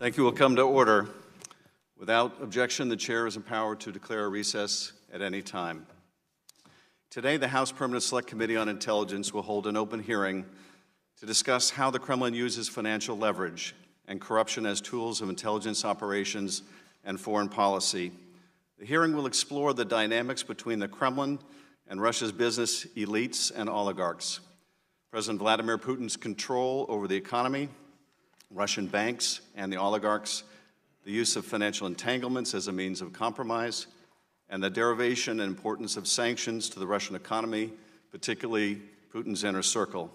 Thank you. Will come to order. Without objection, the chair is empowered to declare a recess at any time. Today, the House Permanent Select Committee on Intelligence will hold an open hearing to discuss how the Kremlin uses financial leverage and corruption as tools of intelligence operations and foreign policy. The hearing will explore the dynamics between the Kremlin and Russia's business elites and oligarchs, President Vladimir Putin's control over the economy, Russian banks and the oligarchs, the use of financial entanglements as a means of compromise, and the derivation and importance of sanctions to the Russian economy, particularly Putin's inner circle.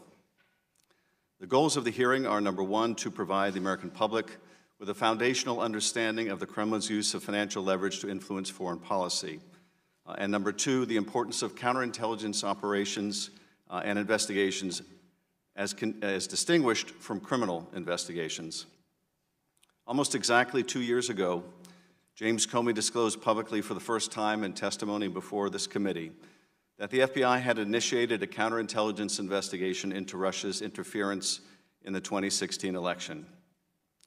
The goals of the hearing are, number one, to provide the American public with a foundational understanding of the Kremlin's use of financial leverage to influence foreign policy. And number two, the importance of counterintelligence operations and investigations as distinguished from criminal investigations. Almost exactly 2 years ago, James Comey disclosed publicly for the first time in testimony before this committee that the FBI had initiated a counterintelligence investigation into Russia's interference in the 2016 election.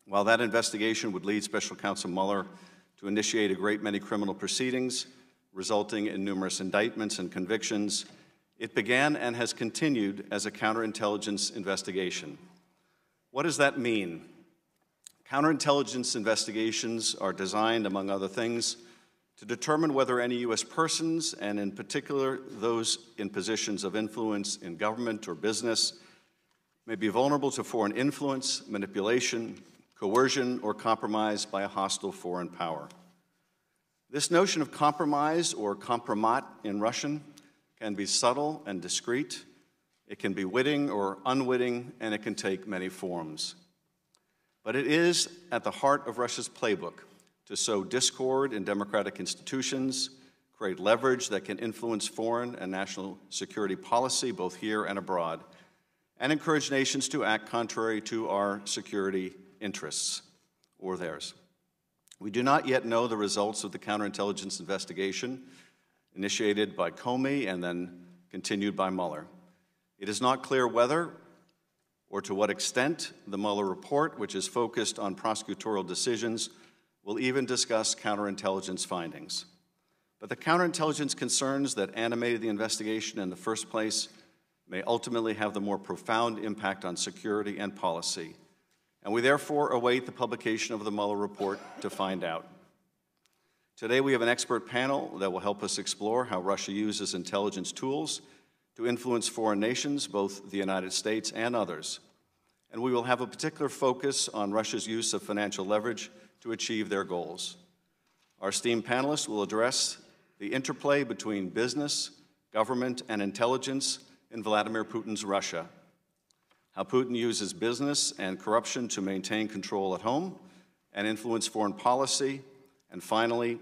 While that investigation would lead Special Counsel Mueller to initiate a great many criminal proceedings, resulting in numerous indictments and convictions, it began and has continued as a counterintelligence investigation. What does that mean? Counterintelligence investigations are designed, among other things, to determine whether any U.S. persons, and in particular those in positions of influence in government or business, may be vulnerable to foreign influence, manipulation, coercion, or compromise by a hostile foreign power. This notion of compromise, or kompromat in Russian, can be subtle and discreet. It can be witting or unwitting, and it can take many forms. But it is at the heart of Russia's playbook to sow discord in democratic institutions, create leverage that can influence foreign and national security policy, both here and abroad, and encourage nations to act contrary to our security interests or theirs. We do not yet know the results of the counterintelligence investigation initiated by Comey and then continued by Mueller. It is not clear whether or to what extent the Mueller report, which is focused on prosecutorial decisions, will even discuss counterintelligence findings. But the counterintelligence concerns that animated the investigation in the first place may ultimately have the more profound impact on security and policy, and we therefore await the publication of the Mueller report to find out. Today we have an expert panel that will help us explore how Russia uses intelligence tools to influence foreign nations, both the United States and others. And we will have a particular focus on Russia's use of financial leverage to achieve their goals. Our esteemed panelists will address the interplay between business, government, and intelligence in Vladimir Putin's Russia, how Putin uses business and corruption to maintain control at home and influence foreign policy, and finally,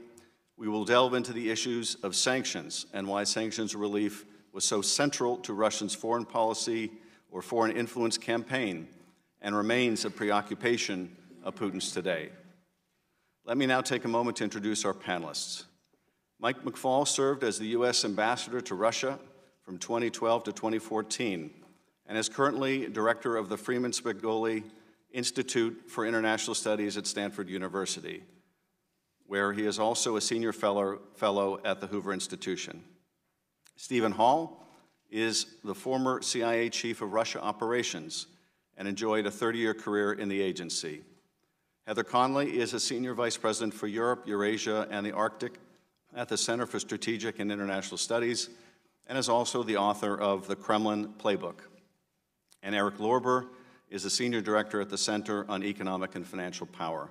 we will delve into the issues of sanctions and why sanctions relief was so central to Russia's foreign policy or foreign influence campaign and remains a preoccupation of Putin's today. Let me now take a moment to introduce our panelists. Mike McFaul served as the U.S. ambassador to Russia from 2012 to 2014 and is currently director of the Freeman Spigoli Institute for International Studies at Stanford University, where he is also a senior fellow at the Hoover Institution. Stephen Hall is the former CIA chief of Russia operations and enjoyed a 30-year career in the agency. Heather Conley is a senior vice president for Europe, Eurasia, and the Arctic at the Center for Strategic and International Studies and is also the author of The Kremlin Playbook. And Eric Lorber is a senior director at the Center on Economic and Financial Power.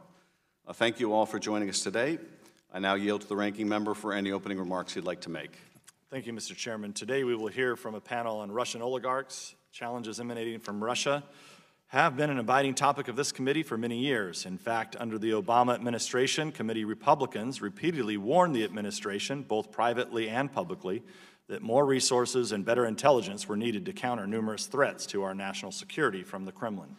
Thank you all for joining us today. I now yield to the ranking member for any opening remarks he'd like to make. Thank you, Mr. Chairman. Today we will hear from a panel on Russian oligarchs. Challenges emanating from Russia have been an abiding topic of this committee for many years. In fact, under the Obama administration, committee Republicans repeatedly warned the administration, both privately and publicly, that more resources and better intelligence were needed to counter numerous threats to our national security from the Kremlin.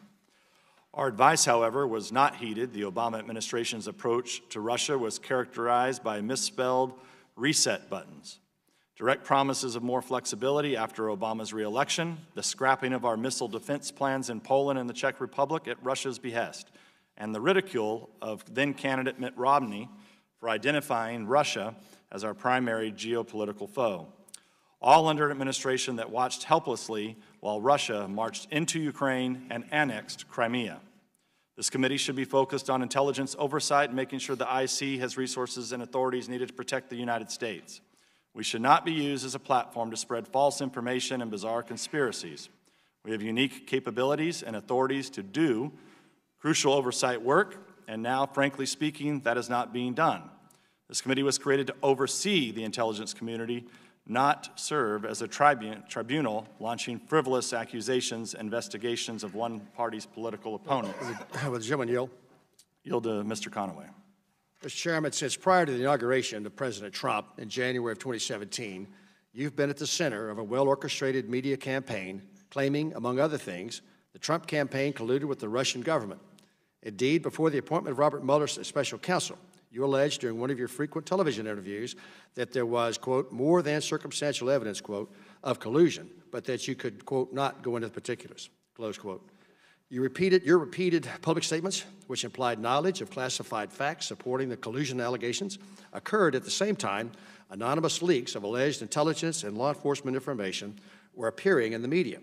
Our advice, however, was not heeded. The Obama administration's approach to Russia was characterized by misspelled reset buttons, direct promises of more flexibility after Obama's re-election, the scrapping of our missile defense plans in Poland and the Czech Republic at Russia's behest, and the ridicule of then-candidate Mitt Romney for identifying Russia as our primary geopolitical foe, all under an administration that watched helplessly while Russia marched into Ukraine and annexed Crimea. This committee should be focused on intelligence oversight and making sure the IC has resources and authorities needed to protect the United States. We should not be used as a platform to spread false information and bizarre conspiracies. We have unique capabilities and authorities to do crucial oversight work, and now, frankly speaking, that is not being done. This committee was created to oversee the intelligence community, not serve as a tribunal launching frivolous accusations and investigations of one party's political opponents. Will the gentleman yield? Yield to Mr. Conaway. Mr. Chairman, since prior to the inauguration of President Trump in January of 2017, you've been at the center of a well-orchestrated media campaign claiming, among other things, the Trump campaign colluded with the Russian government. Indeed, before the appointment of Robert Mueller as special counsel, you alleged during one of your frequent television interviews that there was, quote, more than circumstantial evidence, quote, of collusion, but that you could, quote, not go into the particulars, close quote. Your repeated public statements, which implied knowledge of classified facts supporting the collusion allegations, occurred at the same time anonymous leaks of alleged intelligence and law enforcement information were appearing in the media.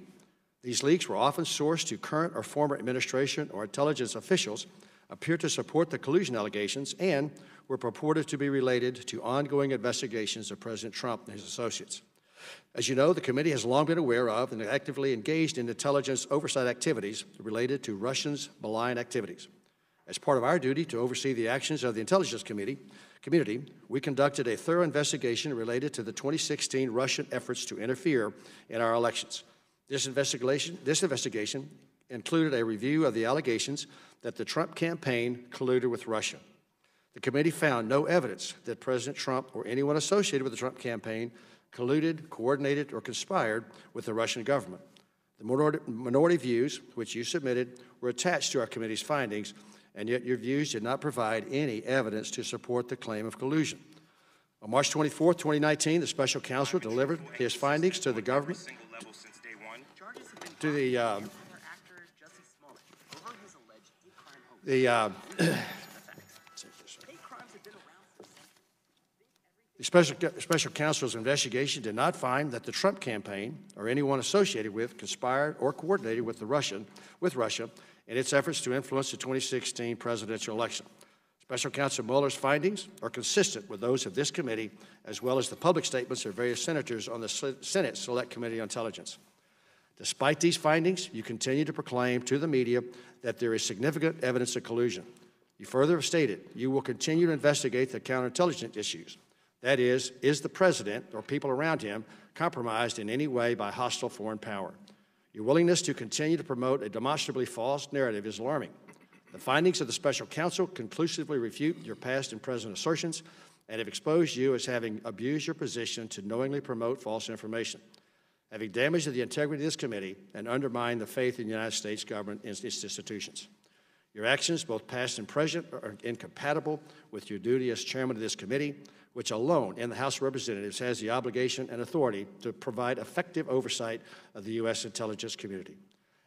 These leaks were often sourced to current or former administration or intelligence officials, appear to support the collusion allegations, and were purported to be related to ongoing investigations of President Trump and his associates. As you know, the committee has long been aware of and actively engaged in intelligence oversight activities related to Russians' malign activities. As part of our duty to oversee the actions of the intelligence community, we conducted a thorough investigation related to the 2016 Russian efforts to interfere in our elections. This investigation included a review of the allegations that the Trump campaign colluded with Russia. The committee found no evidence that President Trump or anyone associated with the Trump campaign colluded, coordinated, or conspired with the Russian government. The minority views, which you submitted, were attached to our committee's findings, and yet your views did not provide any evidence to support the claim of collusion. On March 24, 2019, the special counsel delivered his findings to the government, to the special counsel's investigation did not find that the Trump campaign or anyone associated with conspired or coordinated with Russia in its efforts to influence the 2016 presidential election. Special Counsel Mueller's findings are consistent with those of this committee, as well as the public statements of various senators on the Senate Select Committee on Intelligence. Despite these findings, you continue to proclaim to the media that there is significant evidence of collusion. You further have stated you will continue to investigate the counterintelligence issues. That is the president or people around him compromised in any way by hostile foreign power? Your willingness to continue to promote a demonstrably false narrative is alarming. The findings of the special counsel conclusively refute your past and present assertions and have exposed you as having abused your position to knowingly promote false information, having damaged the integrity of this committee and undermined the faith in the United States government and its institutions. Your actions, both past and present, are incompatible with your duty as chairman of this committee, which alone in the House of Representatives has the obligation and authority to provide effective oversight of the U.S. intelligence community.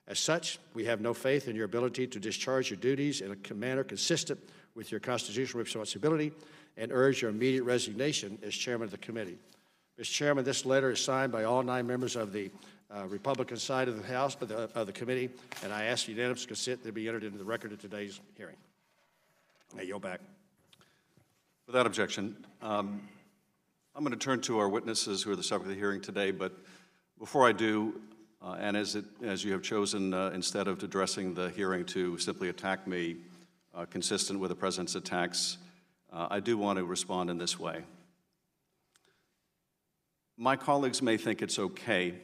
As such, we have no faith in your ability to discharge your duties in a manner consistent with your constitutional responsibility and urge your immediate resignation as chairman of the committee. Mr. Chairman, this letter is signed by all 9 members of the Republican side of the House, of the committee, and I ask unanimous consent to be entered into the record of today's hearing. I yield back. Without objection, I'm going to turn to our witnesses who are the subject of the hearing today, but before I do, and as you have chosen, instead of addressing the hearing to simply attack me, consistent with the President's attacks, I do want to respond in this way. My colleagues may think it's okay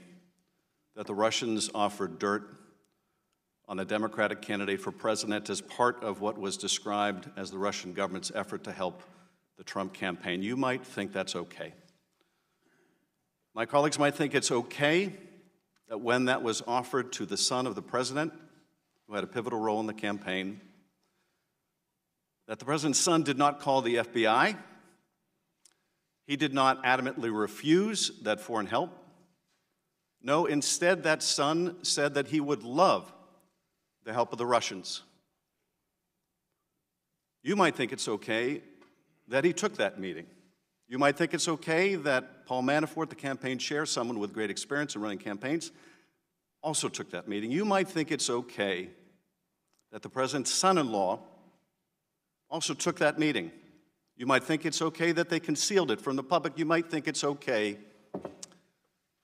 that the Russians offered dirt on a Democratic candidate for president as part of what was described as the Russian government's effort to help the Trump campaign. You might think that's okay. My colleagues might think it's okay that when that was offered to the son of the president, who had a pivotal role in the campaign, that the president's son did not call the FBI. He did not adamantly refuse that foreign help. No, instead, that son said that he would love the help of the Russians. You might think it's okay that he took that meeting. You might think it's okay that Paul Manafort, the campaign chair, someone with great experience in running campaigns, also took that meeting. You might think it's okay that the president's son-in-law also took that meeting. You might think it's okay that they concealed it from the public. You might think it's okay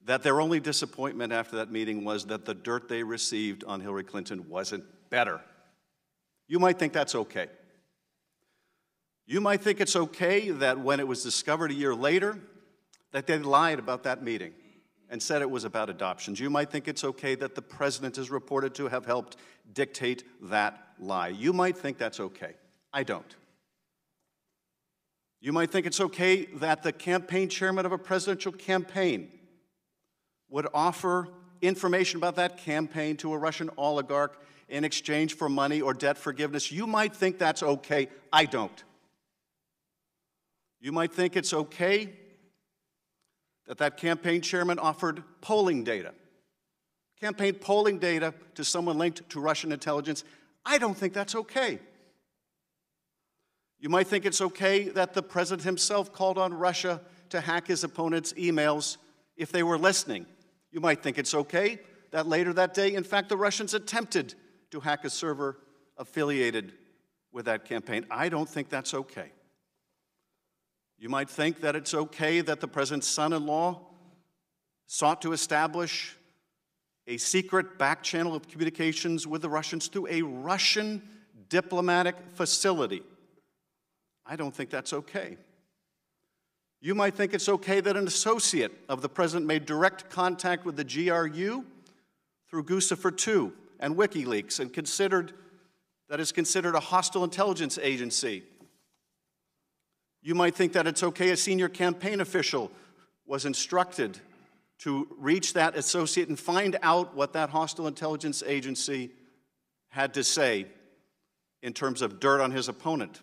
that their only disappointment after that meeting was that the dirt they received on Hillary Clinton wasn't better. You might think that's okay. You might think it's okay that when it was discovered a year later that they lied about that meeting and said it was about adoptions. You might think it's okay that the president is reported to have helped dictate that lie. You might think that's okay. I don't. You might think it's okay that the campaign chairman of a presidential campaign would offer information about that campaign to a Russian oligarch in exchange for money or debt forgiveness. You might think that's okay. I don't. You might think it's okay that that campaign chairman offered polling data, campaign polling data to someone linked to Russian intelligence. I don't think that's okay. You might think it's okay that the president himself called on Russia to hack his opponent's emails if they were listening. You might think it's okay that later that day, in fact, the Russians attempted to hack a server affiliated with that campaign. I don't think that's okay. You might think that it's okay that the president's son-in-law sought to establish a secret back channel of communications with the Russians through a Russian diplomatic facility. I don't think that's okay. You might think it's okay that an associate of the president made direct contact with the GRU through Guccifer II and WikiLeaks and is considered a hostile intelligence agency. You might think that it's okay a senior campaign official was instructed to reach that associate and find out what that hostile intelligence agency had to say in terms of dirt on his opponent.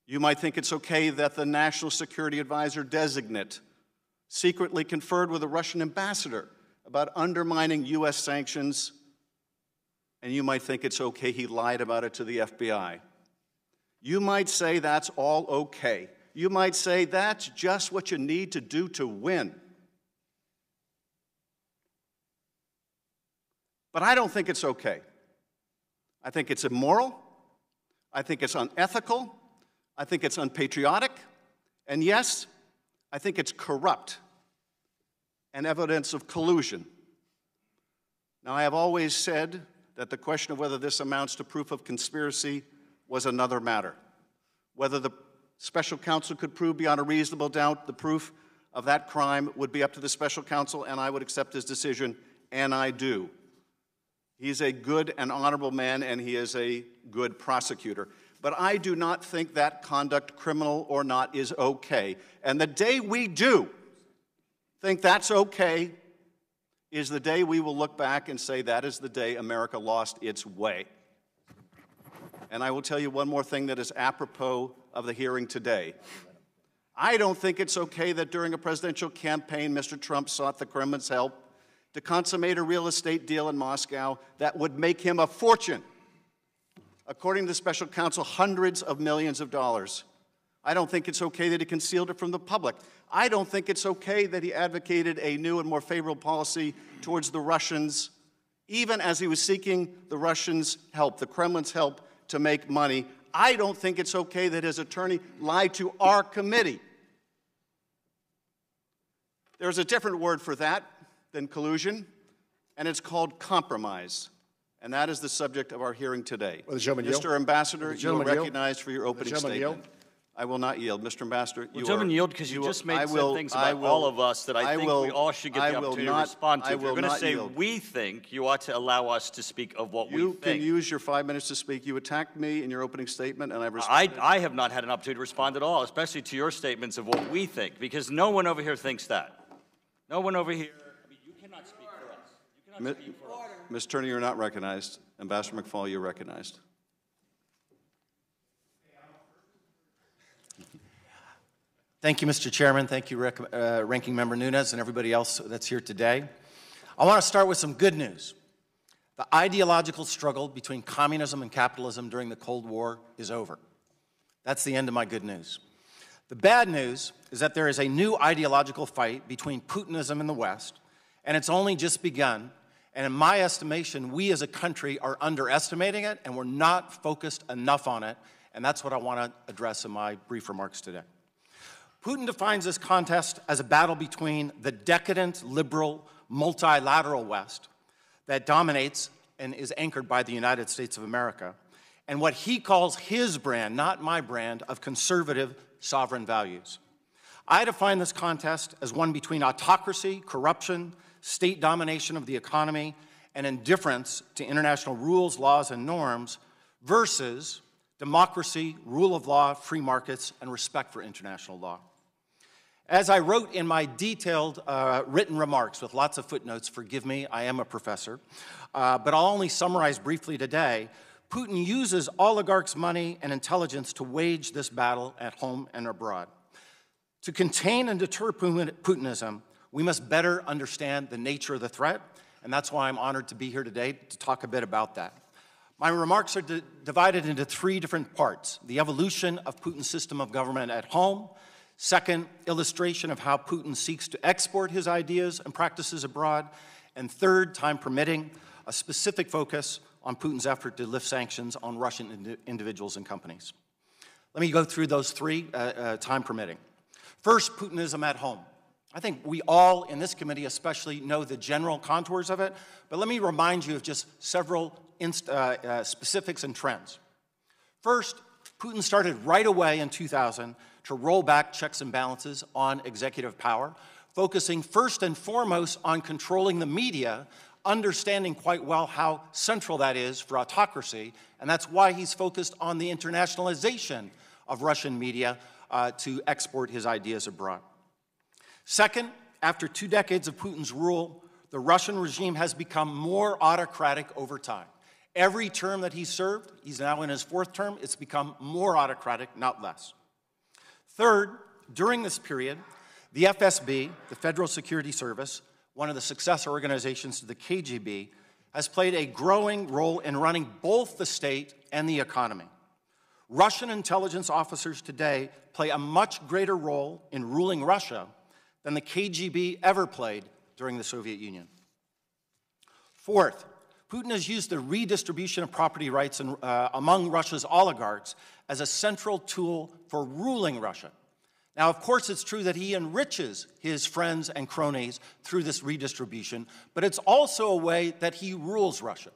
You might think it's okay that the National Security Advisor designate secretly conferred with a Russian ambassador about undermining U.S. sanctions, and you might think it's okay he lied about it to the FBI. You might say that's all okay. You might say that's just what you need to do to win. But I don't think it's okay. I think it's immoral. I think it's unethical. I think it's unpatriotic. And yes, I think it's corrupt and evidence of collusion. Now, I have always said that the question of whether this amounts to proof of conspiracy was another matter. Whether the special counsel could prove beyond a reasonable doubt the proof of that crime would be up to the special counsel, and I would accept his decision, and I do. He's a good and honorable man, and he is a good prosecutor. But I do not think that conduct, criminal or not, is okay. And the day we do think that's okay is the day we will look back and say that is the day America lost its way. And I will tell you one more thing that is apropos of the hearing today. I don't think it's okay that during a presidential campaign, Mr. Trump sought the Kremlin's help to consummate a real estate deal in Moscow that would make him a fortune. According to the special counsel, hundreds of millions of dollars. I don't think it's okay that he concealed it from the public. I don't think it's okay that he advocated a new and more favorable policy towards the Russians, even as he was seeking the Russians' help, the Kremlin's help, to make money. I don't think it's okay that his attorney lied to our committee. There's a different word for that than collusion, and it's called compromise. And that is the subject of our hearing today. Mr. Ambassador, you are recognized for your opening statement. I will not yield. Mr. Ambassador, you are... Gentlemen, yield because you just made some things about all of us that I think we all should get the opportunity to respond to. If you're going to say we think, you ought to allow us to speak of what we think. You can use your 5 minutes to speak. You attacked me in your opening statement, and I've responded. I have not had an opportunity to respond at all, especially to your statements of what we think, because no one over here thinks that. No one over here... I mean, you cannot speak for us. You cannot speak for us. Ms. Turner, you're not recognized. Ambassador McFaul, you're recognized. Thank you, Mr. Chairman. Thank you, Ranking Member Nunes and everybody else that's here today. I want to start with some good news. The ideological struggle between communism and capitalism during the Cold War is over. That's the end of my good news. The bad news is that there is a new ideological fight between Putinism in the West, and it's only just begun. And in my estimation, we as a country are underestimating it, and we're not focused enough on it. And that's what I want to address in my brief remarks today. Putin defines this contest as a battle between the decadent, liberal, multilateral West that dominates and is anchored by the United States of America, and what he calls his brand, not my brand, of conservative sovereign values. I define this contest as one between autocracy, corruption, state domination of the economy, and indifference to international rules, laws, and norms versus democracy, rule of law, free markets, and respect for international law. As I wrote in my detailed written remarks with lots of footnotes, forgive me, I am a professor, but I'll only summarize briefly today, Putin uses oligarchs' money and intelligence to wage this battle at home and abroad. To contain and deter Putinism, we must better understand the nature of the threat, and that's why I'm honored to be here today to talk a bit about that. My remarks are divided into three different parts: the evolution of Putin's system of government at home, second, illustration of how Putin seeks to export his ideas and practices abroad, and third, time permitting, a specific focus on Putin's effort to lift sanctions on Russian individuals and companies. Let me go through those three, time permitting. First, Putinism at home. I think we all in this committee especially know the general contours of it, but let me remind you of just several specifics and trends. First, Putin started right away in 2000 to roll back checks and balances on executive power, focusing first and foremost on controlling the media, understanding quite well how central that is for autocracy, and that's why he's focused on the internationalization of Russian media to export his ideas abroad. Second, after 2 decades of Putin's rule, the Russian regime has become more autocratic over time. Every term that he served, he's now in his 4th term, it's become more autocratic, not less. Third, during this period, the FSB, the Federal Security Service, one of the successor organizations to the KGB, has played a growing role in running both the state and the economy. Russian intelligence officers today play a much greater role in ruling Russia than the KGB ever played during the Soviet Union. Fourth, Putin has used the redistribution of property rights among Russia's oligarchs as a central tool for ruling Russia. Now, of course, it's true that he enriches his friends and cronies through this redistribution, but it's also a way that he rules Russia.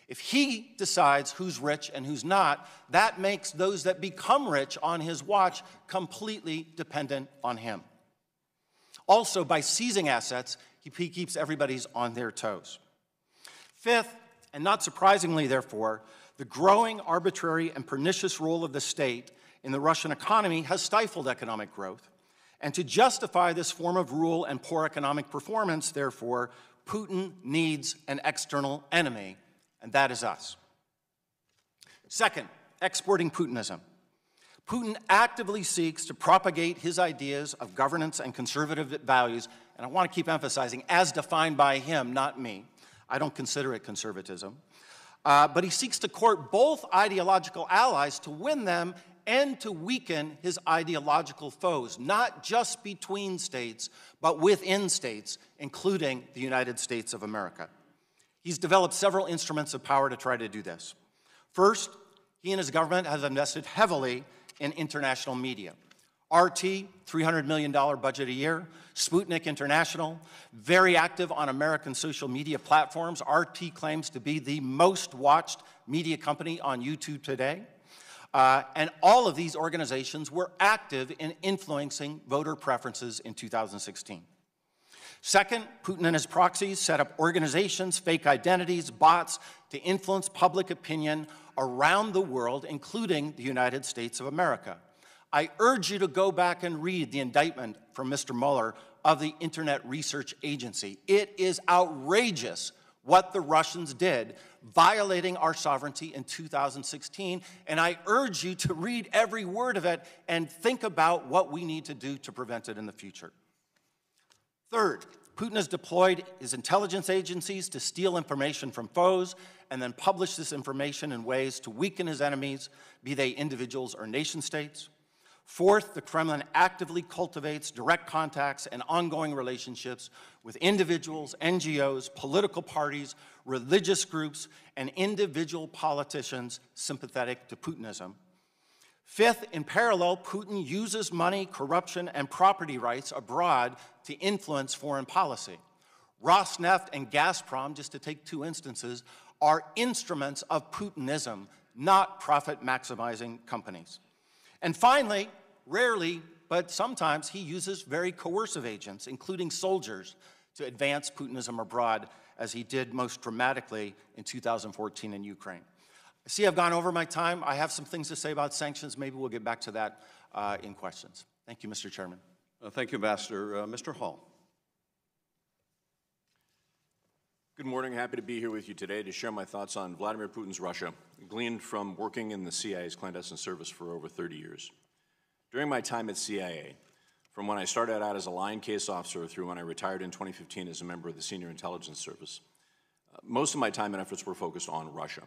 If he decides who's rich and who's not, that makes those that become rich on his watch completely dependent on him. Also, by seizing assets, he keeps everybody on their toes. Fifth, and not surprisingly, therefore, the growing arbitrary and pernicious role of the state in the Russian economy has stifled economic growth. And to justify this form of rule and poor economic performance, therefore, Putin needs an external enemy, and that is us. Second, exporting Putinism. Putin actively seeks to propagate his ideas of governance and conservative values, and I want to keep emphasizing, as defined by him, not me. I don't consider it conservatism. But he seeks to court both ideological allies to win them and to weaken his ideological foes, not just between states, but within states, including the United States of America. He's developed several instruments of power to try to do this. First, he and his government have invested heavily in international media. RT, $300 million budget a year. Sputnik International, very active on American social media platforms. RT claims to be the most watched media company on YouTube today. And all of these organizations were active in influencing voter preferences in 2016. Second, Putin and his proxies set up organizations, fake identities, bots to influence public opinion around the world, including the United States of America. I urge you to go back and read the indictment from Mr. Mueller of the Internet Research Agency. It is outrageous what the Russians did, violating our sovereignty in 2016, and I urge you to read every word of it and think about what we need to do to prevent it in the future. Third, Putin has deployed his intelligence agencies to steal information from foes and then publish this information in ways to weaken his enemies, be they individuals or nation states. Fourth, the Kremlin actively cultivates direct contacts and ongoing relationships with individuals, NGOs, political parties, religious groups, and individual politicians sympathetic to Putinism. Fifth, in parallel, Putin uses money, corruption, and property rights abroad to influence foreign policy. Rosneft and Gazprom, just to take two instances, are instruments of Putinism, not profit-maximizing companies. And finally, rarely, but sometimes, he uses very coercive agents, including soldiers, to advance Putinism abroad, as he did most dramatically in 2014 in Ukraine. I see I've gone over my time. I have some things to say about sanctions. Maybe we'll get back to that in questions. Thank you, Mr. Chairman. Thank you, Ambassador. Mr. Hall. Good morning. Happy to be here with you today to share my thoughts on Vladimir Putin's Russia, gleaned from working in the CIA's clandestine service for over 30 years. During my time at CIA, from when I started out as a line case officer through when I retired in 2015 as a member of the Senior Intelligence Service, most of my time and efforts were focused on Russia.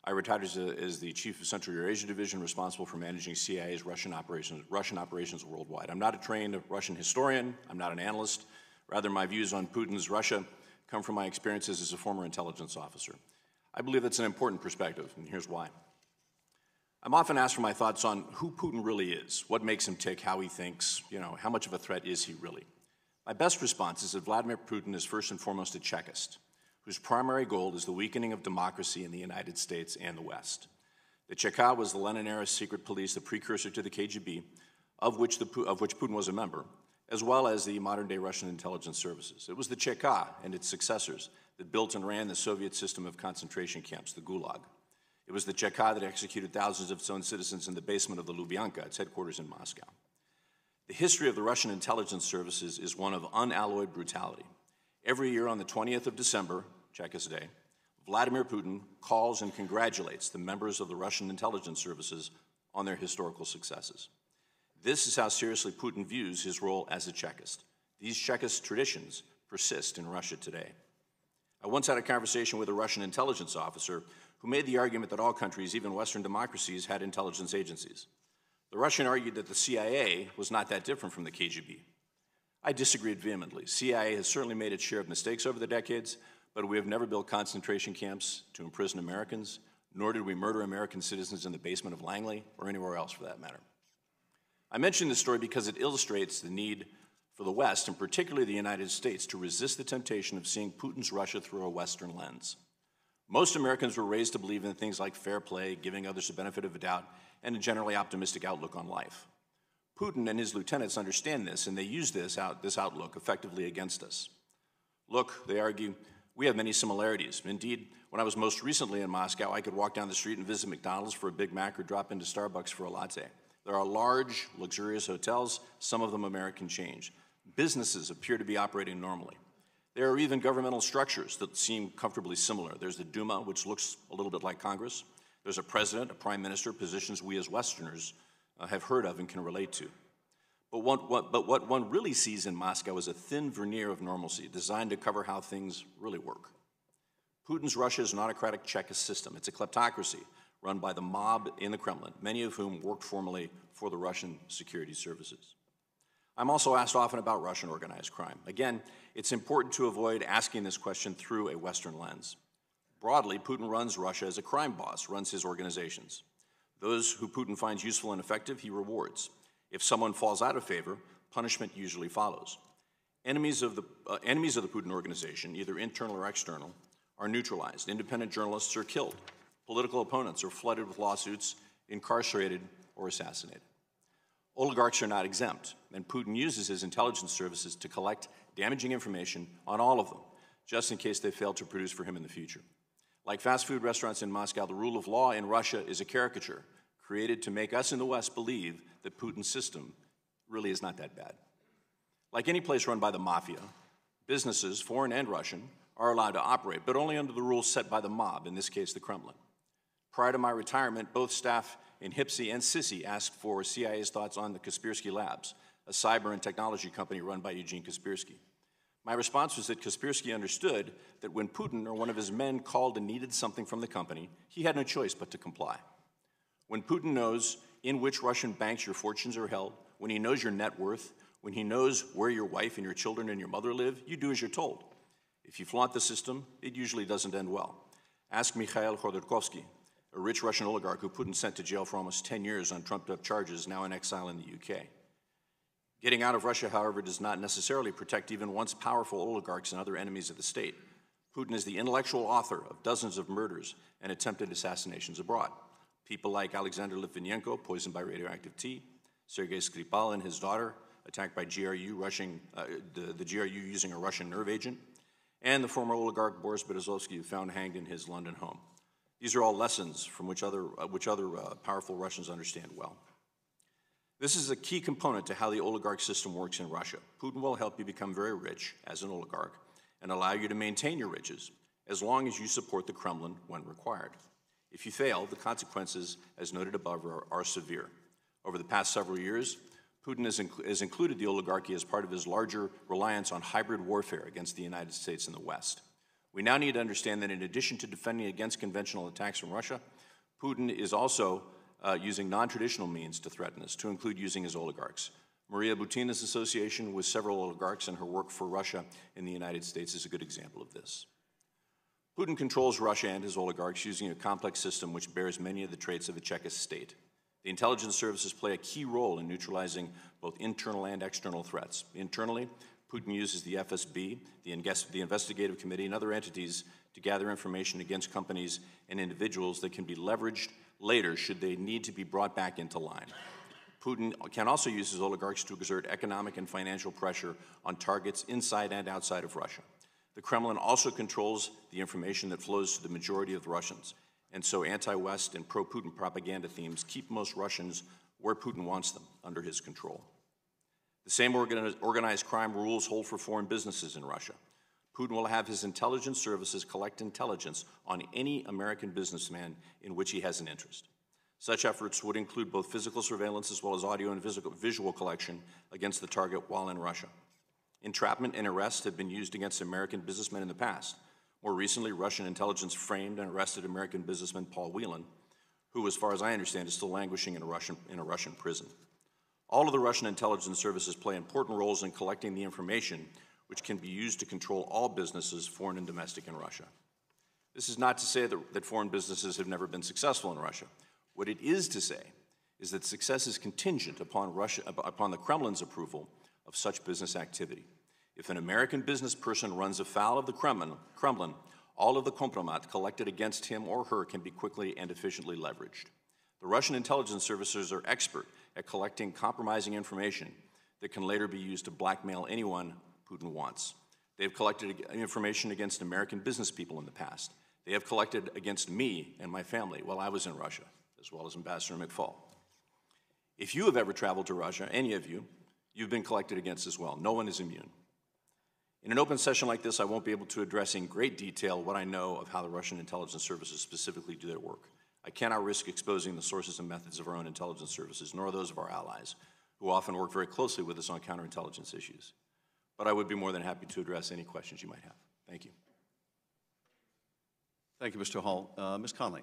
I retired as the Chief of Central Eurasia Division, responsible for managing CIA's Russian operations worldwide. I'm not a trained Russian historian. I'm not an analyst. Rather, my views on Putin's Russia come from my experiences as a former intelligence officer. I believe that's an important perspective, and here's why. I'm often asked for my thoughts on who Putin really is, what makes him tick, how he thinks, how much of a threat is he really? My best response is that Vladimir Putin is first and foremost a Chekist, whose primary goal is the weakening of democracy in the United States and the West. The Cheka was the Lenin-era secret police, the precursor to the KGB, of which Putin was a member, as well as the modern-day Russian intelligence services. It was the Cheka and its successors that built and ran the Soviet system of concentration camps, the Gulag. It was the Cheka that executed thousands of its own citizens in the basement of the Lubyanka, its headquarters in Moscow. The history of the Russian intelligence services is one of unalloyed brutality. Every year on the 20th of December, Chekist Day, Vladimir Putin calls and congratulates the members of the Russian intelligence services on their historical successes. This is how seriously Putin views his role as a Chekist. These Chekist traditions persist in Russia today. I once had a conversation with a Russian intelligence officer who made the argument that all countries, even Western democracies, had intelligence agencies. The Russian argued that the CIA was not that different from the KGB. I disagreed vehemently. CIA has certainly made its share of mistakes over the decades, but we have never built concentration camps to imprison Americans, nor did we murder American citizens in the basement of Langley or anywhere else for that matter. I mention this story because it illustrates the need for the West, and particularly the United States, to resist the temptation of seeing Putin's Russia through a Western lens. Most Americans were raised to believe in things like fair play, giving others the benefit of the doubt, and a generally optimistic outlook on life. Putin and his lieutenants understand this, and they use this outlook effectively against us. Look, they argue, we have many similarities. Indeed, when I was most recently in Moscow, I could walk down the street and visit McDonald's for a Big Mac or drop into Starbucks for a latte. There are large, luxurious hotels, some of them American change. Businesses appear to be operating normally. There are even governmental structures that seem comfortably similar. There's the Duma, which looks a little bit like Congress. There's a president, a prime minister, positions we as Westerners have heard of and can relate to. But what one really sees in Moscow is a thin veneer of normalcy designed to cover how things really work. Putin's Russia is an autocratic Chekist system. It's a kleptocracy run by the mob in the Kremlin, many of whom worked formerly for the Russian security services. I'm also asked often about Russian organized crime. Again, it's important to avoid asking this question through a Western lens. Broadly, Putin runs Russia as a crime boss, runs his organizations. Those who Putin finds useful and effective, he rewards. If someone falls out of favor, punishment usually follows. Enemies of the Putin organization, either internal or external, are neutralized. Independent journalists are killed. Political opponents are flooded with lawsuits, incarcerated, or assassinated. Oligarchs are not exempt, and Putin uses his intelligence services to collect damaging information on all of them, just in case they fail to produce for him in the future. Like fast food restaurants in Moscow, the rule of law in Russia is a caricature created to make us in the West believe that Putin's system really is not that bad. Like any place run by the mafia, businesses, foreign and Russian, are allowed to operate, but only under the rules set by the mob, in this case the Kremlin. Prior to my retirement, both staff in HIPSI and CISI asked for CIA's thoughts on the Kaspersky Labs, a cyber and technology company run by Eugene Kaspersky. My response was that Kaspersky understood that when Putin or one of his men called and needed something from the company, he had no choice but to comply. When Putin knows in which Russian banks your fortunes are held, when he knows your net worth, when he knows where your wife and your children and your mother live, you do as you're told. If you flaunt the system, it usually doesn't end well. Ask Mikhail Khodorkovsky, a rich Russian oligarch who Putin sent to jail for almost 10 years on trumped-up charges, now in exile in the UK. Getting out of Russia, however, does not necessarily protect even once powerful oligarchs and other enemies of the state. Putin is the intellectual author of dozens of murders and attempted assassinations abroad. People like Alexander Litvinenko, poisoned by radioactive tea, Sergei Skripal and his daughter, attacked by GRU, the GRU using a Russian nerve agent, and the former oligarch Boris Berezovsky, found hanged in his London home. These are all lessons from which other powerful Russians understand well. This is a key component to how the oligarch system works in Russia. Putin will help you become very rich as an oligarch and allow you to maintain your riches as long as you support the Kremlin when required. If you fail, the consequences, as noted above, are severe. Over the past several years, Putin has included the oligarchy as part of his larger reliance on hybrid warfare against the United States and the West. We now need to understand that in addition to defending against conventional attacks from Russia, Putin is also using non-traditional means to threaten us, to include using his oligarchs. Maria Butina's association with several oligarchs and her work for Russia in the United States is a good example of this. Putin controls Russia and his oligarchs using a complex system which bears many of the traits of a Czechist state. The intelligence services play a key role in neutralizing both internal and external threats. Internally, Putin uses the FSB, the investigative committee, and other entities to gather information against companies and individuals that can be leveraged later should they need to be brought back into line. Putin can also use his oligarchs to exert economic and financial pressure on targets inside and outside of Russia. The Kremlin also controls the information that flows to the majority of the Russians, and so anti-West and pro-Putin propaganda themes keep most Russians where Putin wants them, under his control. The same organized crime rules hold for foreign businesses in Russia. Putin will have his intelligence services collect intelligence on any American businessman in which he has an interest. Such efforts would include both physical surveillance as well as audio and visual collection against the target while in Russia. Entrapment and arrest have been used against American businessmen in the past. More recently, Russian intelligence framed and arrested American businessman Paul Whelan, who, as far as I understand, is still languishing in a Russian prison. All of the Russian intelligence services play important roles in collecting the information which can be used to control all businesses, foreign and domestic, in Russia. This is not to say that foreign businesses have never been successful in Russia. What it is to say is that success is contingent upon the Kremlin's approval of such business activity. If an American business person runs afoul of the Kremlin, all of the kompromat collected against him or her can be quickly and efficiently leveraged. The Russian intelligence services are expert at collecting compromising information that can later be used to blackmail anyone Putin wants. They have collected information against American business people in the past. They have collected against me and my family while I was in Russia, as well as Ambassador McFaul. If you have ever traveled to Russia, any of you, you've been collected against as well. No one is immune. In an open session like this, I won't be able to address in great detail what I know of how the Russian intelligence services specifically do their work. I cannot risk exposing the sources and methods of our own intelligence services, nor those of our allies, who often work very closely with us on counterintelligence issues. But I would be more than happy to address any questions you might have. Thank you. Thank you, Mr. Hall. Ms. Conley.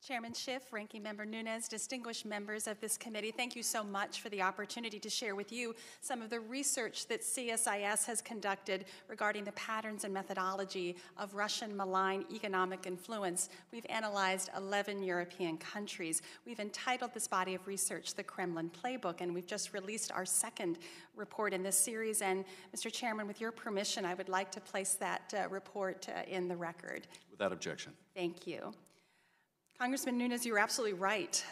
Chairman Schiff, Ranking Member Nunes, distinguished members of this committee, thank you so much for the opportunity to share with you some of the research that CSIS has conducted regarding the patterns and methodology of Russian malign economic influence. We've analyzed 11 European countries. We've entitled this body of research the Kremlin Playbook, and we've just released our second report in this series. And Mr. Chairman, with your permission, I would like to place that report in the record. Without objection. Thank you. Congressman Nunes, you're absolutely right.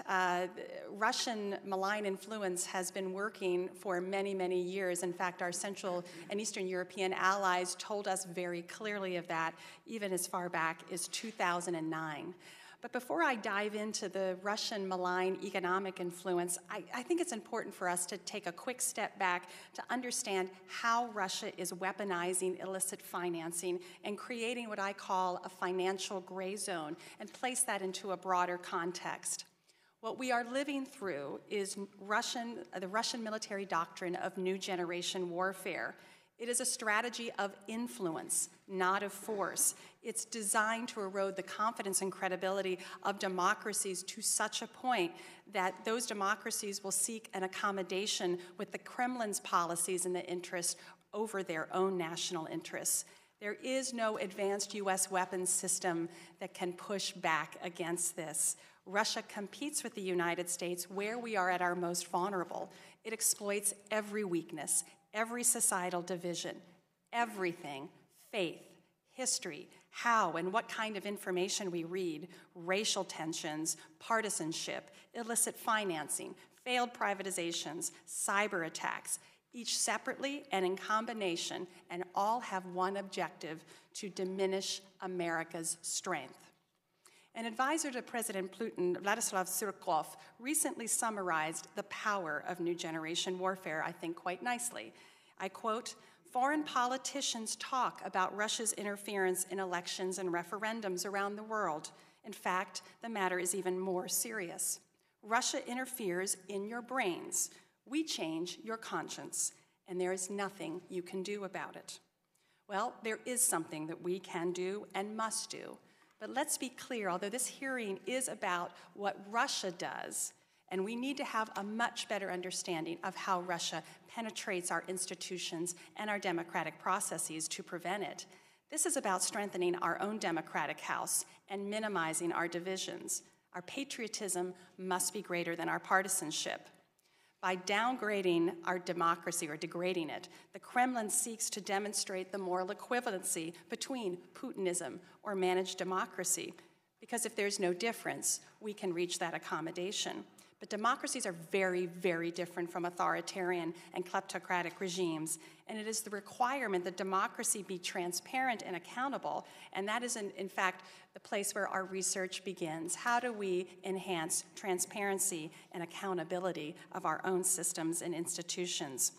Russian malign influence has been working for many, many years. In fact, our Central and Eastern European allies told us very clearly of that, even as far back as 2009. But before I dive into the Russian malign economic influence, I think it's important for us to take a quick step back to understand how Russia is weaponizing illicit financing and creating what I call a financial gray zone, and place that into a broader context. What we are living through is the Russian military doctrine of new generation warfare. It is a strategy of influence, not of force. It's designed to erode the confidence and credibility of democracies to such a point that those democracies will seek an accommodation with the Kremlin's policies and the interests over their own national interests. There is no advanced U.S. weapons system that can push back against this. Russia competes with the United States where we are at our most vulnerable. It exploits every weakness, every societal division, everything, faith, history, how and what kind of information we read, racial tensions, partisanship, illicit financing, failed privatizations, cyber attacks, each separately and in combination, and all have one objective: to diminish America's strength. An advisor to President Putin, Vladislav Surkov, recently summarized the power of new generation warfare, I think, quite nicely. I quote, "Foreign politicians talk about Russia's interference in elections and referendums around the world. In fact, the matter is even more serious. Russia interferes in your brains. We change your conscience, and there is nothing you can do about it." Well, there is something that we can do and must do. But let's be clear, although this hearing is about what Russia does, and we need to have a much better understanding of how Russia penetrates our institutions and our democratic processes to prevent it. This is about strengthening our own democratic house and minimizing our divisions. Our patriotism must be greater than our partisanship. By downgrading our democracy or degrading it, the Kremlin seeks to demonstrate the moral equivalency between Putinism or managed democracy, because if there's no difference, we can reach that accommodation. But democracies are very, very different from authoritarian and kleptocratic regimes, and it is the requirement that democracy be transparent and accountable, and that is, in fact, the place where our research begins. How do we enhance transparency and accountability of our own systems and institutions?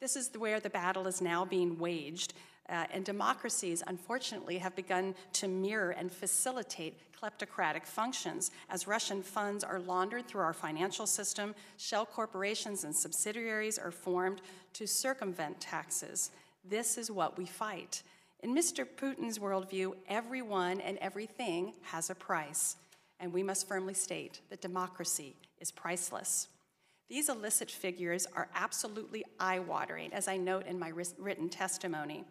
This is where the battle is now being waged, and democracies, unfortunately, have begun to mirror and facilitate kleptocratic functions as Russian funds are laundered through our financial system, shell corporations and subsidiaries are formed to circumvent taxes. This is what we fight. In Mr. Putin's worldview, everyone and everything has a price, and we must firmly state that democracy is priceless. These illicit figures are absolutely eye-watering, as I note in my written testimony.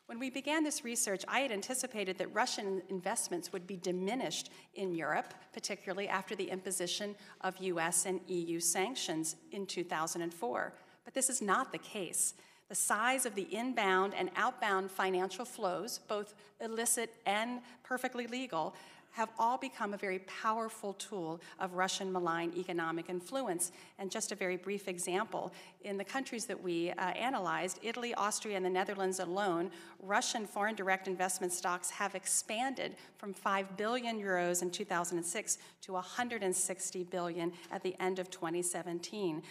When we began this research, I had anticipated that Russian investments would be diminished in Europe, particularly after the imposition of US and EU sanctions in 2004. But this is not the case. The size of the inbound and outbound financial flows, both illicit and perfectly legal, have all become a very powerful tool of Russian malign economic influence. And just a very brief example, in the countries that we analyzed, Italy, Austria, and the Netherlands alone, Russian foreign direct investment stocks have expanded from 5 billion euros in 2006 to 160 billion at the end of 2017.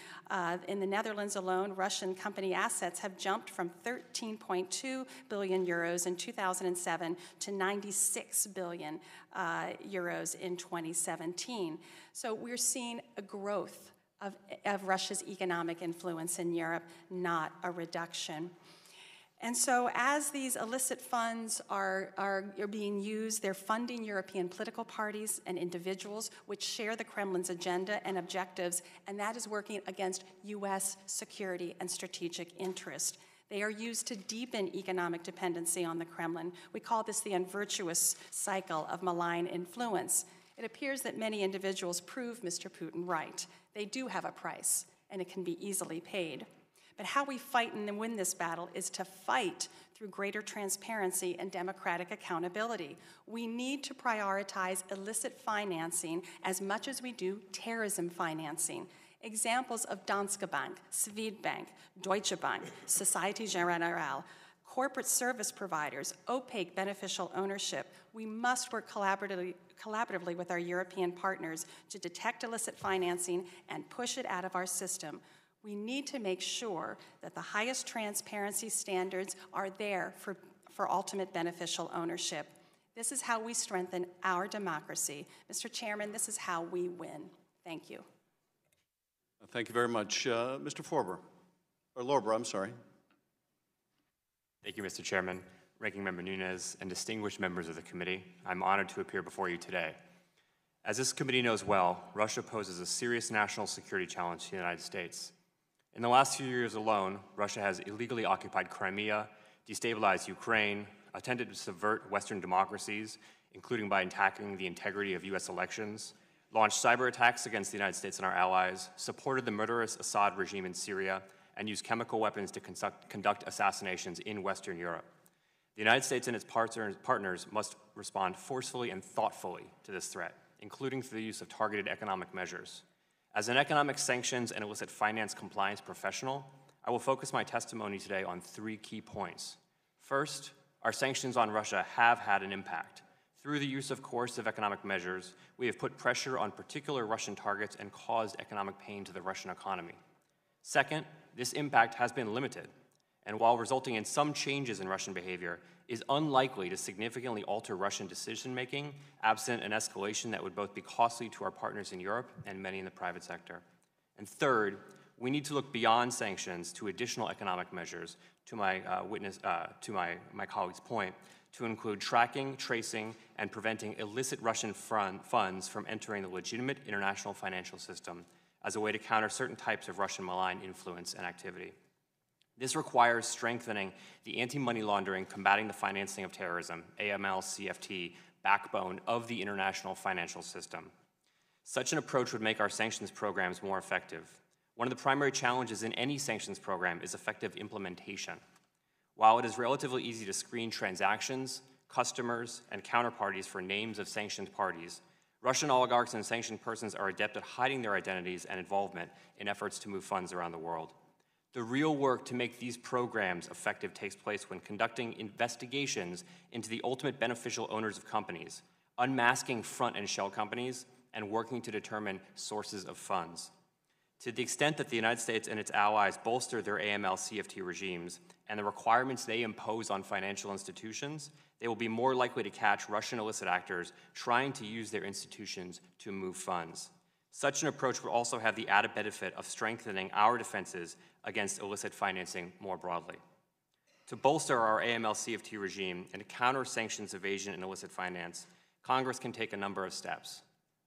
In the Netherlands alone, Russian company assets have jumped from 13.2 billion euros in 2007 to 96 billion euros in 2017. So we're seeing a growth of Russia's economic influence in Europe, not a reduction. And so as these illicit funds are being used, they're funding European political parties and individuals which share the Kremlin's agenda and objectives, and that is working against U.S. security and strategic interest. They are used to deepen economic dependency on the Kremlin. We call this the unvirtuous cycle of malign influence. It appears that many individuals prove Mr. Putin right. They do have a price, and it can be easily paid. But how we fight and win this battle is to fight through greater transparency and democratic accountability. We need to prioritize illicit financing as much as we do terrorism financing. Examples of Danske Bank, Swedbank, Deutsche Bank, Societe Generale, corporate service providers, opaque beneficial ownership. We must work collaboratively with our European partners to detect illicit financing and push it out of our system. We need to make sure that the highest transparency standards are there for ultimate beneficial ownership. This is how we strengthen our democracy. Mr. Chairman, this is how we win. Thank you. Thank you very much. Mr. Lorber, I'm sorry. Thank you, Mr. Chairman, Ranking Member Nunes, and distinguished members of the committee. I'm honored to appear before you today. As this committee knows well, Russia poses a serious national security challenge to the United States. In the last few years alone, Russia has illegally occupied Crimea, destabilized Ukraine, attempted to subvert Western democracies, including by attacking the integrity of U.S. elections, launched cyber attacks against the United States and our allies, supported the murderous Assad regime in Syria, and used chemical weapons to conduct assassinations in Western Europe. The United States and its partners must respond forcefully and thoughtfully to this threat, including through the use of targeted economic measures. As an economic sanctions and illicit finance compliance professional, I will focus my testimony today on 3 key points. First, our sanctions on Russia have had an impact. Through the use of coercive economic measures, we have put pressure on particular Russian targets and caused economic pain to the Russian economy. Second, this impact has been limited, and while resulting in some changes in Russian behavior, is unlikely to significantly alter Russian decision-making, absent an escalation that would both be costly to our partners in Europe and many in the private sector. And third, we need to look beyond sanctions to additional economic measures, to my colleague's point, to include tracking, tracing, and preventing illicit Russian funds from entering the legitimate international financial system as a way to counter certain types of Russian malign influence and activity. This requires strengthening the anti-money laundering, combating the financing of terrorism, AML-CFT, backbone of the international financial system. Such an approach would make our sanctions programs more effective. One of the primary challenges in any sanctions program is effective implementation. While it is relatively easy to screen transactions, customers, and counterparties for names of sanctioned parties, Russian oligarchs and sanctioned persons are adept at hiding their identities and involvement in efforts to move funds around the world. The real work to make these programs effective takes place when conducting investigations into the ultimate beneficial owners of companies, unmasking front and shell companies, and working to determine sources of funds. To the extent that the United States and its allies bolster their AML-CFT regimes and the requirements they impose on financial institutions, they will be more likely to catch Russian illicit actors trying to use their institutions to move funds. Such an approach would also have the added benefit of strengthening our defenses against illicit financing more broadly. To bolster our AML-CFT regime and to counter sanctions evasion and illicit finance, Congress can take a number of steps.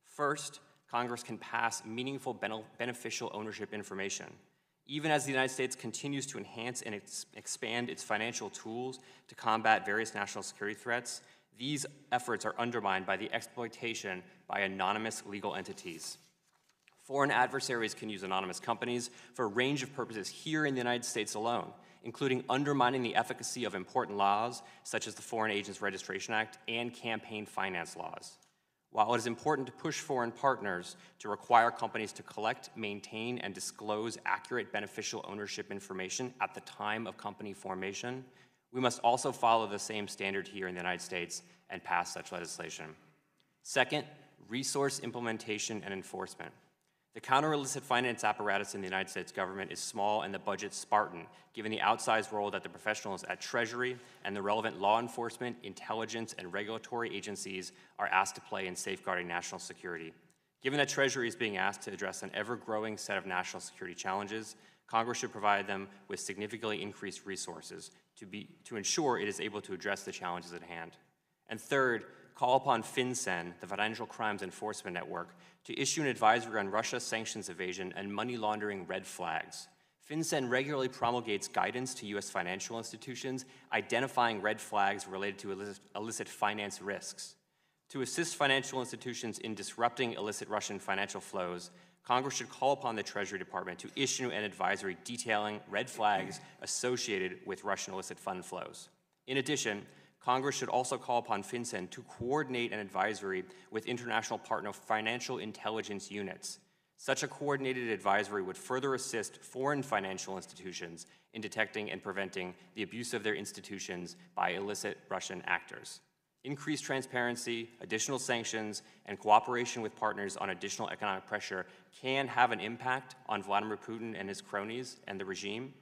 First, Congress can pass meaningful beneficial ownership information. Even as the United States continues to enhance and expand its financial tools to combat various national security threats, these efforts are undermined by the exploitation by anonymous legal entities. Foreign adversaries can use anonymous companies for a range of purposes here in the United States alone, including undermining the efficacy of important laws such as the Foreign Agents Registration Act and campaign finance laws. While it is important to push foreign partners to require companies to collect, maintain, and disclose accurate beneficial ownership information at the time of company formation, we must also follow the same standard here in the United States and pass such legislation. Second, resource implementation and enforcement. The counter-illicit finance apparatus in the United States government is small and the budget spartan, given the outsized role that the professionals at Treasury and the relevant law enforcement, intelligence, and regulatory agencies are asked to play in safeguarding national security. Given that Treasury is being asked to address an ever-growing set of national security challenges, Congress should provide them with significantly increased resources to ensure it is able to address the challenges at hand. And third, call upon FinCEN, the Financial Crimes Enforcement Network, to issue an advisory on Russia's sanctions evasion and money laundering red flags. FinCEN regularly promulgates guidance to U.S. financial institutions identifying red flags related to illicit finance risks. To assist financial institutions in disrupting illicit Russian financial flows, Congress should call upon the Treasury Department to issue an advisory detailing red flags associated with Russian illicit fund flows. In addition, Congress should also call upon FinCEN to coordinate an advisory with international partner financial intelligence units. Such a coordinated advisory would further assist foreign financial institutions in detecting and preventing the abuse of their institutions by illicit Russian actors. Increased transparency, additional sanctions, and cooperation with partners on additional economic pressure can have an impact on Vladimir Putin and his cronies and the regime.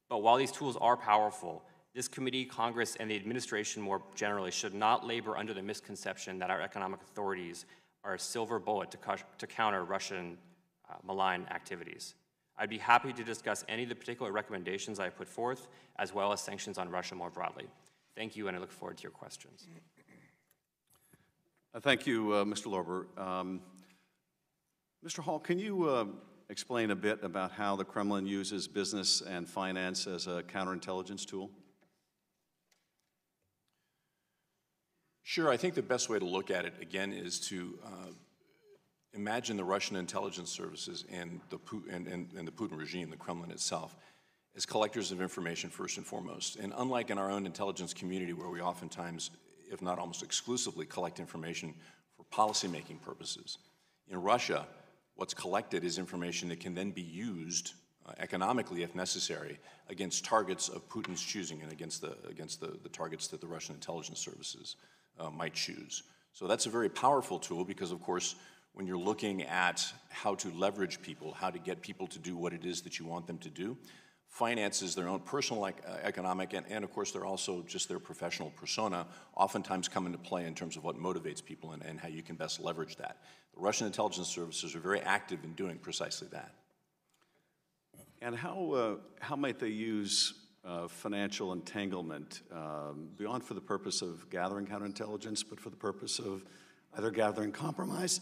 But while these tools are powerful, this committee, Congress, and the administration more generally should not labor under the misconception that our economic authorities are a silver bullet to counter Russian malign activities. I'd be happy to discuss any of the particular recommendations I put forth, as well as sanctions on Russia more broadly. Thank you, and I look forward to your questions. Thank you, Mr. Lorber. Mr. Hall, can you explain a bit about how the Kremlin uses business and finance as a counterintelligence tool? Sure. I think the best way to look at it, again, is to imagine the Russian intelligence services and the Putin regime, the Kremlin itself, as collectors of information first and foremost. And unlike in our own intelligence community, where we oftentimes, if not almost exclusively, collect information for policymaking purposes, in Russia, what's collected is information that can then be used economically, if necessary, against targets of Putin's choosing and against the targets that the Russian intelligence services might choose. So that's a very powerful tool because, of course, when you're looking at how to leverage people, how to get people to do what it is that you want them to do, finances, their own personal economic, and of course they're also just their professional persona, oftentimes come into play in terms of what motivates people and how you can best leverage that. The Russian intelligence services are very active in doing precisely that. And how might they use financial entanglement beyond for the purpose of gathering counterintelligence, but for the purpose of either gathering compromise,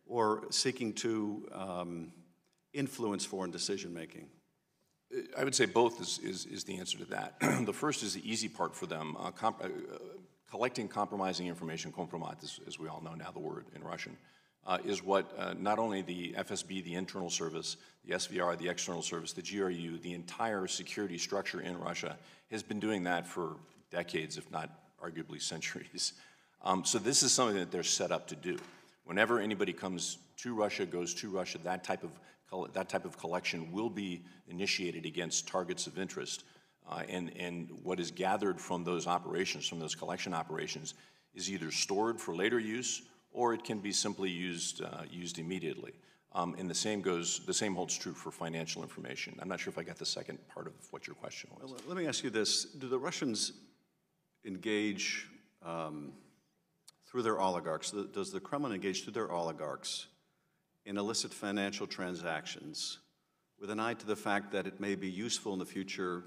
or seeking to influence foreign decision-making? I would say both is the answer to that. The first is the easy part for them. Collecting compromising information, kompromat, as we all know now the word in Russian, is what not only the FSB, the internal service, the SVR, the external service, the GRU, the entire security structure in Russia has been doing that for decades, if not arguably centuries. So this is something that they're set up to do. Whenever anybody comes to Russia, goes to Russia, that type of collection will be initiated against targets of interest. And what is gathered from those operations, from those collection operations, is either stored for later use or it can be simply used immediately. And the same holds true for financial information. I'm not sure if I got the second part of what your question was. Well, let me ask you this. Do the Russians engage through their oligarchs? Does the Kremlin engage through their oligarchs in illicit financial transactions with an eye to the fact that it may be useful in the future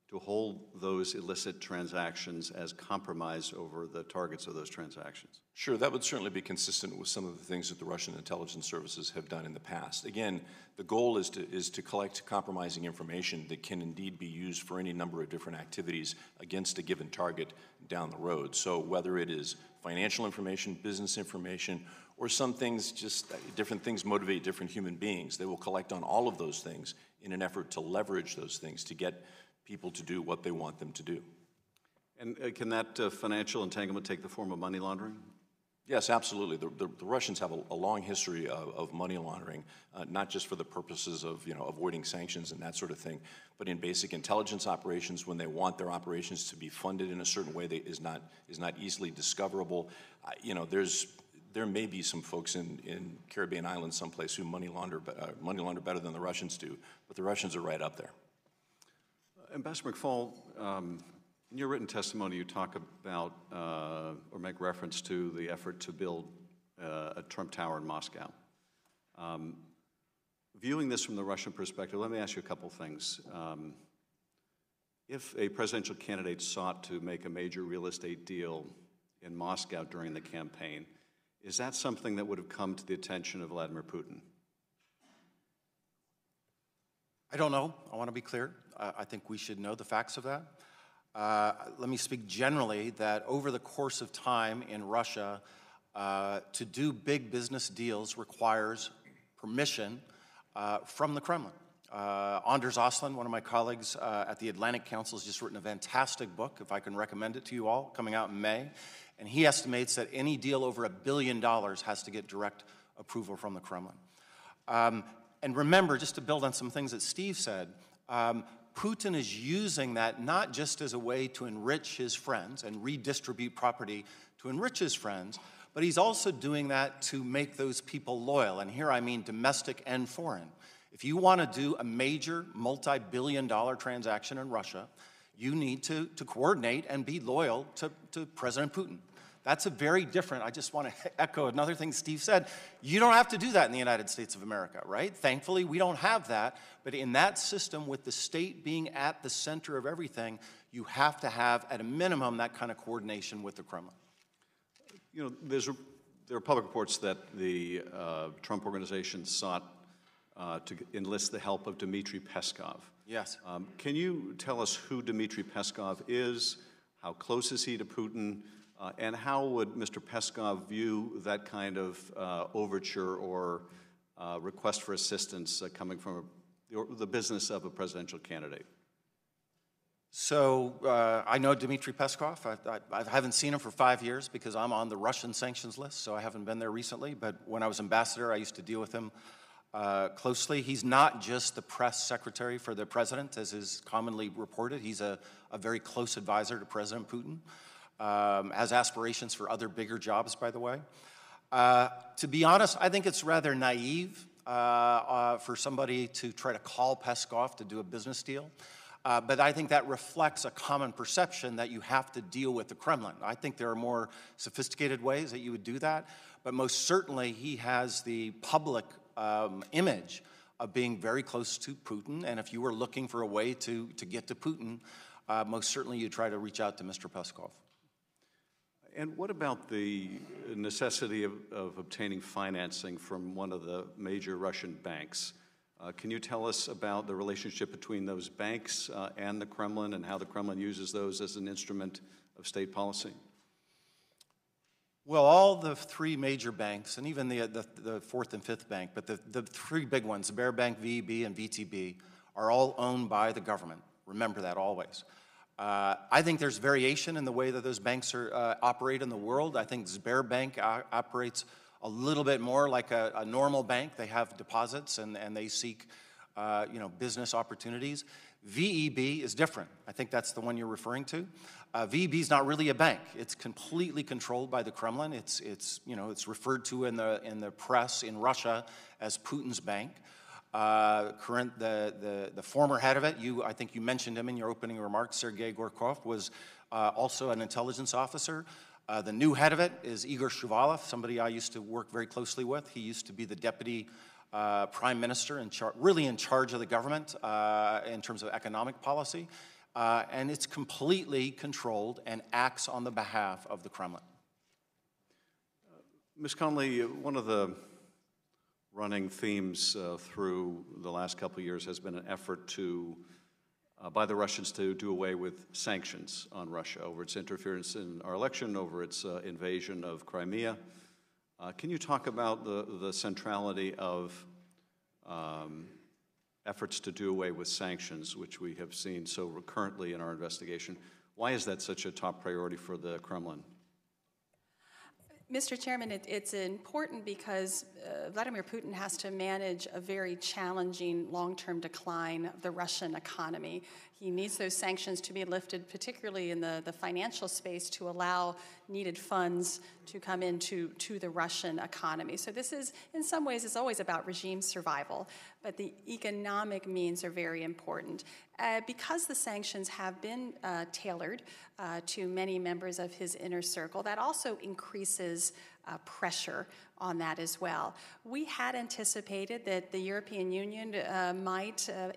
to hold those illicit transactions as compromise over the targets of those transactions? Sure, that would certainly be consistent with some of the things that the Russian intelligence services have done in the past. Again, the goal is to collect compromising information that can indeed be used for any number of different activities against a given target down the road. So whether it is financial information, business information, or some things, just different things motivate different human beings, they will collect on all of those things in an effort to leverage those things to get people to do what they want them to do. And can that financial entanglement take the form of money laundering? Yes, absolutely. The Russians have a long history of money laundering, not just for the purposes of avoiding sanctions and that sort of thing, but in basic intelligence operations when they want their operations to be funded in a certain way that is not easily discoverable. There may be some folks in Caribbean islands someplace who money launder better than the Russians do, but the Russians are right up there. Ambassador McFaul, in your written testimony, you talk about or make reference to the effort to build a Trump Tower in Moscow. Viewing this from the Russian perspective, let me ask you a couple things. If a presidential candidate sought to make a major real estate deal in Moscow during the campaign, is that something that would have come to the attention of Vladimir Putin? I don't know. I want to be clear. I think we should know the facts of that. Let me speak generally that over the course of time in Russia, to do big business deals requires permission from the Kremlin. Anders Oslin, one of my colleagues at the Atlantic Council, has just written a fantastic book, if I can recommend it to you all, coming out in May. And he estimates that any deal over $1 billion has to get direct approval from the Kremlin. And remember, just to build on some things that Steve said, Putin is using that not just as a way to enrich his friends and redistribute property to enrich his friends, but he's also doing that to make those people loyal. And here I mean domestic and foreign. If you want to do a major multi-billion-dollar transaction in Russia, you need to coordinate and be loyal to President Putin. That's a very different, I just want to echo another thing Steve said. You don't have to do that in the United States of America, right? Thankfully, we don't have that. But in that system, with the state being at the center of everything, you have to have, at a minimum, that kind of coordination with the Kremlin. You know, there are public reports that the Trump organization sought to enlist the help of Dmitry Peskov. Yes. Can you tell us who Dmitry Peskov is? How close is he to Putin? And how would Mr. Peskov view that kind of overture or request for assistance coming from the business of a presidential candidate? So I know Dmitry Peskov. I haven't seen him for 5 years because I'm on the Russian sanctions list, so I haven't been there recently. But when I was ambassador, I used to deal with him closely. He's not just the press secretary for the president, as is commonly reported. He's a very close advisor to President Putin. Has aspirations for other bigger jobs, by the way. To be honest, I think it's rather naive for somebody to try to call Peskov to do a business deal. But I think that reflects a common perception that you have to deal with the Kremlin. I think there are more sophisticated ways that you would do that, but most certainly he has the public image of being very close to Putin, and if you were looking for a way to get to Putin, most certainly you try to reach out to Mr. Peskov. And what about the necessity of obtaining financing from one of the major Russian banks? Can you tell us about the relationship between those banks and the Kremlin and how the Kremlin uses those as an instrument of state policy? Well, all the three major banks, and even the fourth and fifth bank, but the three big ones, the Bear Bank, VEB, and VTB, are all owned by the government. Remember that always. I think there's variation in the way that those banks operate in the world. I think Sberbank operates a little bit more like a normal bank. They have deposits and they seek business opportunities. VEB is different. I think that's the one you're referring to. VEB is not really a bank. It's completely controlled by the Kremlin. It's referred to in the press in Russia as Putin's bank. The former head of it, I think you mentioned him in your opening remarks, Sergei Gorkov, was also an intelligence officer. The new head of it is Igor Shuvalov, somebody I used to work very closely with. He used to be the deputy prime minister, really in charge of the government in terms of economic policy. And it's completely controlled and acts on the behalf of the Kremlin. Ms. Conley, one of the running themes through the last couple of years has been an effort by the Russians to do away with sanctions on Russia over its interference in our election, over its invasion of Crimea. Can you talk about the centrality of efforts to do away with sanctions, which we have seen so recurrently in our investigation? Why is that such a top priority for the Kremlin? Mr. Chairman, it's important because Vladimir Putin has to manage a very challenging long-term decline of the Russian economy. He needs those sanctions to be lifted, particularly in the financial space, to allow needed funds to come into the Russian economy. So this is, in some ways, it's always about regime survival, but the economic means are very important. Because the sanctions have been tailored to many members of his inner circle, that also increases pressure on that as well. We had anticipated that the European Union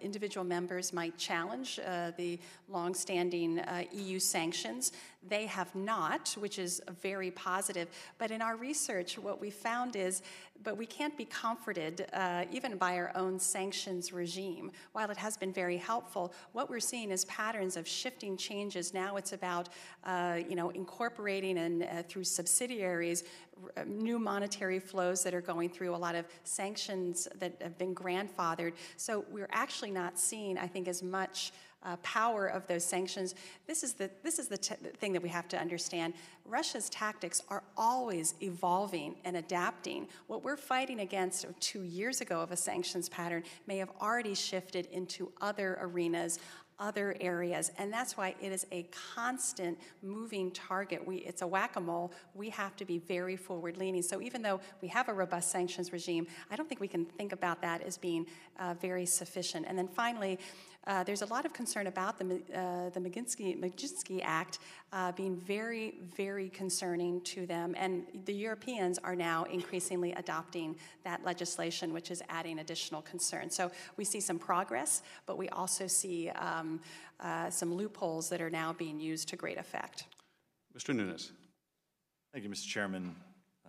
individual members might challenge the longstanding EU sanctions. They have not, which is very positive. But in our research, what we found is, but we can't be comforted even by our own sanctions regime. While it has been very helpful, what we're seeing is patterns of shifting changes. Now it's about incorporating and through subsidiaries new monetary flows that are going through, a lot of sanctions that have been grandfathered. So we're actually not seeing, I think, as much power of those sanctions. This is the thing that we have to understand. Russia's tactics are always evolving and adapting. What we're fighting against 2 years ago of a sanctions pattern may have already shifted into other arenas, other areas, and that's why it is a constant moving target. It's a whack-a-mole. We have to be very forward-leaning. So even though we have a robust sanctions regime, I don't think we can think about that as being very sufficient. And then finally, there's a lot of concern about the Magnitsky Act being very, very concerning to them, and the Europeans are now increasingly adopting that legislation, which is adding additional concern. So we see some progress, but we also see some loopholes that are now being used to great effect. Mr. Nunes. Thank you, Mr. Chairman.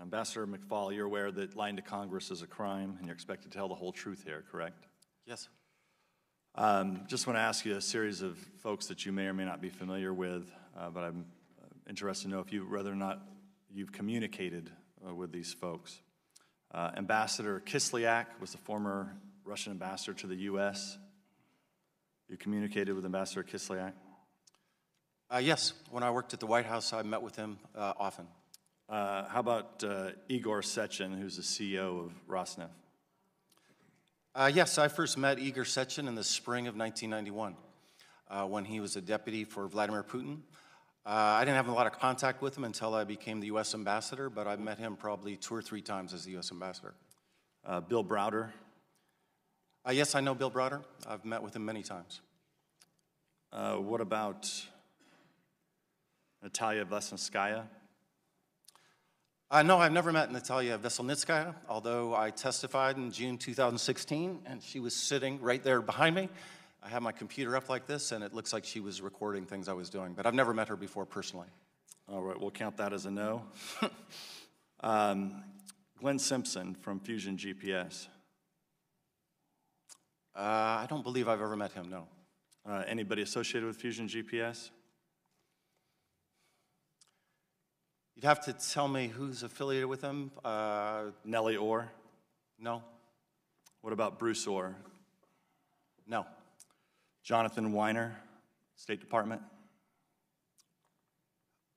Ambassador McFaul, you're aware that lying to Congress is a crime, and you're expected to tell the whole truth here, correct? Yes. Just want to ask you a series of folks that you may or may not be familiar with, but I'm interested to know whether or not you've communicated with these folks. Ambassador Kislyak was the former Russian ambassador to the U.S. You communicated with Ambassador Kislyak? Yes. When I worked at the White House, I met with him often. How about Igor Sechin, who's the CEO of Rosneft? Yes, I first met Igor Sechin in the spring of 1991 when he was a deputy for Vladimir Putin. I didn't have a lot of contact with him until I became the U.S. ambassador, but I met him probably 2 or 3 times as the U.S. ambassador. Bill Browder? Yes, I know Bill Browder. I've met with him many times. What about Natalia Vesnitskaya? No, I've never met Natalia Veselnitskaya, although I testified in June 2016, and she was sitting right there behind me. I have my computer up like this, and it looks like she was recording things I was doing, but I've never met her before personally. All right, we'll count that as a no. Glenn Simpson from Fusion GPS. I don't believe I've ever met him, no. Anybody associated with Fusion GPS? You'd have to tell me who's affiliated with him. Nellie Orr? No. What about Bruce Orr? No. Jonathan Weiner, State Department?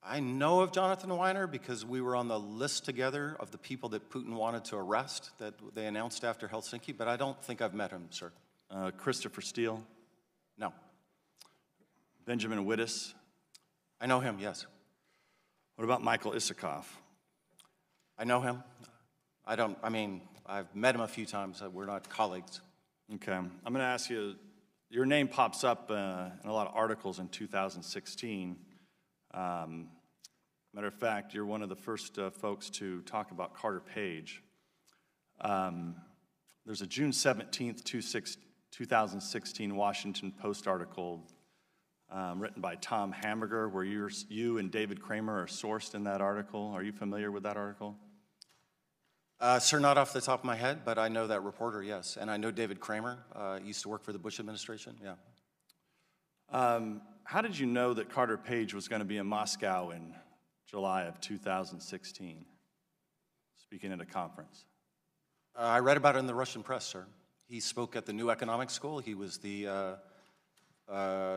I know of Jonathan Weiner because we were on the list together of the people that Putin wanted to arrest that they announced after Helsinki, but I don't think I've met him, sir. Christopher Steele? No. Benjamin Wittes? I know him, yes. What about Michael Isikoff? I know him. I've met him a few times. We're not colleagues. Okay. I'm going to ask you, your name pops up in a lot of articles in 2016. Matter of fact, you're one of the first folks to talk about Carter Page. There's a June 17th, 2016 Washington Post article written by Tom Hamburger, where you and David Kramer are sourced in that article. Are you familiar with that article? Sir, not off the top of my head, but I know that reporter, yes. And I know David Kramer. He used to work for the Bush administration, yeah. How did you know that Carter Page was going to be in Moscow in July of 2016, speaking at a conference? I read about it in the Russian press, sir. He spoke at the New Economic School. He was the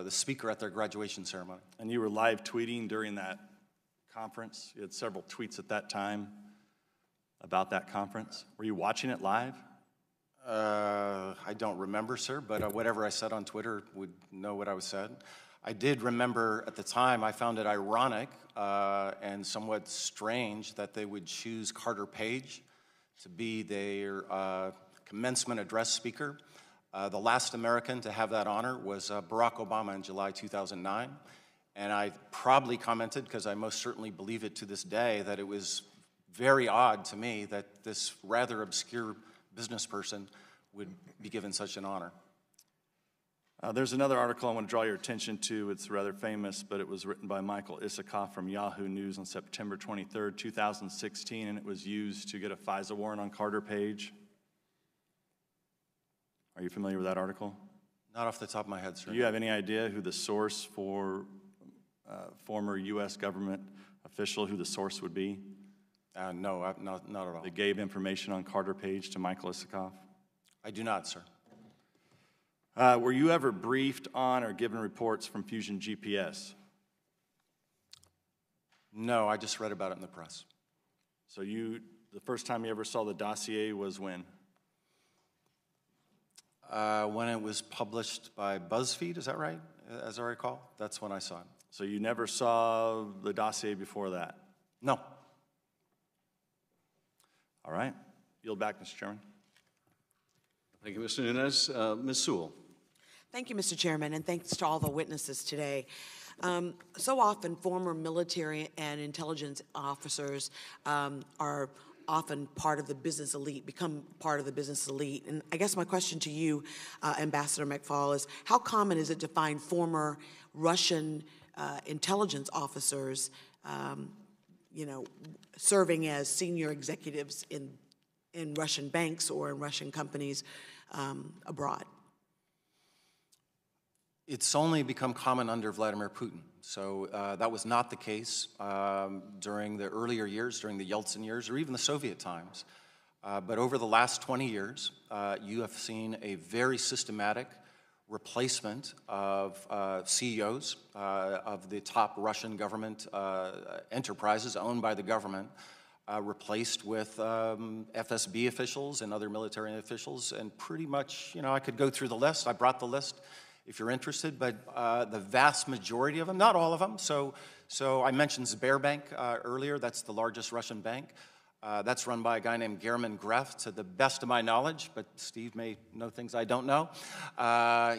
speaker at their graduation ceremony. And you were live tweeting during that conference? You had several tweets at that time about that conference. Were you watching it live? I don't remember, sir, but whatever I said on Twitter would know what I was said. I did remember at the time, I found it ironic and somewhat strange that they would choose Carter Page to be their commencement address speaker. The last American to have that honor was Barack Obama in July 2009. And I probably commented, because I most certainly believe it to this day, that it was very odd to me that this rather obscure business person would be given such an honor. There's another article I want to draw your attention to. It's rather famous, but it was written by Michael Isikoff from Yahoo News on September 23rd, 2016, and it was used to get a FISA warrant on Carter Page. Are you familiar with that article? Not off the top of my head, sir. Do you have any idea who the source for former U.S. government official, who the source would be? No, not at all. That gave information on Carter Page to Michael Isikoff? I do not, sir. Were you ever briefed on or given reports from Fusion GPS? No, I just read about it in the press. So the first time you ever saw the dossier was when? When it was published by BuzzFeed, is that right? As I recall, that's when I saw it. So you never saw the dossier before that? No. All right. Yield back, Mr. Chairman. Thank you, Mr. Nunes. Ms. Sewell. Thank you, Mr. Chairman, and thanks to all the witnesses today. So often, former military and intelligence officers are often part of the business elite, become part of the business elite. And I guess my question to you, Ambassador McFaul, is how common is it to find former Russian intelligence officers, serving as senior executives in Russian banks or in Russian companies abroad? It's only become common under Vladimir Putin. So that was not the case during the earlier years, during the Yeltsin years, or even the Soviet times. But over the last 20 years, you have seen a very systematic replacement of CEOs of the top Russian government enterprises owned by the government, replaced with FSB officials and other military officials. And pretty much, I could go through the list. I brought the list if you're interested, but the vast majority of them, not all of them. So I mentioned Sberbank earlier. That's the largest Russian bank. That's run by a guy named German Gref, to the best of my knowledge, but Steve may know things I don't know.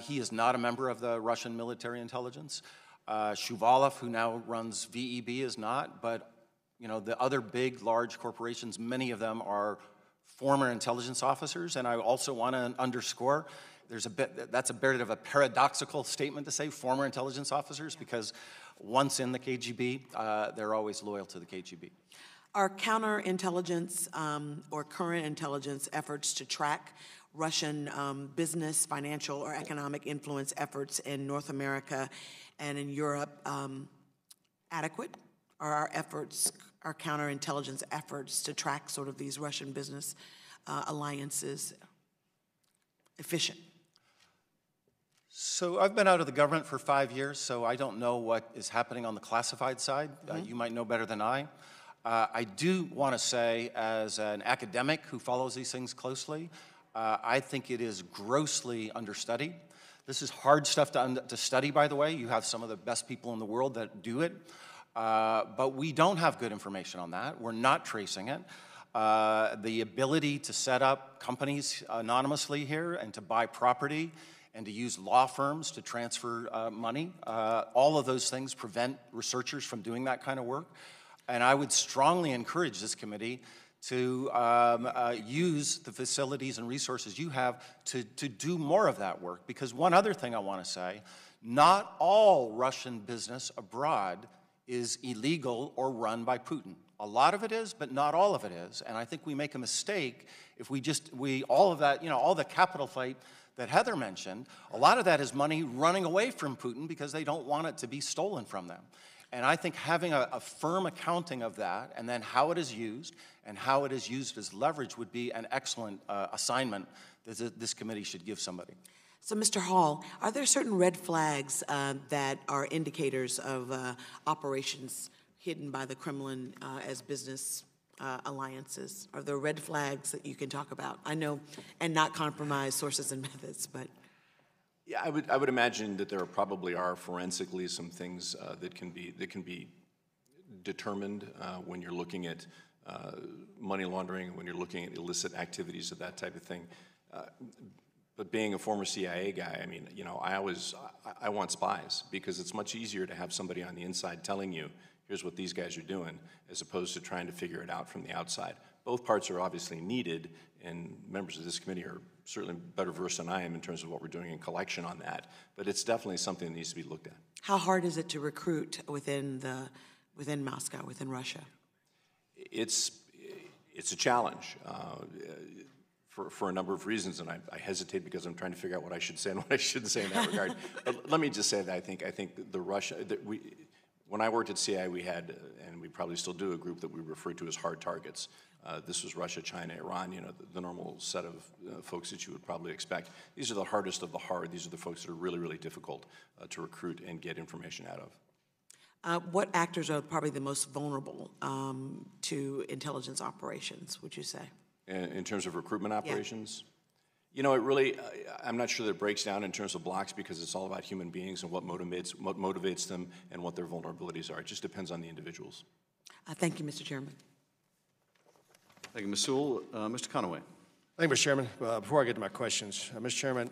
He is not a member of the Russian military intelligence. Shuvalov, who now runs VEB, is not, but the other big, large corporations, many of them are former intelligence officers, and I also want to underscore that's a bit of a paradoxical statement to say, former intelligence officers, because once in the KGB, they're always loyal to the KGB. Are counterintelligence or current intelligence efforts to track Russian business, financial, or economic influence efforts in North America and in Europe adequate? Are our counterintelligence efforts to track sort of these Russian business alliances efficient? So I've been out of the government for 5 years, so I don't know what is happening on the classified side. You might know better than I. I do want to say, as an academic who follows these things closely, I think it is grossly understudied. This is hard stuff to study, by the way. You have some of the best people in the world that do it. But we don't have good information on that. We're not tracing it. The ability to set up companies anonymously here and to buy property and to use law firms to transfer money, all of those things prevent researchers from doing that kind of work. And I would strongly encourage this committee to use the facilities and resources you have to do more of that work. Because one other thing I want to say, not all Russian business abroad is illegal or run by Putin. A lot of it is, but not all of it is. And I think we make a mistake if all of that, all the capital flight that Heather mentioned, a lot of that is money running away from Putin because they don't want it to be stolen from them. And I think having a firm accounting of that, and then how it is used, and how it is used as leverage would be an excellent assignment that this committee should give somebody. So, Mr. Hall, are there certain red flags that are indicators of operations hidden by the Kremlin as business alliances? Are there red flags that you can talk about? I know, and not compromise sources and methods, but... Yeah, I would imagine that there probably are forensically some things that can be determined when you're looking at money laundering, when you're looking at illicit activities of that type of thing. But being a former CIA guy, I mean, I want spies, because it's much easier to have somebody on the inside telling you, here's what these guys are doing, as opposed to trying to figure it out from the outside. Both parts are obviously needed, and members of this committee are certainly better versed than I am in terms of what we're doing in collection on that. But it's definitely something that needs to be looked at. How hard is it to recruit within Moscow, within Russia? It's a challenge for a number of reasons, and I hesitate because I'm trying to figure out what I should say and what I shouldn't say in that regard. But let me just say that I think when I worked at CIA, we had, and we probably still do, a group that we refer to as hard targets. This was Russia, China, Iran, the normal set of folks that you would probably expect. These are the hardest of the hard. These are the folks that are really, really difficult to recruit and get information out of. What actors are probably the most vulnerable to intelligence operations, would you say? In terms of recruitment operations? Yeah. It really, I'm not sure that it breaks down in terms of blocks, because it's all about human beings and what motivates them and what their vulnerabilities are. It just depends on the individuals. Thank you, Mr. Chairman. Thank you, Ms. Sewell. Mr. Conaway. Thank you, Mr. Chairman. Before I get to my questions, Mr. Chairman,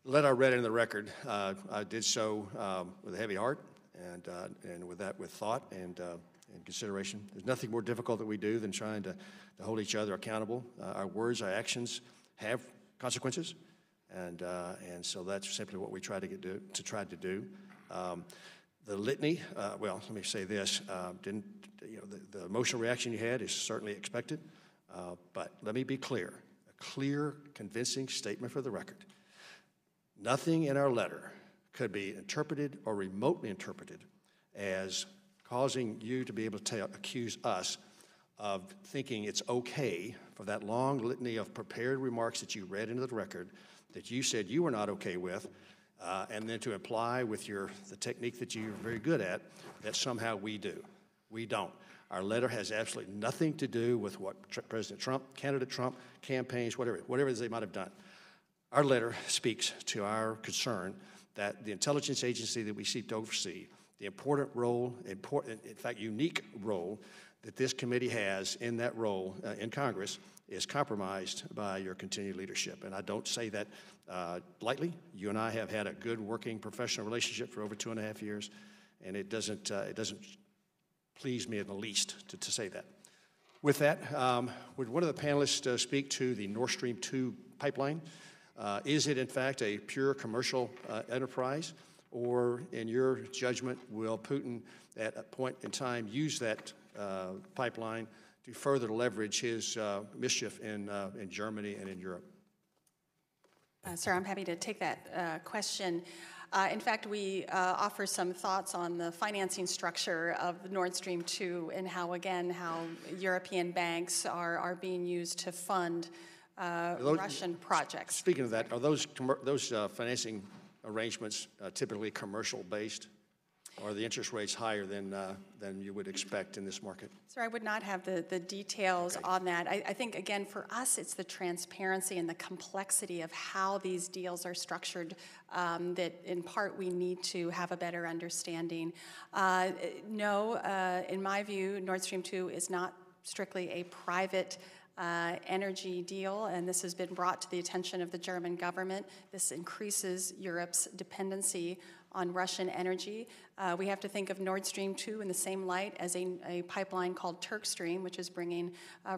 The letter I read in the record, I did so with a heavy heart and with thought and consideration. There's nothing more difficult that we do than trying to hold each other accountable. Our words, our actions have consequences, and so that's simply what we try to do. The litany, well, let me say this: the emotional reaction you had is certainly expected, but let me be clear: a clear, convincing statement for the record. Nothing in our letter could be interpreted or remotely interpreted as causing you to be able to accuse us of thinking it's okay for that long litany of prepared remarks that you read into the record that you said you were not okay with, and then to imply with the technique that you're very good at that somehow we do. We don't. Our letter has absolutely nothing to do with what President Trump, candidate Trump, campaigns, whatever it is they might have done. Our letter speaks to our concern that the intelligence agency that we seek to oversee, the important role, in fact, unique role that this committee has in that role in Congress is compromised by your continued leadership. And I don't say that lightly. You and I have had a good working professional relationship for over 2.5 years, and it doesn't please me in the least to say that. With that, would one of the panelists speak to the Nord Stream 2 pipeline? Is it, in fact, a pure commercial enterprise? Or, in your judgment, will Putin, at a point in time, use that pipeline to further leverage his mischief in Germany and in Europe? Sir, I'm happy to take that question. In fact, we offer some thoughts on the financing structure of Nord Stream 2 and how European banks are being used to fund Russian projects. Speaking of that, are those financing arrangements typically commercial-based? Or are the interest rates higher than you would expect in this market? Sir, I would not have the details on that. I think, again, for us, it's the transparency and the complexity of how these deals are structured that, in part, we need to have a better understanding. No, in my view, Nord Stream 2 is not strictly a private energy deal, and this has been brought to the attention of the German government. This increases Europe's dependency on Russian energy. We have to think of Nord Stream 2 in the same light as a pipeline called Turk Stream, which is bringing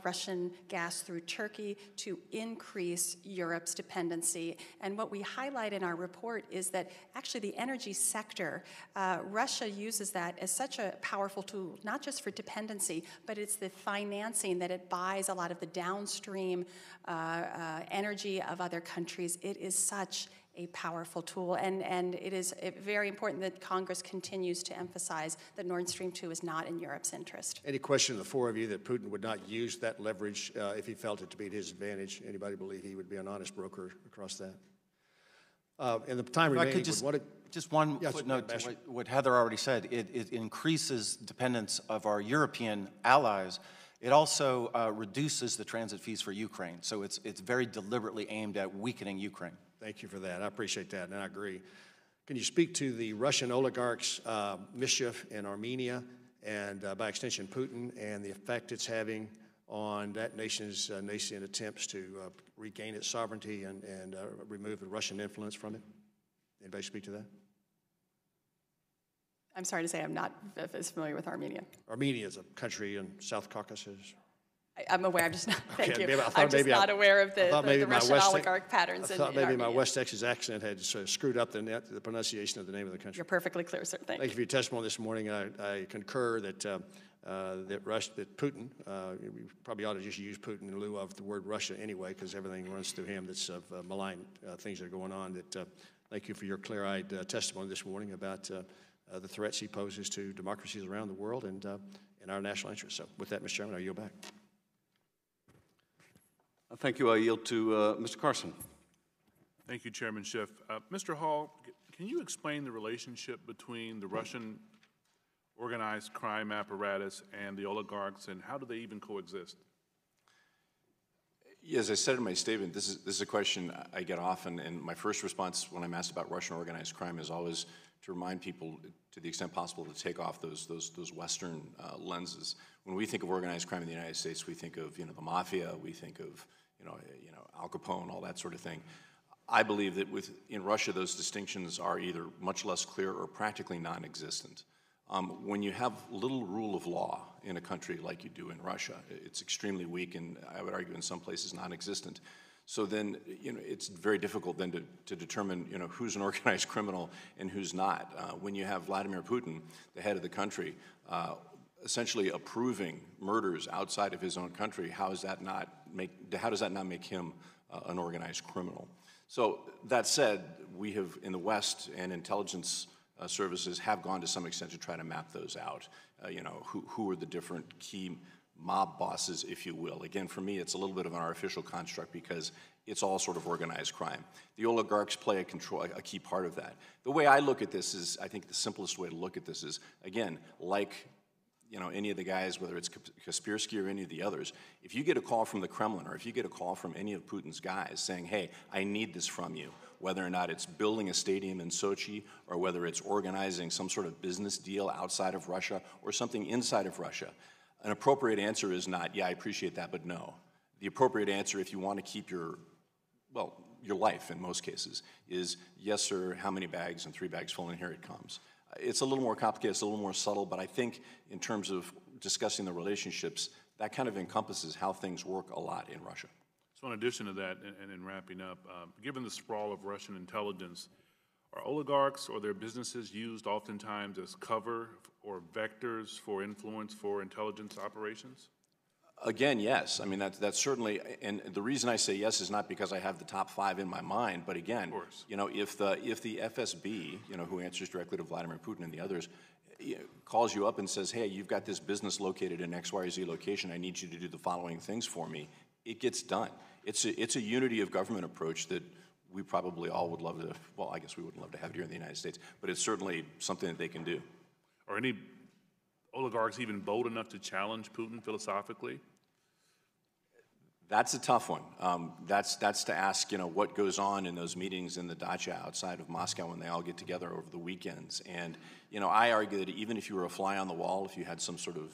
Russian gas through Turkey to increase Europe's dependency. And what we highlight in our report is that actually the energy sector, Russia uses that as such a powerful tool, not just for dependency, but it's the financing that it buys a lot of the downstream energy of other countries. It is such a powerful tool, and it is very important that Congress continues to emphasize that Nord Stream 2 is not in Europe's interest. Any question of the four of you that Putin would not use that leverage if he felt it to be at his advantage? Anybody believe he would be an honest broker across that? In the time remaining, just one footnote to what Heather already said. It increases dependence of our European allies. It also reduces the transit fees for Ukraine. So it's very deliberately aimed at weakening Ukraine. Thank you for that. I appreciate that, and I agree. Can you speak to the Russian oligarchs' mischief in Armenia and, by extension, Putin, and the effect it's having on that nation's nascent attempts to regain its sovereignty and remove the Russian influence from it? Anybody speak to that? I'm sorry to say I'm not as familiar with Armenia. Armenia is a country in South Caucasus. I'm aware. I'm just not. Thank you. I'm just not aware of the Russian oligarch patterns. I thought maybe my West Texas accent had screwed up the pronunciation of the name of the country. You're perfectly clear, sir. Thank you for your testimony this morning. I concur that that Putin, we probably ought to just use Putin in lieu of the word Russia anyway, because everything runs through him that's of malign things that are going on. Thank you for your clear-eyed testimony this morning about the threats he poses to democracies around the world and our national interests. So with that, Mr. Chairman, I yield back. Thank you. I yield to Mr. Carson. Thank you, Chairman Schiff. Mr. Hall, can you explain the relationship between the Russian organized crime apparatus and the oligarchs, and how do they even coexist? Yeah, as I said in my statement, this is a question I get often, and my first response when I'm asked about Russian organized crime is always to remind people, to the extent possible, to take off those Western lenses. When we think of organized crime in the United States, we think of the mafia, we think of Al Capone, all that sort of thing. I believe that in Russia, those distinctions are either much less clear or practically non-existent. When you have little rule of law in a country like you do in Russia, it's extremely weak and I would argue in some places non-existent. So then, it's very difficult then to determine, who's an organized criminal and who's not. When you have Vladimir Putin, the head of the country, essentially approving murders outside of his own country, how does that not make him an organized criminal? So that said, we have in the West and intelligence services have gone to some extent to try to map those out. Who are the different key mob bosses, if you will. Again, for me, it's a little bit of an artificial construct because it's all sort of organized crime. The oligarchs play a key part of that. The way I look at this is, I think the simplest way to look at this is, again, like any of the guys, whether it's Kaspersky or any of the others, if you get a call from the Kremlin or if you get a call from any of Putin's guys saying, hey, I need this from you, whether or not it's building a stadium in Sochi or whether it's organizing some sort of business deal outside of Russia or something inside of Russia, an appropriate answer is not, yeah, I appreciate that, but no. The appropriate answer, if you want to keep your life in most cases, is yes, sir, how many bags? And 3 bags full, and here it comes. It's a little more complicated, it's a little more subtle, but I think in terms of discussing the relationships, that kind of encompasses how things work a lot in Russia. So in addition to that, and in wrapping up, given the sprawl of Russian intelligence, are oligarchs or their businesses used oftentimes as cover or vectors for influence for intelligence operations? Again, yes. I mean, that's certainly, and the reason I say yes is not because I have the top 5 in my mind, but again, if the FSB, who answers directly to Vladimir Putin and the others, calls you up and says, hey, you've got this business located in X, Y, or Z location, I need you to do the following things for me, it gets done. It's a unity of government approach that we probably all would love to, well, I guess we wouldn't love to have it here in the United States, but it's certainly something that they can do. Are any oligarchs even bold enough to challenge Putin philosophically? That's a tough one. That's to ask, what goes on in those meetings in the dacha outside of Moscow when they all get together over the weekends. And, I argue that even if you were a fly on the wall, if you had some sort of,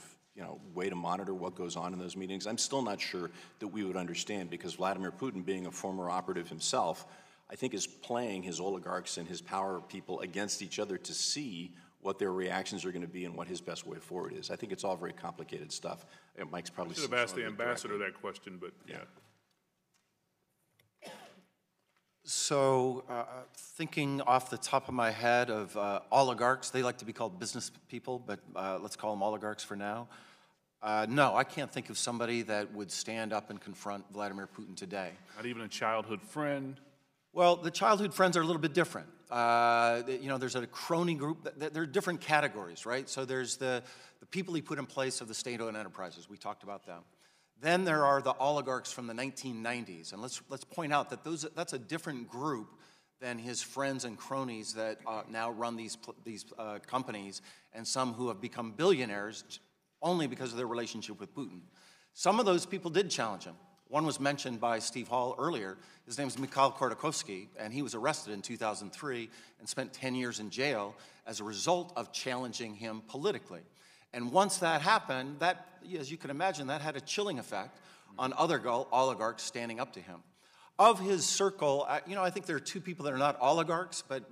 way to monitor what goes on in those meetings, I'm still not sure that we would understand because Vladimir Putin, being a former operative himself, I think is playing his oligarchs and his power people against each other to see what their reactions are going to be and what his best way forward is. I think it's all very complicated stuff. And Mike's probably should have asked the ambassador that question, but yeah. So, thinking off the top of my head of oligarchs, they like to be called business people, but let's call them oligarchs for now. No, I can't think of somebody that would stand up and confront Vladimir Putin today. Not even a childhood friend? Well, the childhood friends are a little bit different. There's a crony group. There are different categories, right? So there's the people he put in place of the state-owned enterprises. We talked about them. Then there are the oligarchs from the 1990s. And let's point out that that's a different group than his friends and cronies that now run these companies and some who have become billionaires only because of their relationship with Putin. Some of those people did challenge him. One was mentioned by Steve Hall earlier. His name is McFaul, and he was arrested in 2003 and spent 10 years in jail as a result of challenging him politically. And once that happened, that, as you can imagine, that had a chilling effect on other oligarchs standing up to him. Of his circle, I think there are 2 people that are not oligarchs, but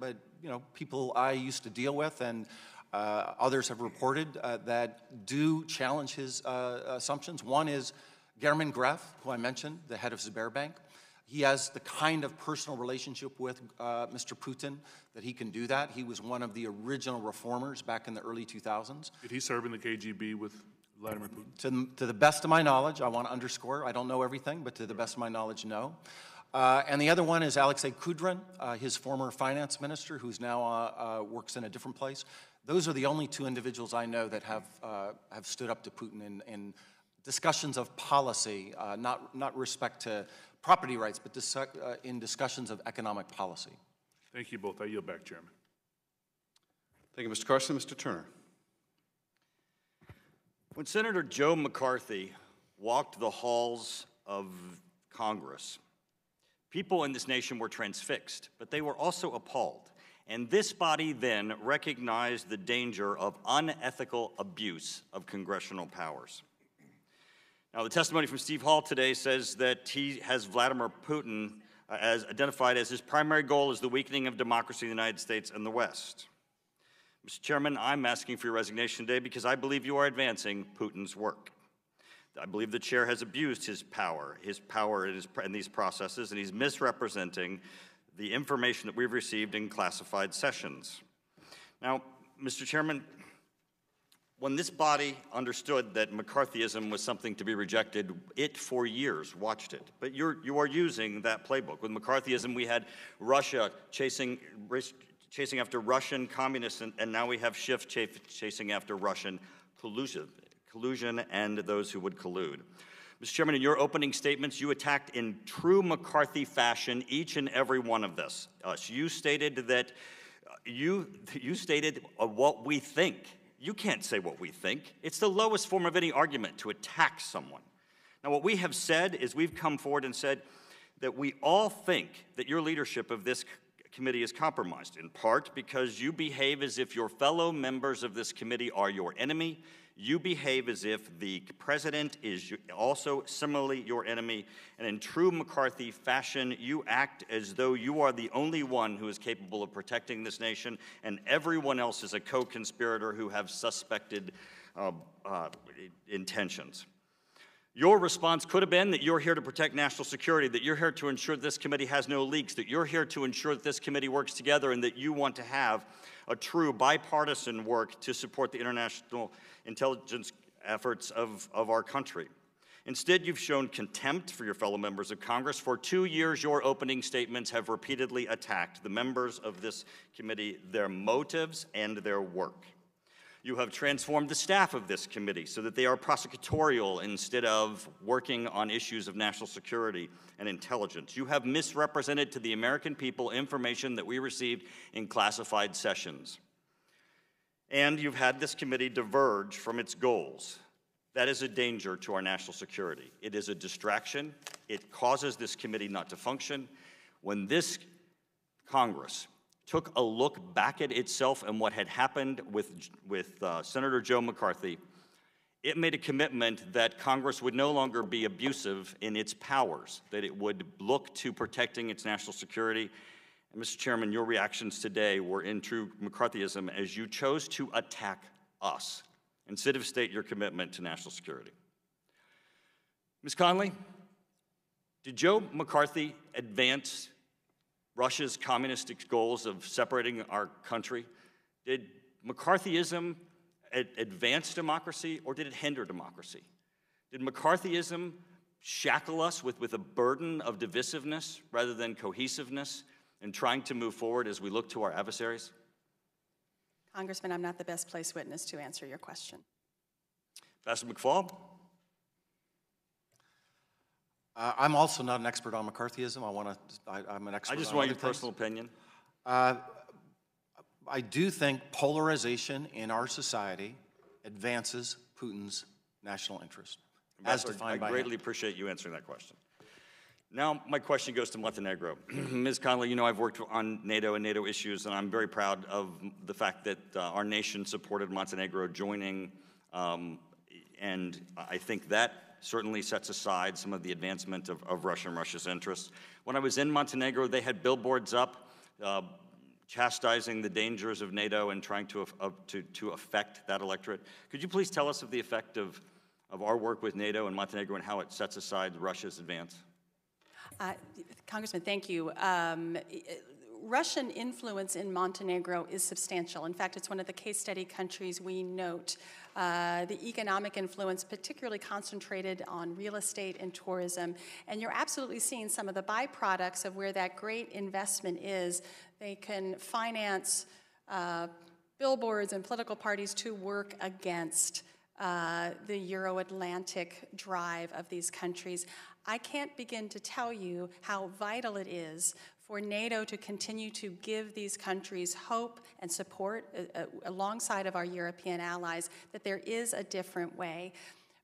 people I used to deal with and others have reported that do challenge his assumptions. One is German Gref, who I mentioned, the head of Sberbank. He has the kind of personal relationship with Mr. Putin that he can do that. He was one of the original reformers back in the early 2000s. Did he serve in the KGB with Vladimir Putin? To the best of my knowledge, I want to underscore, I don't know everything, but to the best of my knowledge, no. And the other one is Alexei Kudrin, his former finance minister, who's now works in a different place. Those are the only 2 individuals I know that have stood up to Putin in discussions of policy, not respect to property rights, but in discussions of economic policy. Thank you both. I yield back, Chairman. Thank you, Mr. Carson. Mr. Turner. When Senator Joe McCarthy walked the halls of Congress, people in this nation were transfixed, but they were also appalled. And this body then recognized the danger of unethical abuse of congressional powers. Now, the testimony from Steve Hall today says that he has Vladimir Putin as identified as his primary goal is the weakening of democracy in the United States and the West. Mr. Chairman, I'm asking for your resignation today because I believe you are advancing Putin's work. I believe the chair has abused his power in these processes, and he's misrepresenting the information that we've received in classified sessions. Now, Mr. Chairman, when this body understood that McCarthyism was something to be rejected, it for years watched it. But you are using that playbook. With McCarthyism, we had Russia chasing after Russian communists, and now we have Schiff chasing after Russian collusion and those who would collude. Mr. Chairman, in your opening statements, you attacked in true McCarthy fashion each and every one of this. You stated that you stated what we think. You can't say what we think. It's the lowest form of any argument to attack someone. Now, what we have said is we've come forward and said that we all think that your leadership of this committee is compromised, in part because you behave as if your fellow members of this committee are your enemy. You behave as if the president is also similarly your enemy, and in true McCarthy fashion, you act as though you are the only one who is capable of protecting this nation, and everyone else is a co-conspirator who have suspected intentions. Your response could have been that you're here to protect national security, that you're here to ensure this committee has no leaks, that you're here to ensure that this committee works together, and that you want to have a true bipartisan work to support the international intelligence efforts of our country. Instead, you've shown contempt for your fellow members of Congress. For 2 years, your opening statements have repeatedly attacked the members of this committee, their motives, and their work. You have transformed the staff of this committee so that they are prosecutorial instead of working on issues of national security and intelligence. You have misrepresented to the American people information that we received in classified sessions. And you've had this committee diverge from its goals. That is a danger to our national security. It is a distraction. It causes this committee not to function. When this Congress took a look back at itself and what had happened with Senator Joe McCarthy, it made a commitment that Congress would no longer be abusive in its powers, that it would look to protecting its national security. And Mr. Chairman, your reactions today were in true McCarthyism as you chose to attack us instead of state your commitment to national security. Ms. Conley, did Joe McCarthy advance Russia's communistic goals of separating our country? Did McCarthyism advance democracy, or did it hinder democracy? Did McCarthyism shackle us with a burden of divisiveness rather than cohesiveness in trying to move forward as we look to our adversaries? Congressman, I'm not the best place witness to answer your question. Ambassador McFaul? I'm also not an expert on McCarthyism. I'm an expert on I just want your other things. personal opinion. I do think polarization in our society advances Putin's national interest, as defined by him. I greatly appreciate you answering that question. Now, my question goes to Montenegro. Ms. Conley, you know I've worked on NATO and NATO issues, and I'm very proud of the fact that our nation supported Montenegro joining, and I think that certainly sets aside some of the advancement of Russia and Russia's interests. When I was in Montenegro, they had billboards up chastising the dangers of NATO and trying to affect that electorate. Could you please tell us of the effect of our work with NATO and Montenegro and how it sets aside Russia's advance? Congressman, thank you. Russian influence in Montenegro is substantial. In fact, it's one of the case study countries we note. The economic influence particularly concentrated on real estate and tourism. And you're absolutely seeing some of the byproducts of where that great investment is. They can finance billboards and political parties to work against the Euro-Atlantic drive of these countries. I can't begin to tell you how vital it is for NATO to continue to give these countries hope and support alongside of our European allies, that there is a different way.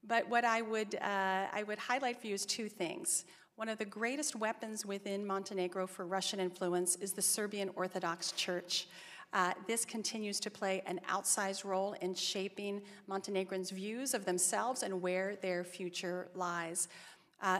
But what I would highlight for you is two things. One of the greatest weapons within Montenegro for Russian influence is the Serbian Orthodox Church. This continues to play an outsized role in shaping Montenegrins' views of themselves and where their future lies.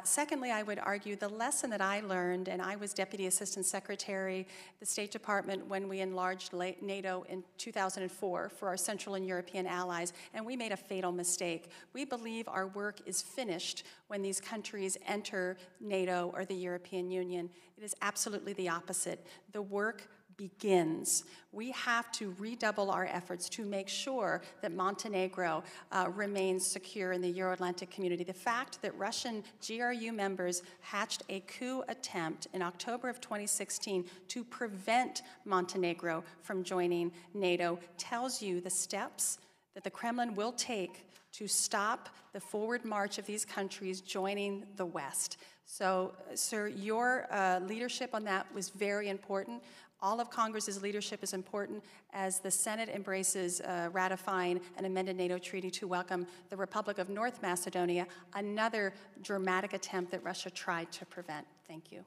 Secondly, I would argue the lesson that I learned, and I was Deputy Assistant Secretary of the State Department when we enlarged NATO in 2004 for our Central and European allies, and we made a fatal mistake. We believe our work is finished when these countries enter NATO or the European Union. It is absolutely the opposite. The work begins. We have to redouble our efforts to make sure that Montenegro remains secure in the Euro-Atlantic community. The fact that Russian GRU members hatched a coup attempt in October of 2016 to prevent Montenegro from joining NATO tells you the steps that the Kremlin will take to stop the forward march of these countries joining the West. So, sir, your leadership on that was very important. All of Congress's leadership is important as the Senate embraces ratifying an amended NATO treaty to welcome the Republic of North Macedonia, another dramatic attempt that Russia tried to prevent. Thank you.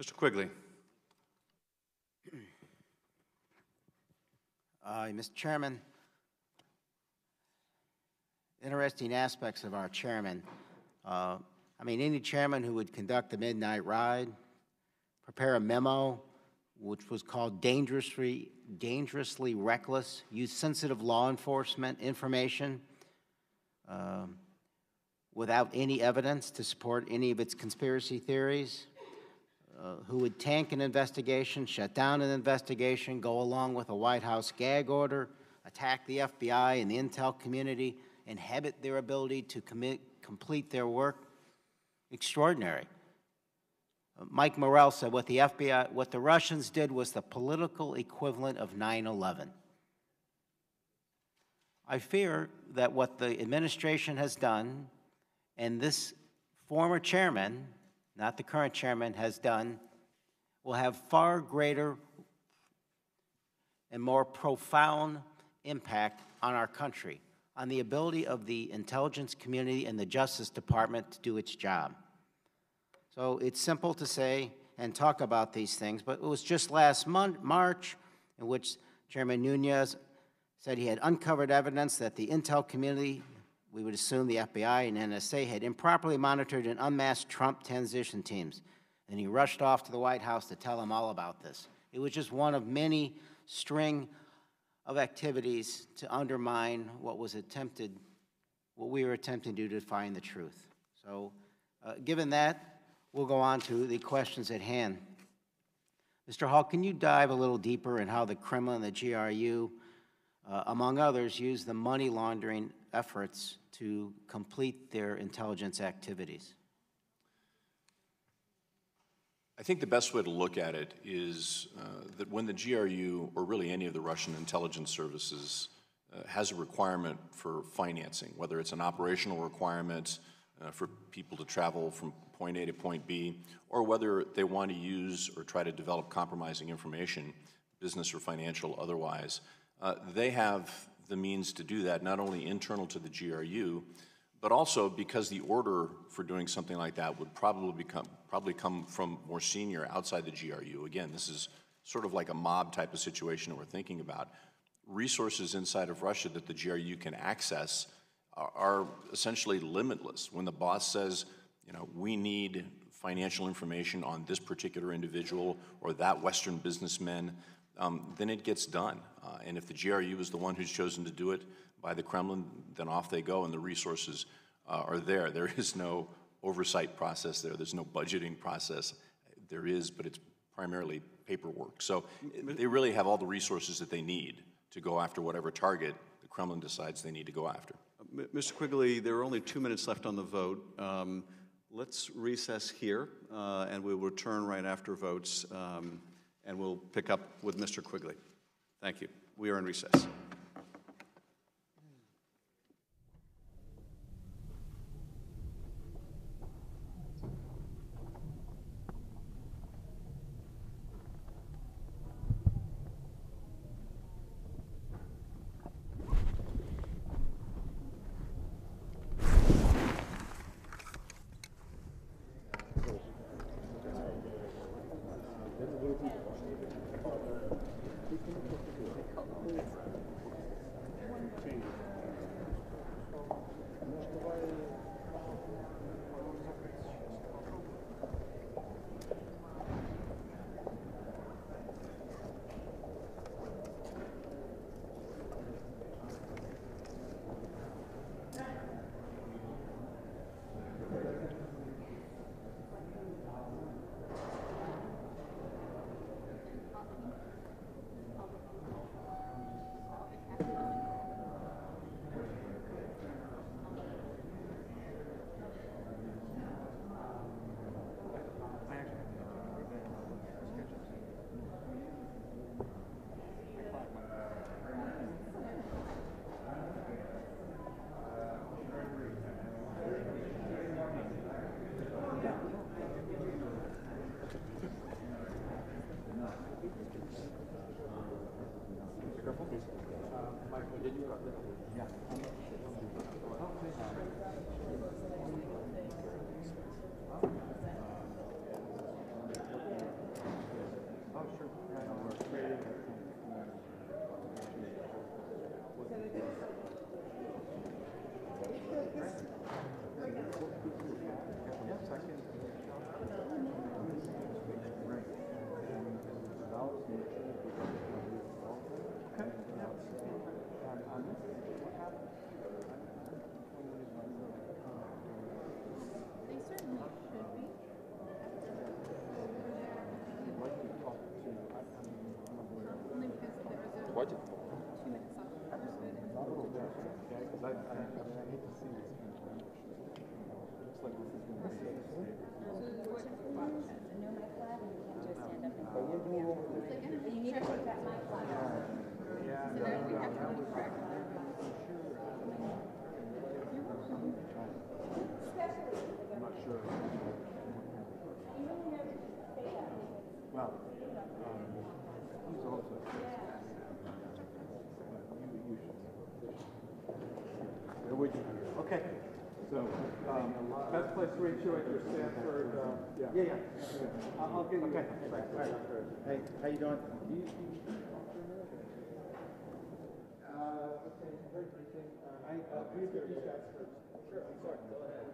Mr. Quigley. Mr. Chairman, interesting aspects of our chairman. Any chairman who would conduct a midnight ride, prepare a memo, which was called dangerously reckless, use sensitive law enforcement information without any evidence to support any of its conspiracy theories, who would tank an investigation, shut down an investigation, go along with a White House gag order, attack the FBI and the intel community, inhibit their ability to complete their work. Extraordinary. Mike Morrell said what the Russians did was the political equivalent of 9/11. I fear that what the administration has done, and this former chairman, not the current chairman, has done, will have far greater and more profound impact on our country, on the ability of the intelligence community and the Justice Department to do its job. So it's simple to say and talk about these things, but it was just last March in which Chairman Nunes said he had uncovered evidence that the intel community, we would assume the FBI and NSA, had improperly monitored and unmasked Trump transition teams. And he rushed off to the White House to tell them all about this. It was just one of many string of activities to undermine what we were attempting to do to find the truth. So given that, we'll go on to the questions at hand. Mr. Hall, can you dive a little deeper in how the Kremlin and the GRU, among others, use the money laundering efforts to complete their intelligence activities? I think the best way to look at it is that when the GRU, or really any of the Russian intelligence services, has a requirement for financing, whether it's an operational requirement for people to travel from point A to point B, or whether they want to use or try to develop compromising information, business or financial otherwise, they have the means to do that, not only internal to the GRU, but also because the order for doing something like that would probably come from more senior outside the GRU. Again, this is sort of like a mob type of situation that we're thinking about. Resources inside of Russia that the GRU can access are essentially limitless. When the boss says, we need financial information on this particular individual or that Western businessman, then it gets done. And if the GRU is the one who's chosen to do it by the Kremlin, then off they go and the resources are there. There is no oversight process there. There's no budgeting process. There is, but it's primarily paperwork. So they really have all the resources that they need to go after whatever target the Kremlin decides they need to go after. Mr. Quigley, there are only 2 minutes left on the vote. Let's recess here, and we'll return right after votes, and we'll pick up with Mr. Quigley. Thank you. We are in recess. Okay. So, best place to reach you at your Stanford, yeah. I'll give you. Okay. Hey, how you doing? Okay, very briefly, these guys first. Sure, I'm sorry, go ahead.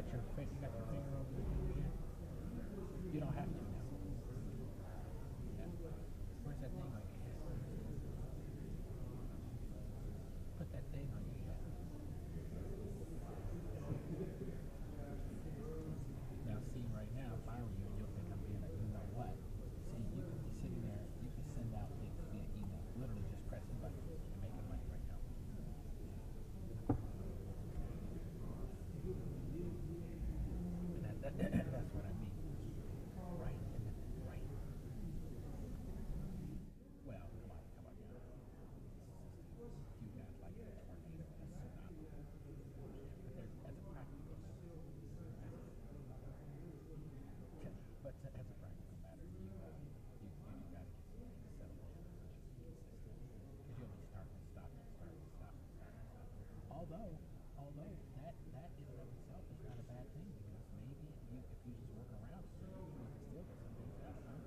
got your finger over the computer? You don't have to now. Yeah. Where's that thing on your head? Put that thing on your head. Now see right now, if I were you, you'll think I'm being a you know what. See, you could be sitting there, you could send out things via email. Literally just press the button and making money right now. And that's what I mean. Right, isn't it? Right. Well, come on now. You guys like a tornado, a tsunami. But there's, as a practical matter, as a practical matter, you do got to get some things settled in, consistent. Because you'll be starting and stopping, starting and stopping, starting and stopping. Although that in and of itself is not a bad thing, because maybe if you just work around it, you can still get some things out of it.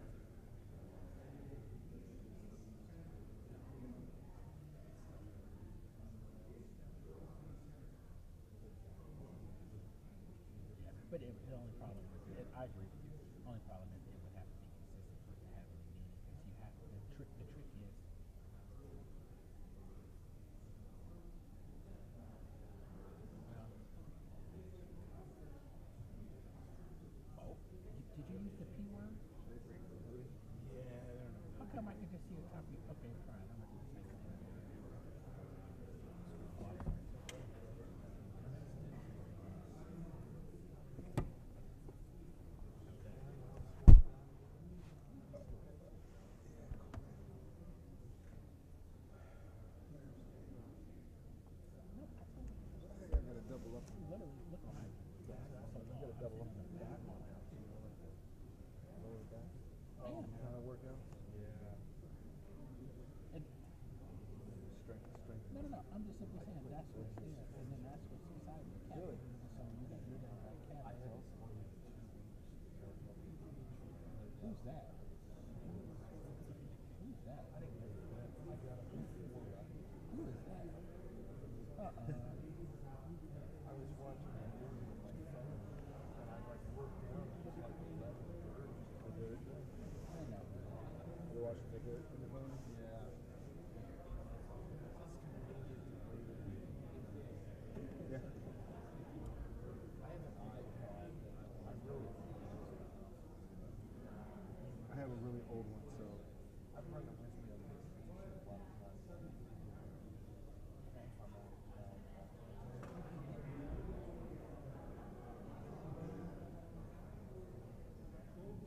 Yeah, but the only problem is, I agree with you. The only problem is it would have to be consistent for it to have any meaning, because you have to, the trick is, did you use the P word? Yeah. How come I could just see the top of your, okay, fine, I'm gonna do the same thing. Literally, look behind you. That's a wall. I've seen it. I am. Trying to work out? Yeah. And Strength. no. I'm just simply saying that's what's there, and then that's what's inside your cabin. And so you're gonna have that cabin. Who's that? Who's that? Who is that? I was watching a movie with my son, and I worked down and just like 11 birds. I did. I know. You watching the good in the movie? Yeah. Yeah. I have an iPad that I really I have a really old one, so I bring it with me on vacation a lot of times.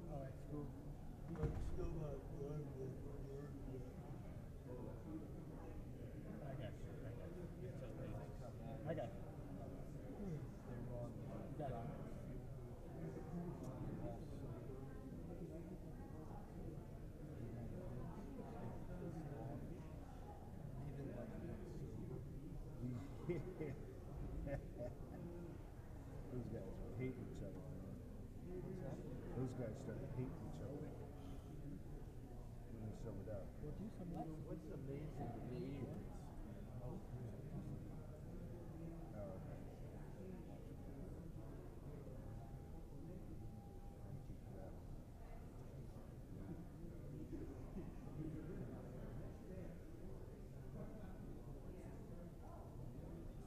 Oh, at school. I'm still not done with the work yet. I got you. It's okay. I got you. Got you. Those guys are hating each other, man. Those guys started hating each other when they sobered up. Well, do some lessons. What's amazing to me is... Oh, okay.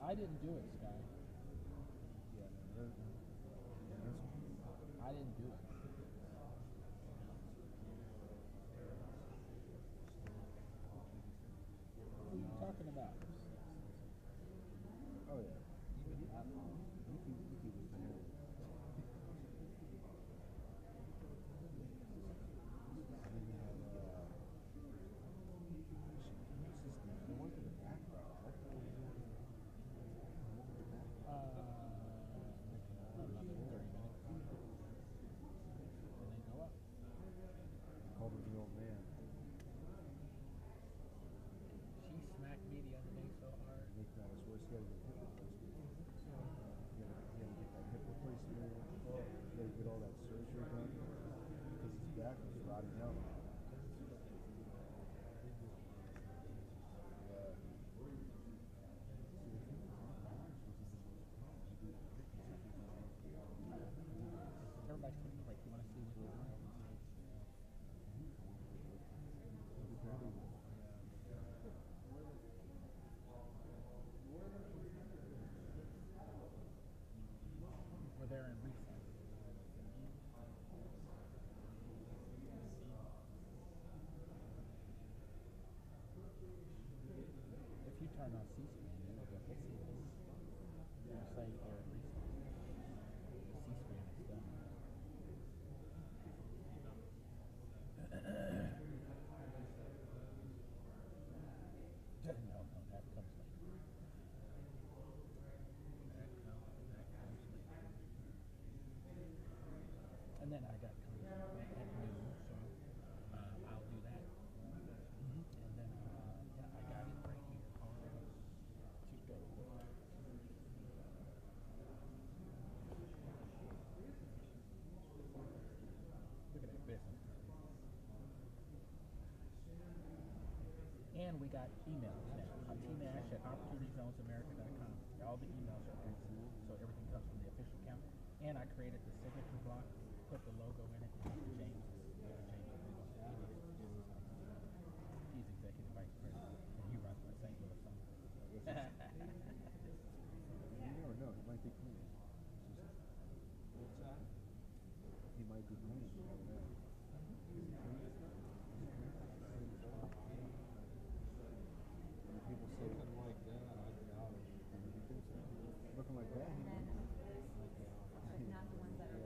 I didn't do it, Sky. Yeah, I didn't do it. What are you talking about? oh yeah. Even that long. Wiki was the man. And then you have the one in the background. What the hell is that? And then I got Congress at noon, so I'll do that. And then, yeah, I got it right here to go. Look at that business. And we got emails now. T-Mash at OpportunityZonesAmerica.com. All the emails are through, so everything comes from the official account. And I created the signature block, put the logo in it, and Mr. James is he's executive vice president, and he runs my St. Louis Summit. You never know. He might be clean. What's that? He might be clean. You never know. People say looking like that, I doubt it. Looking like that, he might. But not the ones that are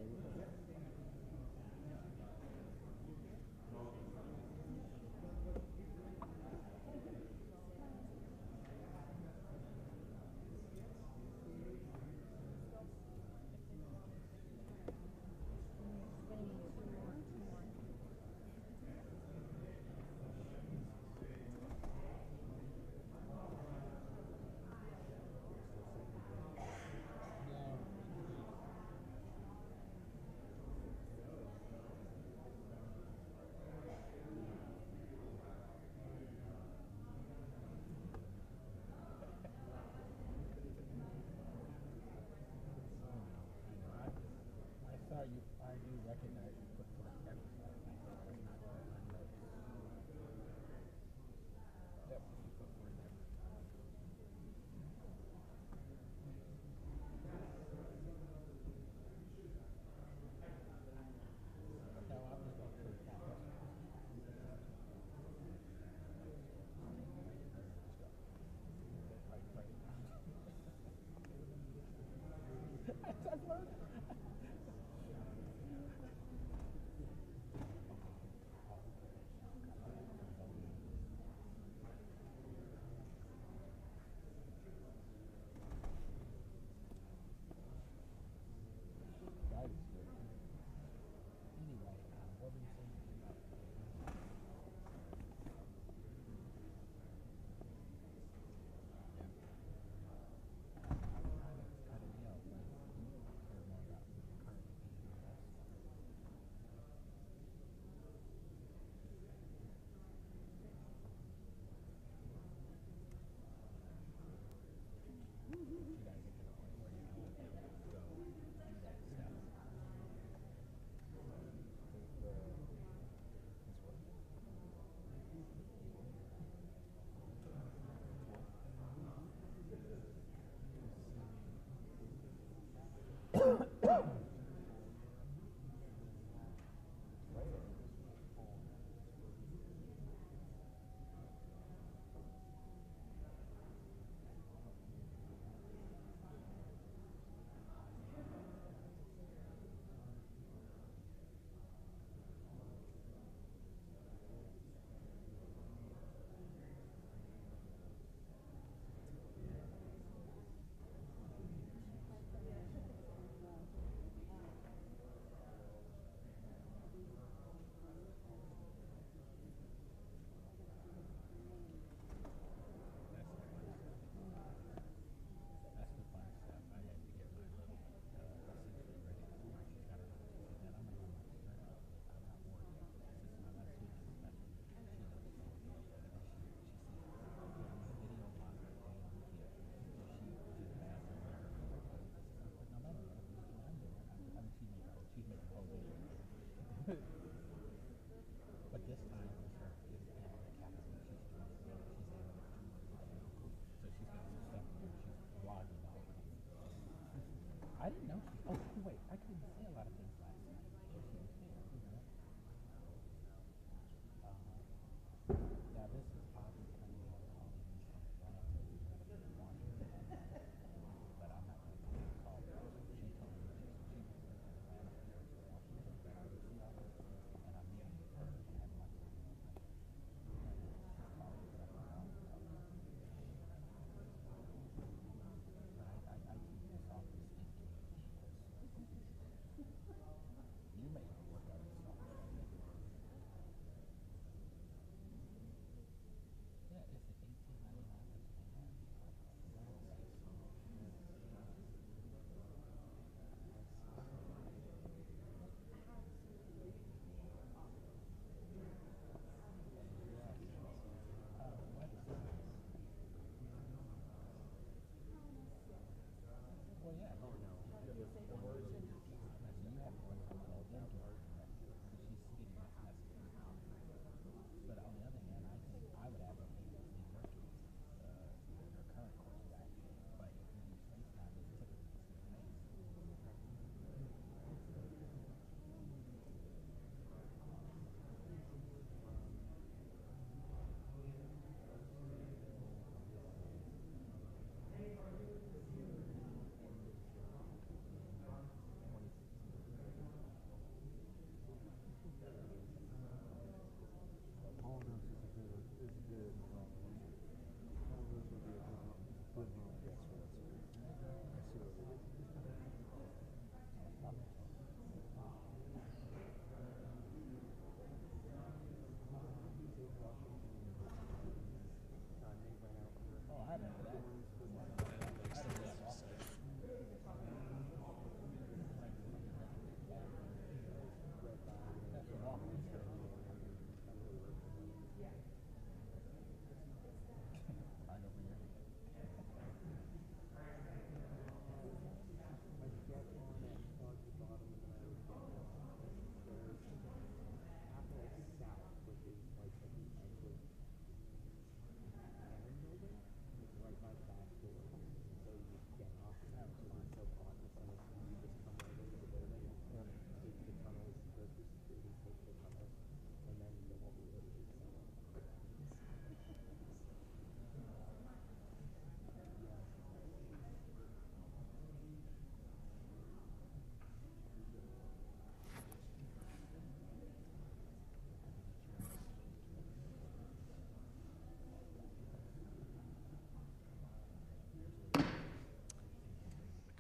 I do recognize you put forth effort. Yep, you put forth effort. No, I'm just going to put it down. I've learned.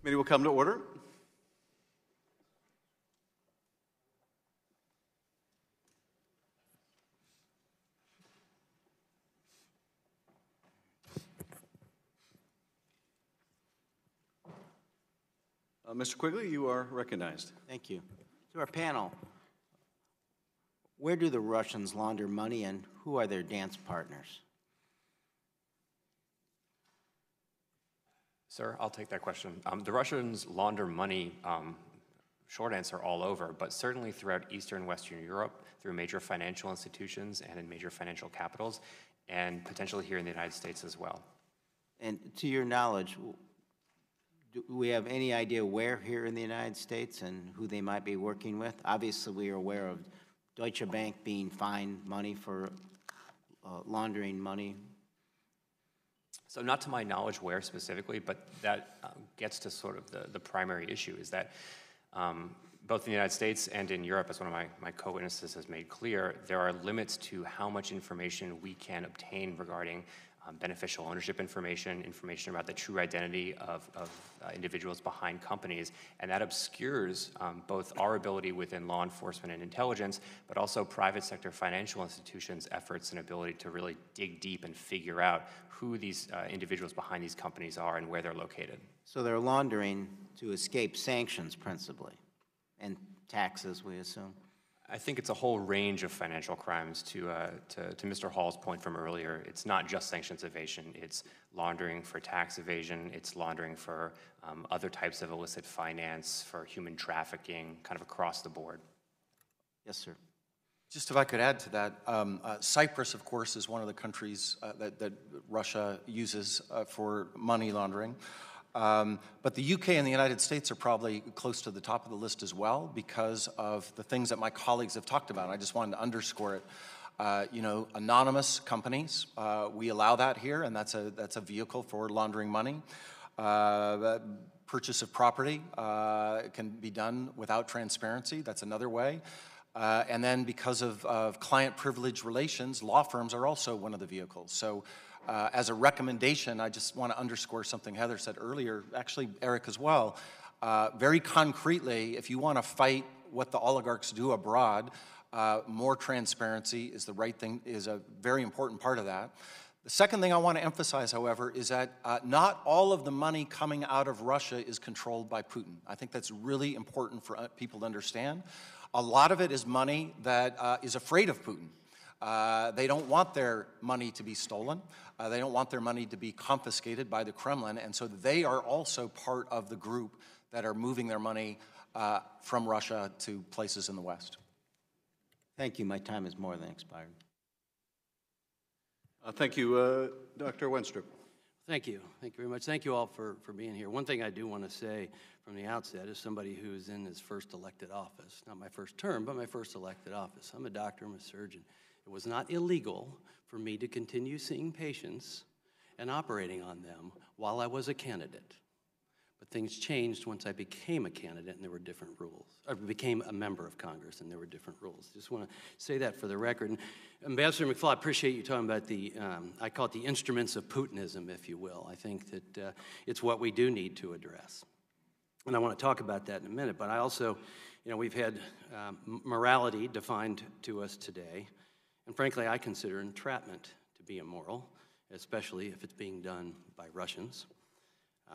Committee will come to order. Mr. Quigley, you are recognized. Thank you. To our panel, where do the Russians launder money and who are their dance partners? Sir, I'll take that question. The Russians launder money, short answer, all over, but certainly throughout Eastern and Western Europe, through major financial institutions and in major financial capitals, and potentially here in the United States as well. And to your knowledge, do we have any idea where here in the United States and who they might be working with? Obviously, we are aware of Deutsche Bank being fined money for laundering money. So not to my knowledge where specifically, but that gets to sort of the primary issue is that both in the United States and in Europe, as one of my co-witnesses has made clear, there are limits to how much information we can obtain regarding beneficial ownership information about the true identity of individuals behind companies, and that obscures both our ability within law enforcement and intelligence, but also private sector financial institutions' efforts and ability to really dig deep and figure out who these individuals behind these companies are and where they're located. So they're laundering to escape sanctions principally, and taxes, we assume? I think it's a whole range of financial crimes. To Mr. Hall's point from earlier, it's not just sanctions evasion. It's laundering for tax evasion. It's laundering for other types of illicit finance, for human trafficking, kind of across the board. Yes, sir. Just if I could add to that, Cyprus, of course, is one of the countries that Russia uses for money laundering. But the UK and the United States are probably close to the top of the list as well because of the things that my colleagues have talked about. I just wanted to underscore it. Anonymous companies, we allow that here, and that's a vehicle for laundering money. Purchase of property can be done without transparency. That's another way. And then because of client privilege relations, law firms are also one of the vehicles. So as a recommendation, I just want to underscore something Heather said earlier, actually Eric as well. Very concretely, if you want to fight what the oligarchs do abroad, more transparency is the right thing, is a very important part of that. The second thing I want to emphasize, however, is that not all of the money coming out of Russia is controlled by Putin. I think that's really important for people to understand. A lot of it is money that is afraid of Putin. They don't want their money to be stolen. They don't want their money to be confiscated by the Kremlin, and so they are also part of the group that are moving their money from Russia to places in the West. Thank you. My time is more than expired. Thank you, Dr. Wenstrup. Thank you. Thank you very much. Thank you all for being here. One thing I do want to say from the outset is somebody who's in his first elected office, not my first term, but my first elected office. I'm a doctor, I'm a surgeon. It was not illegal for me to continue seeing patients and operating on them while I was a candidate. But things changed once I became a candidate and there were different rules. I became a member of Congress and there were different rules. Just want to say that for the record. And Ambassador McFaul, I appreciate you talking about the, I call it the instruments of Putinism, if you will. I think that it's what we do need to address. And I want to talk about that in a minute, but I also, we've had morality defined to us today. And frankly, I consider entrapment to be immoral, especially if it's being done by Russians.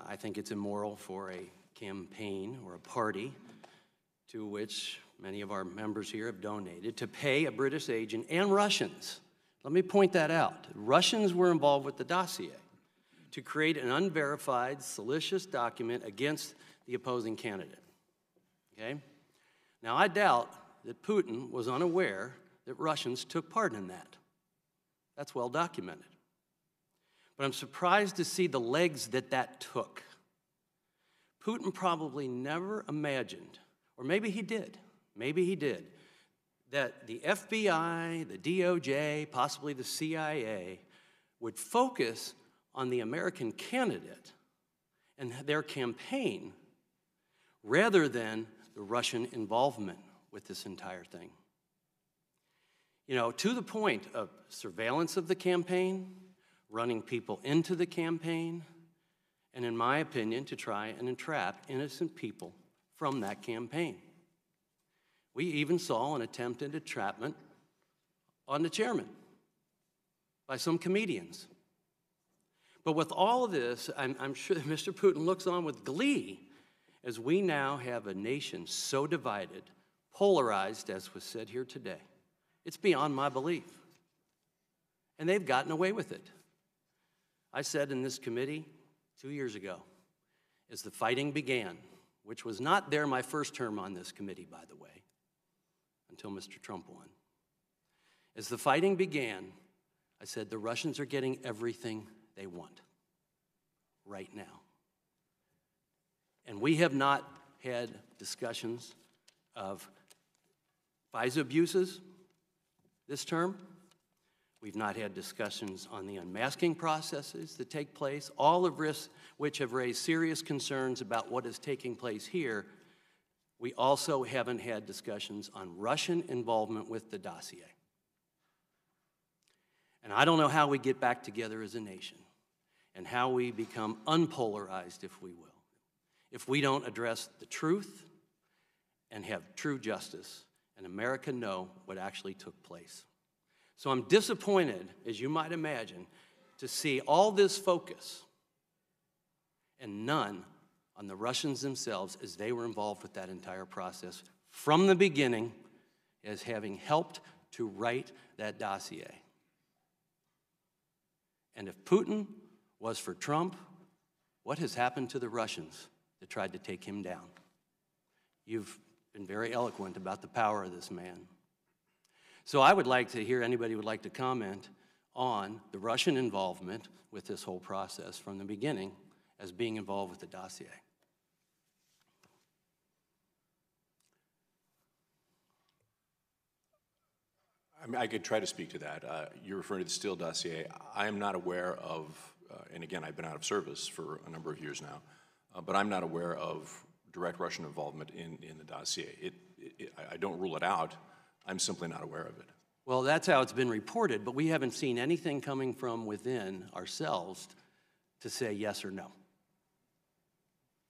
I think it's immoral for a campaign or a party to which many of our members here have donated to pay a British agent and Russians. Let me point that out. Russians were involved with the dossier to create an unverified, salacious document against the opposing candidate. Okay? Now, I doubt that Putin was unaware that Russians took part in that. That's well documented. But I'm surprised to see the legs that took. Putin probably never imagined, or maybe he did, that the FBI, the DOJ, possibly the CIA, would focus on the American candidate and their campaign rather than the Russian involvement with this entire thing. To the point of surveillance of the campaign, running people into the campaign, and in my opinion, to try and entrap innocent people from that campaign. We even saw an attempted entrapment on the chairman by some comedians. But with all of this, I'm sure that Mr. Putin looks on with glee as we now have a nation so divided, polarized, as was said here today. It's beyond my belief. And they've gotten away with it. I said in this committee 2 years ago, as the fighting began, which was not there my first term on this committee, by the way, until Mr. Trump won. As the fighting began, I said the Russians are getting everything they want right now. And we have not had discussions of FISA abuses this term. We've not had discussions on the unmasking processes that take place, all of which have raised serious concerns about what is taking place here. We also haven't had discussions on Russian involvement with the dossier. And I don't know how we get back together as a nation and how we become unpolarized, if we will, if we don't address the truth and have true justice and America know what actually took place. So I'm disappointed, as you might imagine, to see all this focus and none on the Russians themselves as they were involved with that entire process from the beginning as having helped to write that dossier. And if Putin was for Trump, what has happened to the Russians that tried to take him down? You've been very eloquent about the power of this man. So I would like to hear anybody would like to comment on the Russian involvement with this whole process from the beginning as being involved with the dossier. I mean, I could try to speak to that. You're referring to the Steele dossier. I am not aware of, and again, I've been out of service for a number of years now, but I'm not aware of direct Russian involvement in the dossier. I don't rule it out. I'm simply not aware of it. Well, that's how it's been reported, but we haven't seen anything coming from within ourselves to say yes or no.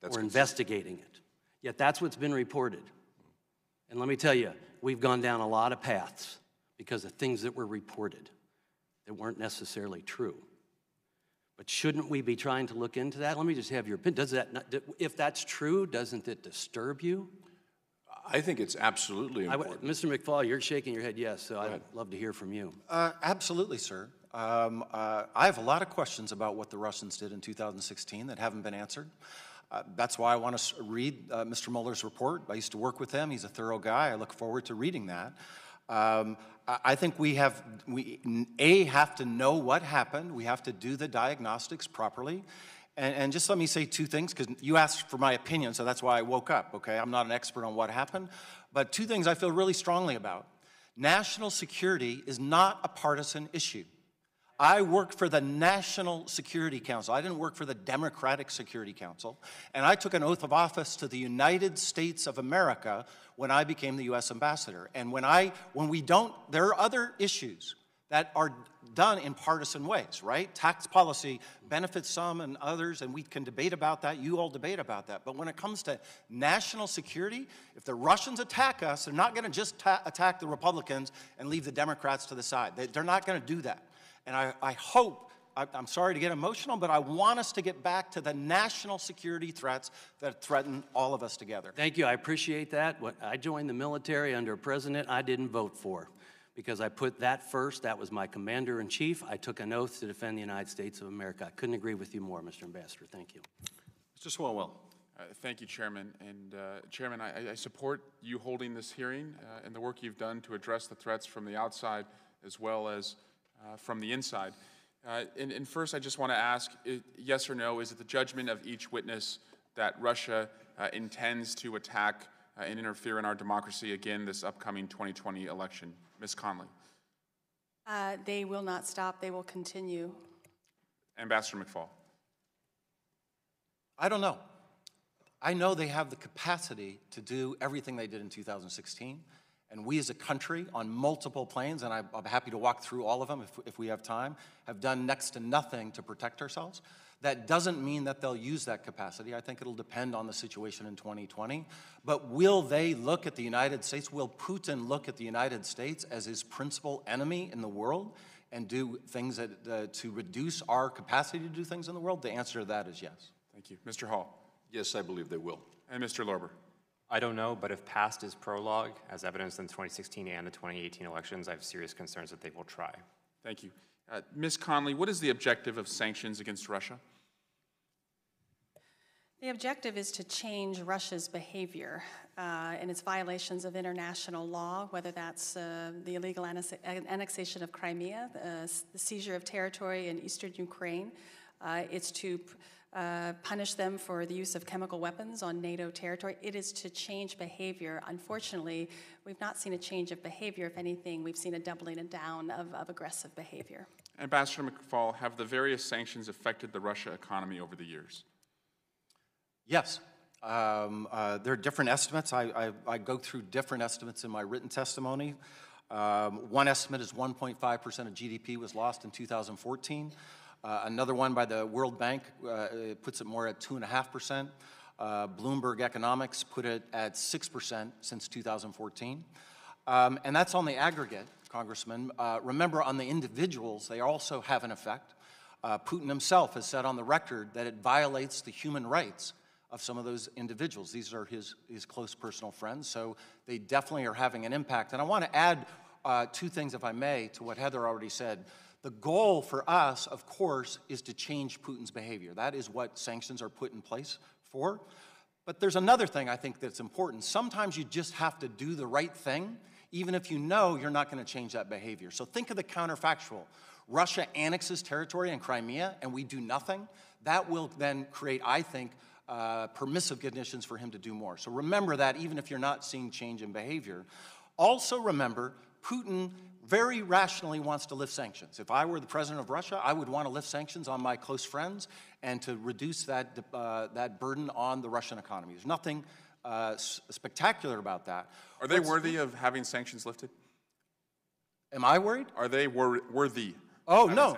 We're investigating it. Yet that's what's been reported. And let me tell you, we've gone down a lot of paths because of things that were reported that weren't necessarily true. But shouldn't we be trying to look into that? Let me just have your opinion. Does that not, if that's true, doesn't it disturb you? I think it's absolutely important. Mr. McFaul, you're shaking your head yes, so I'd love to hear from you. Absolutely, sir. I have a lot of questions about what the Russians did in 2016 that haven't been answered. That's why I want to read Mr. Mueller's report. I used to work with him. He's a thorough guy. I look forward to reading that. I think we have to know what happened. We have to do the diagnostics properly. And just let me say two things, because you asked for my opinion, so that's why I woke up, okay? I'm not an expert on what happened, but two things I feel really strongly about. National security is not a partisan issue. I worked for the National Security Council. I didn't work for the Democratic Security Council. And I took an oath of office to the United States of America when I became the U.S. ambassador. And when we don't, there are other issues that are done in partisan ways, right? Tax policy benefits some and others, and we can debate about that. You all debate about that. But when it comes to national security, if the Russians attack us, they're not going to just attack the Republicans and leave the Democrats to the side. They're not going to do that. And I hope, I'm sorry to get emotional, but I want us to get back to the national security threats that threaten all of us together. Thank you. I appreciate that. When I joined the military under a president I didn't vote for, because I put that first. That was my commander-in-chief. I took an oath to defend the United States of America. I couldn't agree with you more, Mr. Ambassador. Thank you. Mr. Swalwell. Thank you, Chairman. And Chairman, I support you holding this hearing and the work you've done to address the threats from the outside as well as from the inside. And first, I just want to ask, yes or no, is it the judgment of each witness that Russia intends to attack and interfere in our democracy again this upcoming 2020 election? Ms. Conley. They will not stop. They will continue. Ambassador McFaul. I don't know. I know they have the capacity to do everything they did in 2016. And we as a country on multiple planes, and I'm happy to walk through all of them if we have time, have done next to nothing to protect ourselves. That doesn't mean that they'll use that capacity. I think it'll depend on the situation in 2020. But will they look at the United States? Will Putin look at the United States as his principal enemy in the world and do things that, to reduce our capacity to do things in the world? The answer to that is yes. Thank you. Mr. Hall. Yes, I believe they will. And Mr. Lorber. I don't know, but if past is prologue, as evidenced in the 2016 and the 2018 elections, I have serious concerns that they will try. Thank you. Ms. Conley, what is the objective of sanctions against Russia? The objective is to change Russia's behavior and its violations of international law, whether that's the illegal annexation of Crimea, the seizure of territory in eastern Ukraine. It's to punish them for the use of chemical weapons on NATO territory. It is to change behavior. Unfortunately, we've not seen a change of behavior. If anything, we've seen a doubling down of aggressive behavior. Ambassador McFaul, have the various sanctions affected the Russia economy over the years? Yes. There are different estimates. I go through different estimates in my written testimony. One estimate is 1.5% of GDP was lost in 2014. Another one by the World Bank puts it more at 2.5%. Bloomberg Economics put it at 6% since 2014. And that's on the aggregate, Congressman. Remember, on the individuals, they also have an effect. Putin himself has said on the record that it violates the human rights of some of those individuals. These are his close personal friends, so they definitely are having an impact. And I want to add two things, if I may, to what Heather already said. The goal for us, of course, is to change Putin's behavior. That is what sanctions are put in place for. But there's another thing I think that's important. Sometimes you just have to do the right thing, even if you know you're not going to change that behavior. So think of the counterfactual. Russia annexes territory in Crimea, and we do nothing. That will then create, I think, permissive conditions for him to do more. So remember that even if you're not seeing change in behavior. Also remember, Putin very rationally wants to lift sanctions. If I were the president of Russia, I would want to lift sanctions on my close friends and to reduce that burden on the Russian economy. There's nothing spectacular about that. Are they worthy of having sanctions lifted? Am I worried? Are they worthy? Oh, no,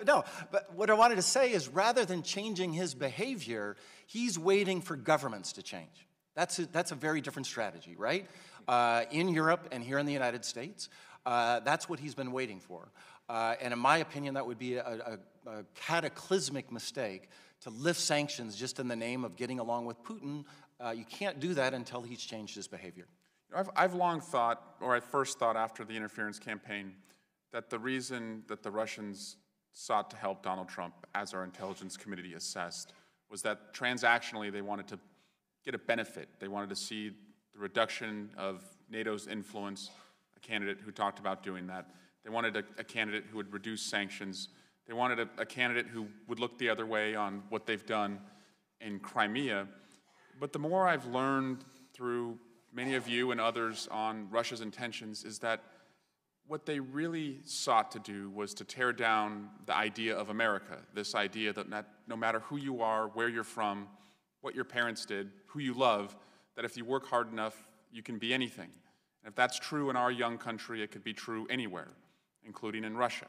no. But what I wanted to say is rather than changing his behavior, he's waiting for governments to change. That's a very different strategy, right? In Europe and here in the United States, that's what he's been waiting for. And in my opinion, that would be a cataclysmic mistake to lift sanctions just in the name of getting along with Putin. You can't do that until he's changed his behavior. I've long thought, or I first thought after the interference campaign, that the reason that the Russians sought to help Donald Trump, as our intelligence committee assessed, was that transactionally they wanted to get a benefit. They wanted to see the reduction of NATO's influence, a candidate who talked about doing that. They wanted a candidate who would reduce sanctions. They wanted a candidate who would look the other way on what they've done in Crimea. But the more I've learned through many of you and others on Russia's intentions is that what they really sought to do was to tear down the idea of America, this idea that no matter who you are, where you're from, what your parents did, who you love, that if you work hard enough, you can be anything. And if that's true in our young country, it could be true anywhere, including in Russia.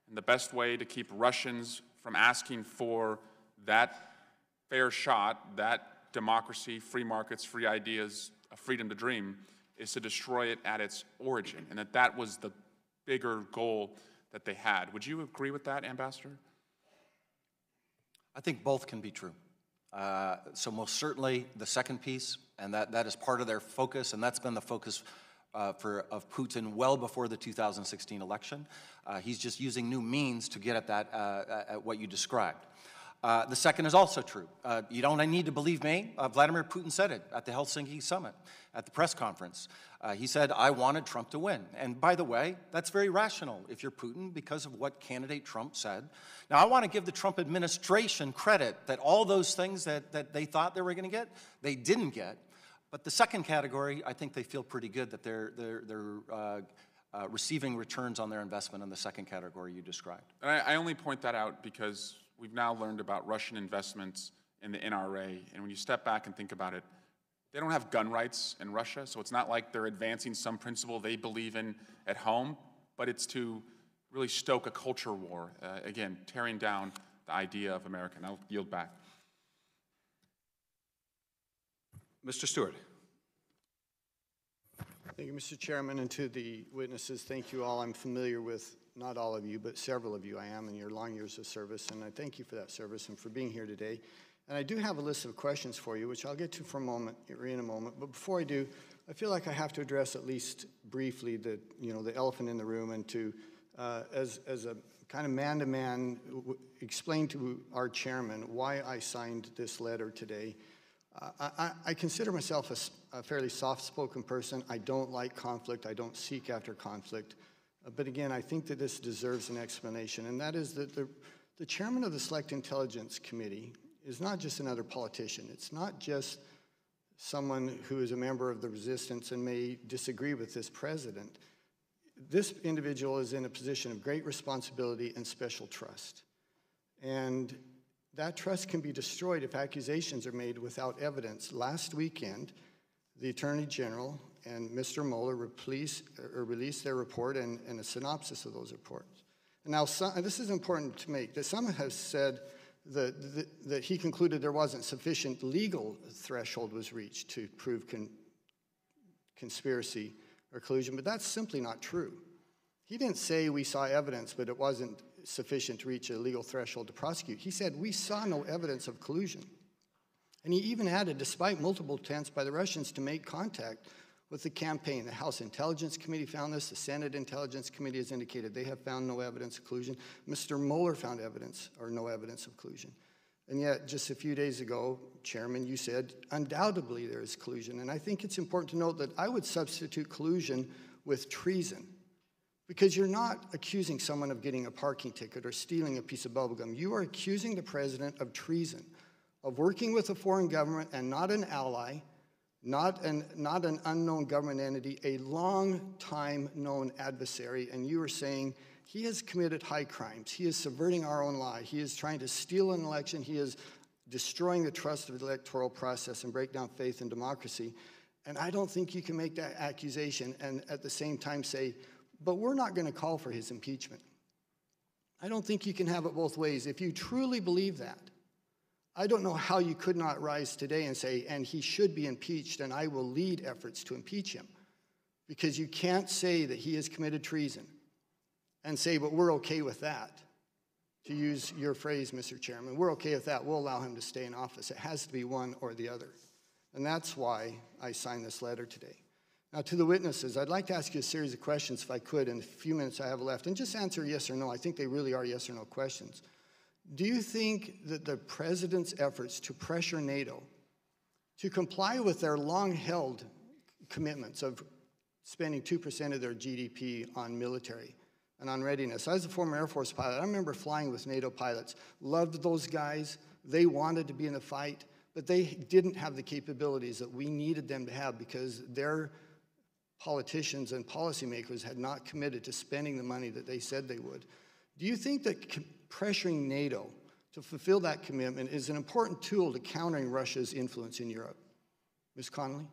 And the best way to keep Russians from asking for that fair shot, that democracy, free markets, free ideas, a freedom to dream, is to destroy it at its origin, and that was the bigger goal that they had. Would you agree with that, Ambassador? I think both can be true. So most certainly the second piece, and that is part of their focus, and that's been the focus of Putin well before the 2016 election. He's just using new means to get at that, at what you described. The second is also true. You don't need to believe me. Vladimir Putin said it at the Helsinki summit, at the press conference. He said, I wanted Trump to win. And by the way, that's very rational if you're Putin because of what candidate Trump said. Now, I want to give the Trump administration credit that all those things that they thought they were going to get, they didn't get. But the second category, I think they feel pretty good that they're receiving returns on their investment in the second category you described. And I only point that out because we've now learned about Russian investments in the NRA, and when you step back and think about it, they don't have gun rights in Russia, so it's not like they're advancing some principle they believe in at home, but it's to really stoke a culture war, again, tearing down the idea of America. And I'll yield back. Mr. Stewart. Thank you, Mr. Chairman, and to the witnesses, thank you all. I'm familiar with not all of you, but several of you I am in your long years of service, and I thank you for that service and for being here today. And I do have a list of questions for you, which I'll get to for a moment, or in a moment. But before I do, I feel like I have to address at least briefly the elephant in the room, and to, as a kind of man-to-man, explain to our chairman why I signed this letter today. I consider myself a fairly soft-spoken person. I don't like conflict. I don't seek after conflict. But again, I think that this deserves an explanation, and that is that the chairman of the Select Intelligence Committee is not just another politician. It's not just someone who is a member of the resistance and may disagree with this president. This individual is in a position of great responsibility and special trust. And that trust can be destroyed if accusations are made without evidence. Last weekend, the Attorney General and Mr. Mueller released their report and a synopsis of those reports. And now, and this is important to make, that some have said that he concluded there wasn't sufficient legal threshold was reached to prove conspiracy or collusion, but that's simply not true. He didn't say we saw evidence, but it wasn't sufficient to reach a legal threshold to prosecute. He said we saw no evidence of collusion. And he even added, despite multiple attempts by the Russians to make contact with the campaign, the House Intelligence Committee found this, the Senate Intelligence Committee has indicated they have found no evidence of collusion. Mr. Mueller found evidence, or no evidence of collusion. And yet, just a few days ago, Chairman, you said, undoubtedly there is collusion. And I think it's important to note that I would substitute collusion with treason. Because you're not accusing someone of getting a parking ticket or stealing a piece of bubblegum. You are accusing the president of treason, of working with a foreign government and not an ally, not an unknown government entity, a long-time known adversary, and you are saying he has committed high crimes. He is subverting our own law. He is trying to steal an election. He is destroying the trust of the electoral process and break down faith in democracy. And I don't think you can make that accusation and at the same time say, but we're not going to call for his impeachment. I don't think you can have it both ways. If you truly believe that, I don't know how you could not rise today and say, and he should be impeached, and I will lead efforts to impeach him. Because you can't say that he has committed treason and say, but we're okay with that. To use your phrase, Mr. Chairman, we're okay with that. We'll allow him to stay in office. It has to be one or the other. And that's why I signed this letter today. Now, to the witnesses, I'd like to ask you a series of questions, if I could, in the few minutes I have left, and just answer yes or no. I think they really are yes or no questions. Do you think that the president's efforts to pressure NATO to comply with their long-held commitments of spending 2% of their GDP on military and on readiness? I was a former Air Force pilot. I remember flying with NATO pilots, loved those guys. They wanted to be in the fight, but they didn't have the capabilities that we needed them to have because their politicians and policymakers had not committed to spending the money that they said they would. Do you think that pressuring NATO to fulfill that commitment is an important tool to countering Russia's influence in Europe? Ms. Connolly?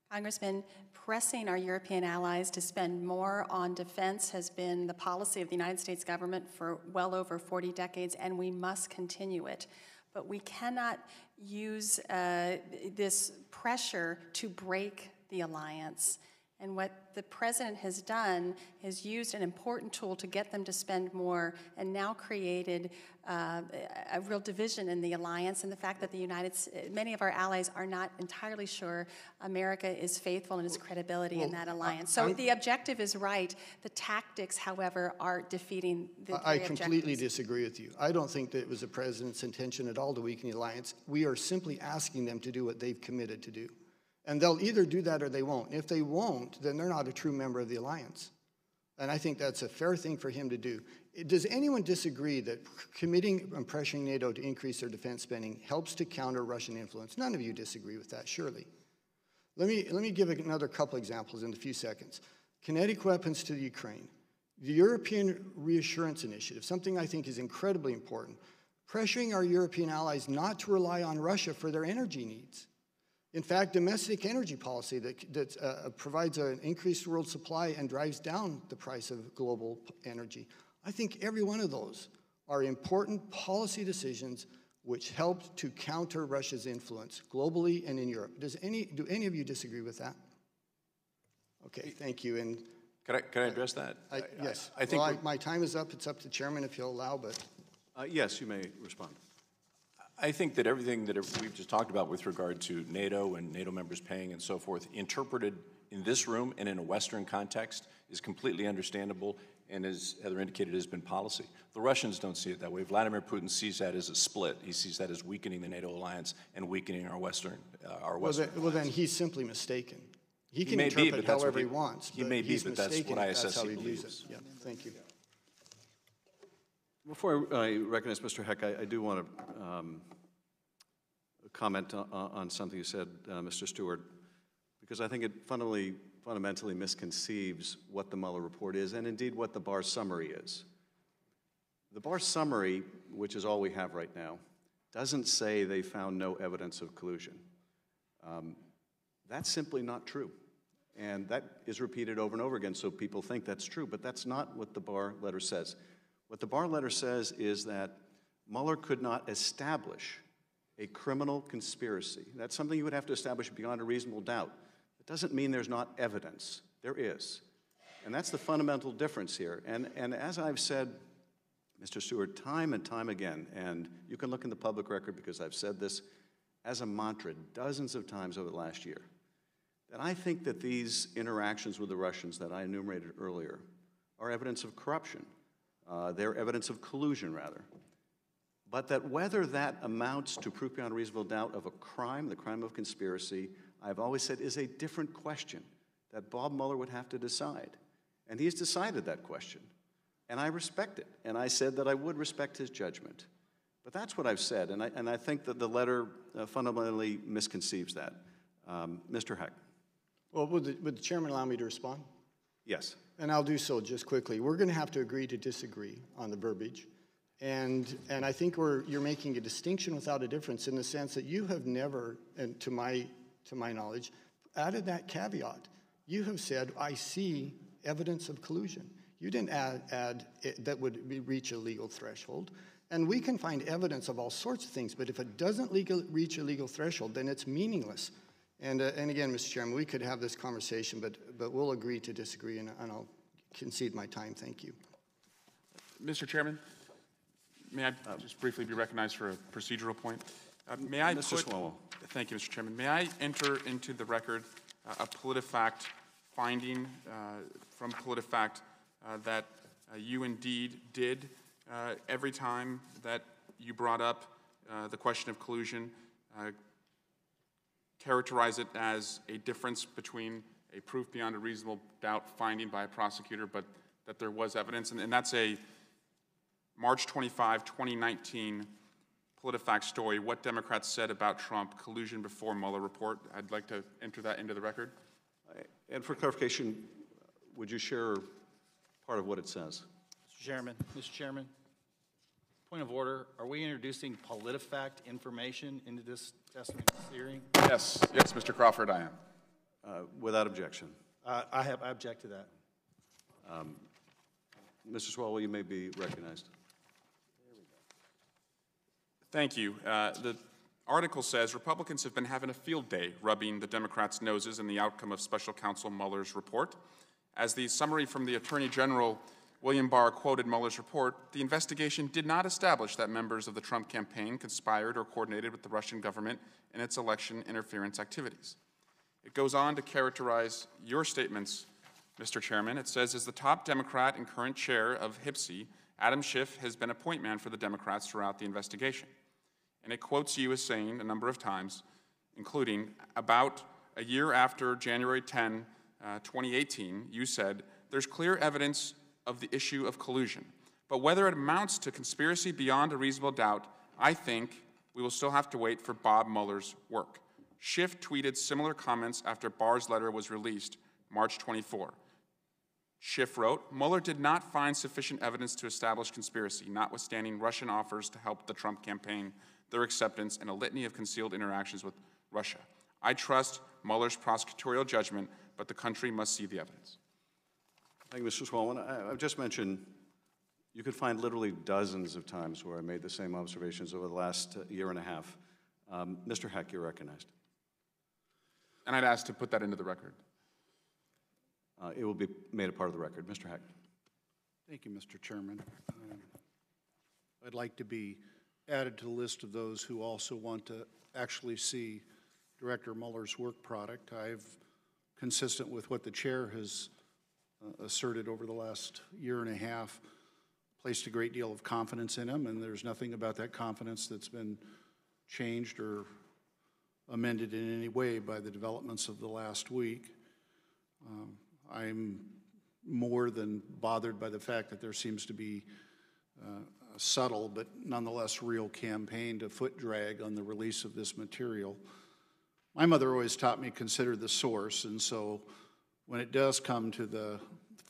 Congressman, pressing our European allies to spend more on defense has been the policy of the United States government for well over 40 decades, and we must continue it. But we cannot use this pressure to break the alliance. And what the president has done is used an important tool to get them to spend more and now created a real division in the alliance, and the fact that many of our allies are not entirely sure America is faithful in its credibility in that alliance. So the objective is right. The tactics, however, are defeating the I completely disagree with you. I don't think that it was the president's intention at all to weaken the alliance. We are simply asking them to do what they've committed to do. And they'll either do that or they won't. If they won't, then they're not a true member of the alliance. And I think that's a fair thing for him to do. Does anyone disagree that committing and pressuring NATO to increase their defense spending helps to counter Russian influence? None of you disagree with that, surely. Let me give another couple examples in a few seconds. Kinetic weapons to the Ukraine. The European Reassurance Initiative, something I think is incredibly important, pressuring our European allies not to rely on Russia for their energy needs. In fact, domestic energy policy that provides an increased world supply and drives down the price of global energy. I think every one of those are important policy decisions which helped to counter Russia's influence globally and in Europe. Do any of you disagree with that? Okay, thank you. And can I address that? Yes. I think my time is up. It's up to the chairman if he'll allow, but. Yes, you may respond. I think that everything that we've just talked about with regard to NATO and NATO members paying and so forth, interpreted in this room and in a Western context, is completely understandable, and as Heather indicated, has been policy. The Russians don't see it that way. Vladimir Putin sees that as a split. He sees that as weakening the NATO alliance and weakening our Western. Well, then he's simply mistaken. He can interpret however he wants. He may be, but that's what ISS believes. Yeah, thank you. Before I recognize Mr. Heck, I do want to comment on something you said, Mr. Stewart, because I think it fundamentally misconceives what the Mueller report is and indeed what the Barr summary is. The Barr summary, which is all we have right now, doesn't say they found no evidence of collusion. That's simply not true. And that is repeated over and over again, so people think that's true, but that's not what the Barr letter says. What the Barr letter says is that Mueller could not establish a criminal conspiracy. That's something you would have to establish beyond a reasonable doubt. It doesn't mean there's not evidence. There is. And that's the fundamental difference here. And as I've said, Mr. Stewart, time and time again, and you can look in the public record because I've said this as a mantra dozens of times over the last year, that I think that these interactions with the Russians that I enumerated earlier are evidence of corruption. They're evidence of collusion, rather. But that whether that amounts to proof beyond a reasonable doubt of a crime, the crime of conspiracy, I've always said is a different question that Bob Mueller would have to decide. And he's decided that question. And I respect it. And I said that I would respect his judgment. But that's what I've said. And I think that the letter fundamentally misconceives that. Mr. Heck. Well, would the chairman allow me to respond? Yes. And I'll do so just quickly. We're going to have to agree to disagree on the verbiage. And I think you're making a distinction without a difference in the sense that you have never, and to my knowledge, added that caveat. You have said, I see evidence of collusion. You didn't add that would reach a legal threshold. And we can find evidence of all sorts of things, but if it doesn't reach a legal threshold, then it's meaningless. And again, Mr. Chairman, we could have this conversation, but we'll agree to disagree, and I'll concede my time. Thank you. Mr. Chairman, may I just briefly be recognized for a procedural point? May I Mr. Swalwell. Thank you, Mr. Chairman. May I enter into the record a PolitiFact finding from PolitiFact that you indeed did every time that you brought up the question of collusion, characterize it as a difference between a proof beyond a reasonable doubt finding by a prosecutor, but that there was evidence, and that's a March 25, 2019 PolitiFact story, What Democrats Said About Trump, Collusion Before Mueller Report. I'd like to enter that into the record. And for clarification, would you share part of what it says? Mr. Chairman, point of order, are we introducing PolitiFact information into this testimony hearing? Yes, Mr. Crawford, I am. Without objection. I object to that. Mr. Swalwell, you may be recognized. Thank you. The article says Republicans have been having a field day rubbing the Democrats' noses in the outcome of Special Counsel Mueller's report. As the summary from the Attorney General William Barr quoted Mueller's report, the investigation did not establish that members of the Trump campaign conspired or coordinated with the Russian government in its election interference activities. It goes on to characterize your statements, Mr. Chairman. It says, as the top Democrat and current chair of HIPSI, Adam Schiff has been a point man for the Democrats throughout the investigation. And it quotes you as saying a number of times, including about a year after January 10, 2018, you said, there's clear evidence of the issue of collusion. But whether it amounts to conspiracy beyond a reasonable doubt, I think we will still have to wait for Bob Mueller's work. Schiff tweeted similar comments after Barr's letter was released, March 24. Schiff wrote, Mueller did not find sufficient evidence to establish conspiracy, notwithstanding Russian offers to help the Trump campaign, their acceptance, and a litany of concealed interactions with Russia. I trust Mueller's prosecutorial judgment, but the country must see the evidence. Thank you, Mr. Swalwell. I've just mentioned You could find literally dozens of times where I made the same observations over the last year and a half. Mr. Heck, you're recognized. And I'd ask to put that into the record. It will be made a part of the record. Mr. Heck. Thank you, Mr. Chairman. I'd like to be added to the list of those who also want to actually see Director Mueller's work product. I've, consistent with what the chair has asserted over the last year and a half, placed a great deal of confidence in him, and there's nothing about that confidence that's been changed or amended in any way by the developments of the last week. I'm more than bothered by the fact that there seems to be a subtle but nonetheless real campaign to foot drag on the release of this material. My mother always taught me consider the source, and so when it does come to the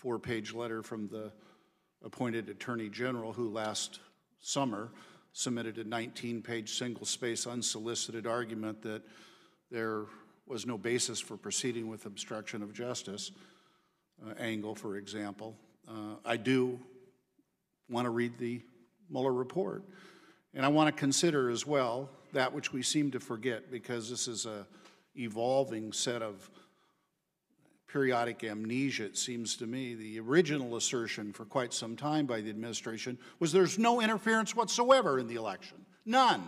4-page letter from the appointed Attorney General, who last summer submitted a 19-page single-space unsolicited argument that there was no basis for proceeding with obstruction of justice angle, for example, I do want to read the Mueller report. And I want to consider as well that which we seem to forget, because this is an evolving set of periodic amnesia, it seems to me. The original assertion for quite some time by the administration was there's no interference whatsoever in the election. None.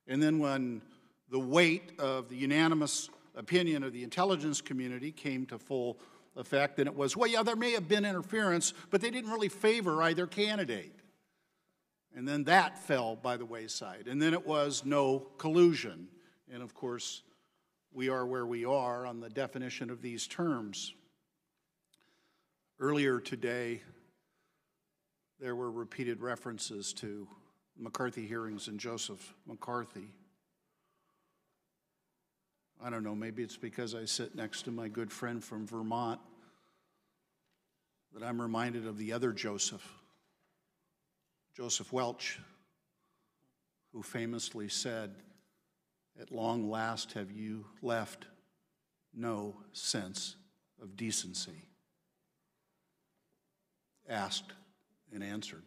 And then when the weight of the unanimous opinion of the intelligence community came to full effect, then it was, well, yeah, there may have been interference, but they didn't really favor either candidate. And then that fell by the wayside. And then it was no collusion. And of course, we are where we are on the definition of these terms. Earlier today, there were repeated references to McCarthy hearings and Joseph McCarthy. I don't know, maybe it's because I sit next to my good friend from Vermont that I'm reminded of the other Joseph Welch, who famously said, "At long last have you left no sense of decency." Asked and answered.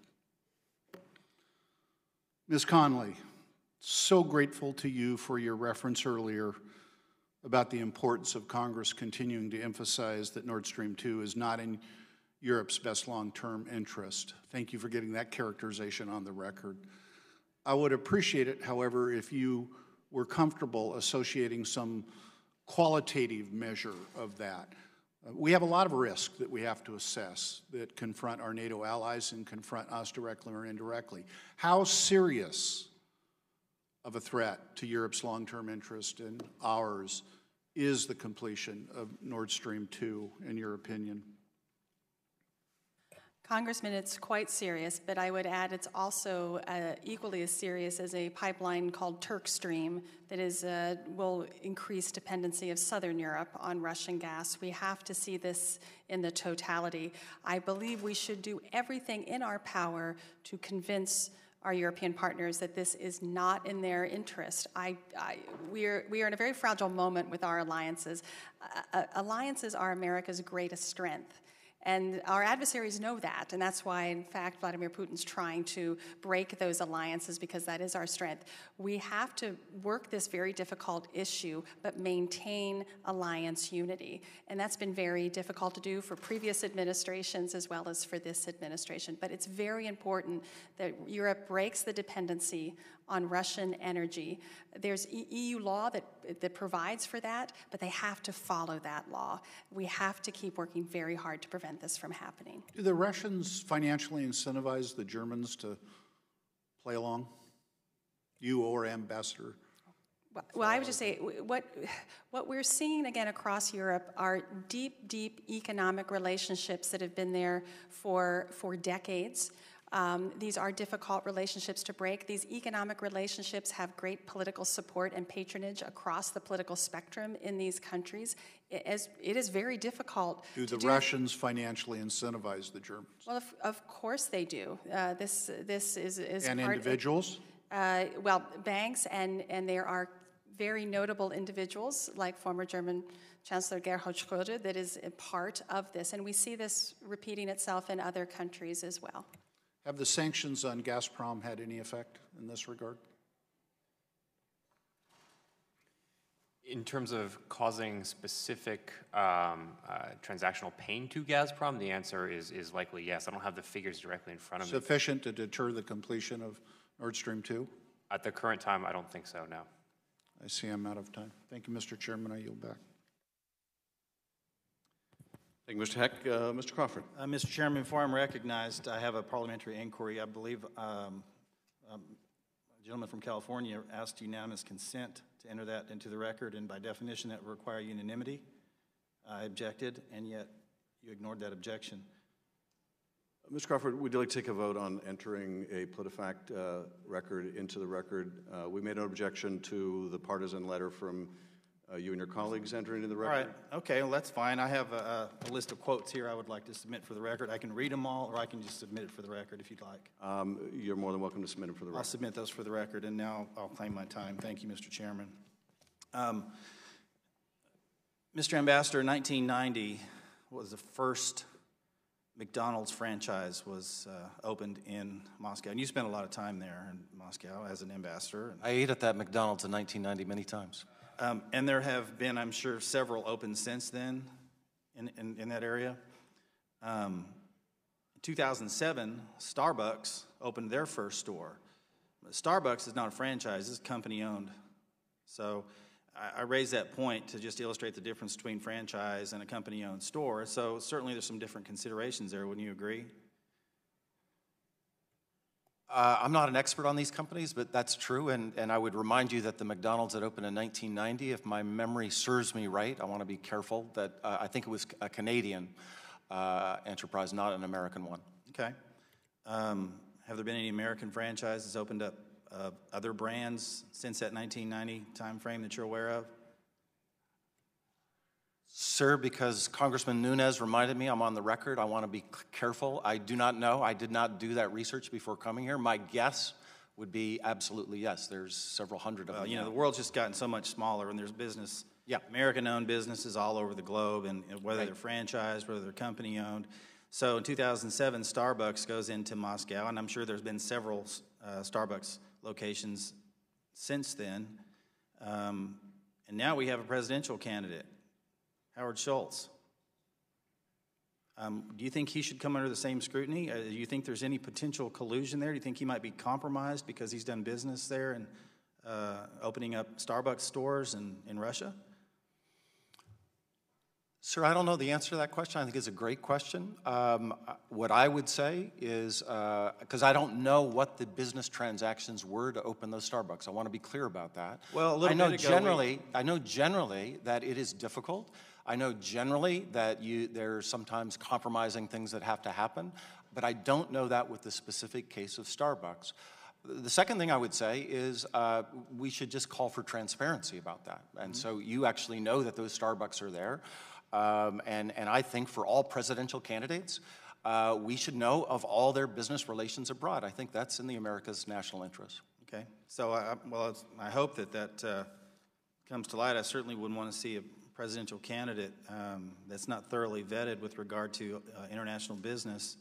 Ms. Conley, so grateful to you for your reference earlier about the importance of Congress continuing to emphasize that Nord Stream 2 is not in Europe's best long-term interest. Thank you for getting that characterization on the record. I would appreciate it, however, if you were comfortable associating some qualitative measure of that. We have a lot of risk that we have to assess that confront our NATO allies and confront us directly or indirectly. How serious of a threat to Europe's long-term interest and ours is the completion of Nord Stream 2, in your opinion? Congressman, it's quite serious, but I would add it's also equally as serious as a pipeline called Turkstream that will increase dependency of Southern Europe on Russian gas. We have to see this in the totality. I believe we should do everything in our power to convince our European partners that this is not in their interest. We are in a very fragile moment with our alliances. Alliances are America's greatest strength. And our adversaries know that, and that's why, in fact, Vladimir Putin's trying to break those alliances, because that is our strength. We have to work this very difficult issue, but maintain alliance unity. And that's been very difficult to do for previous administrations as well as for this administration. But it's very important that Europe breaks the dependency on Russian energy. There's EU law that provides for that, but they have to follow that law. We have to keep working very hard to prevent this from happening. Do the Russians financially incentivize the Germans to play along? You or Ambassador? Well, I would just say what we're seeing again across Europe are deep, deep economic relationships that have been there for decades. These are difficult relationships to break. These economic relationships have great political support and patronage across the political spectrum in these countries. It is very difficult. Do the Russians financially incentivize the Germans? Well, of course they do. This is and part individuals? Well, banks, and there are very notable individuals like former German Chancellor Gerhard Schröder that is a part of this. And we see this repeating itself in other countries as well. Have the sanctions on Gazprom had any effect in this regard? In terms of causing specific transactional pain to Gazprom, the answer is likely yes. I don't have the figures directly in front of me. Sufficient to deter the completion of Nord Stream 2? At the current time, I don't think so, no. I see I'm out of time. Thank you, Mr. Chairman. I yield back. Thank you, Mr. Heck. Mr. Crawford. Mr. Chairman, before I'm recognized, I have a parliamentary inquiry. I believe a gentleman from California asked unanimous consent to enter that into the record, and by definition that would require unanimity. I objected, and yet you ignored that objection. Mr. Crawford, would you like to take a vote on entering a PolitiFact record into the record? We made no objection to the partisan letter from you and your colleagues entering into the record. All right, okay, well, that's fine. I have a list of quotes here I would like to submit for the record. I can read them all, or I can just submit it for the record if you'd like. You're more than welcome to submit them for the record. I'll submit those for the record, and now I'll claim my time. Thank you, Mr. Chairman. Mr. Ambassador, 1990 was the first McDonald's franchise was opened in Moscow, and you spent a lot of time there in Moscow as an ambassador. I ate at that McDonald's in 1990 many times. And there have been, I'm sure, several opened since then in that area. In 2007, Starbucks opened their first store. But Starbucks is not a franchise, it's company-owned. So I raise that point to just illustrate the difference between franchise and a company-owned store. So certainly there's some different considerations there, wouldn't you agree? I'm not an expert on these companies, but that's true, and I would remind you that the McDonald's that opened in 1990, if my memory serves me right, I want to be careful, that I think it was a Canadian enterprise, not an American one. Okay. Have there been any American franchises opened up other brands since that 1990 time frame that you're aware of? Sir, because Congressman Nunes reminded me, I'm on the record, I want to be careful. I do not know. I did not do that research before coming here. My guess would be absolutely yes. There's several hundred of them. You know, the world's just gotten so much smaller, and there's business, American-owned businesses all over the globe, and whether they're franchised, whether they're company-owned. So in 2007, Starbucks goes into Moscow, and I'm sure there's been several Starbucks locations since then. And now we have a presidential candidate, Howard Schultz. Do you think he should come under the same scrutiny? Do you think there's any potential collusion there? Do you think he might be compromised because he's done business there and opening up Starbucks stores in Russia? Sir, I don't know the answer to that question. I think it's a great question. What I would say is, because I don't know what the business transactions were to open those Starbucks. I want to be clear about that. Well, a little bit ago, I know generally that it is difficult. I know generally that there's sometimes compromising things that have to happen, but I don't know that with the specific case of Starbucks. The second thing I would say is we should just call for transparency about that. And so you actually know that those Starbucks are there. And I think for all presidential candidates, we should know of all their business relations abroad. I think that's in the America's national interest. Okay. So, I hope that comes to light. I certainly wouldn't want to see a presidential candidate that's not thoroughly vetted with regard to international business,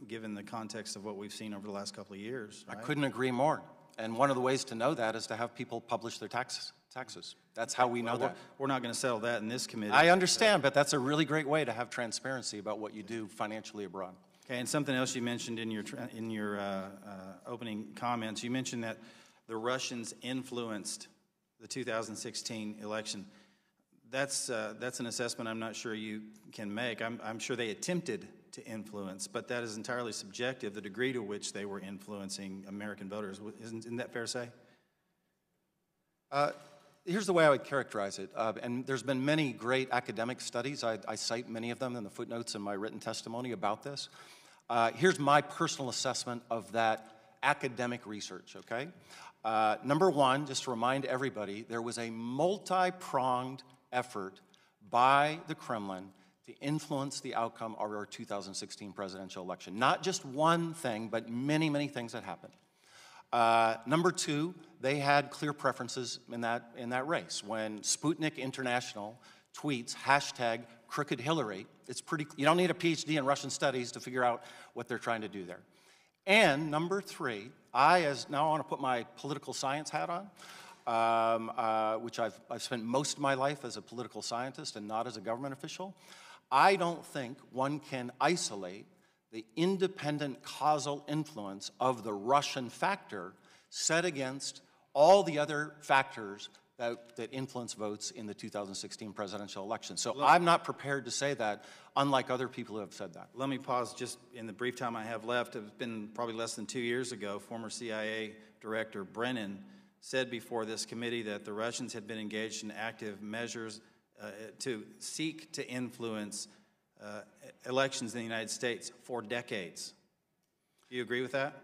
given the context of what we've seen over the last couple of years. Right? I couldn't agree more. And one of the ways to know that is to have people publish their taxes. That's how we know that. We're not going to settle that in this committee. I understand, but that's a really great way to have transparency about what you do financially abroad. Okay, and something else you mentioned in your opening comments, you mentioned that the Russians influenced the 2016 election. That's an assessment I'm not sure you can make. I'm sure they attempted to influence, but that is entirely subjective, the degree to which they were influencing American voters. Isn't that fair to say? Here's the way I would characterize it, and there's been many great academic studies. I cite many of them in the footnotes in my written testimony about this. Here's my personal assessment of that academic research, okay? Number one, just to remind everybody, there was a multi-pronged effort by the Kremlin to influence the outcome of our 2016 presidential election. Not just one thing, but many, many things that happened. Number two, they had clear preferences in that race. When Sputnik International tweets #CrookedHillary, it's pretty. You don't need a PhD in Russian studies to figure out what they're trying to do there. And number three, now I want to put my political science hat on, which I've spent most of my life as a political scientist and not as a government official. I don't think one can isolate the independent causal influence of the Russian factor set against all the other factors that influence votes in the 2016 presidential election. So I'm not prepared to say that, unlike other people who have said that. Let me pause just in the brief time I have left. It's been probably less than 2 years ago, former CIA Director Brennan said before this committee that the Russians had been engaged in active measures to seek to influence elections in the United States for decades. Do you agree with that?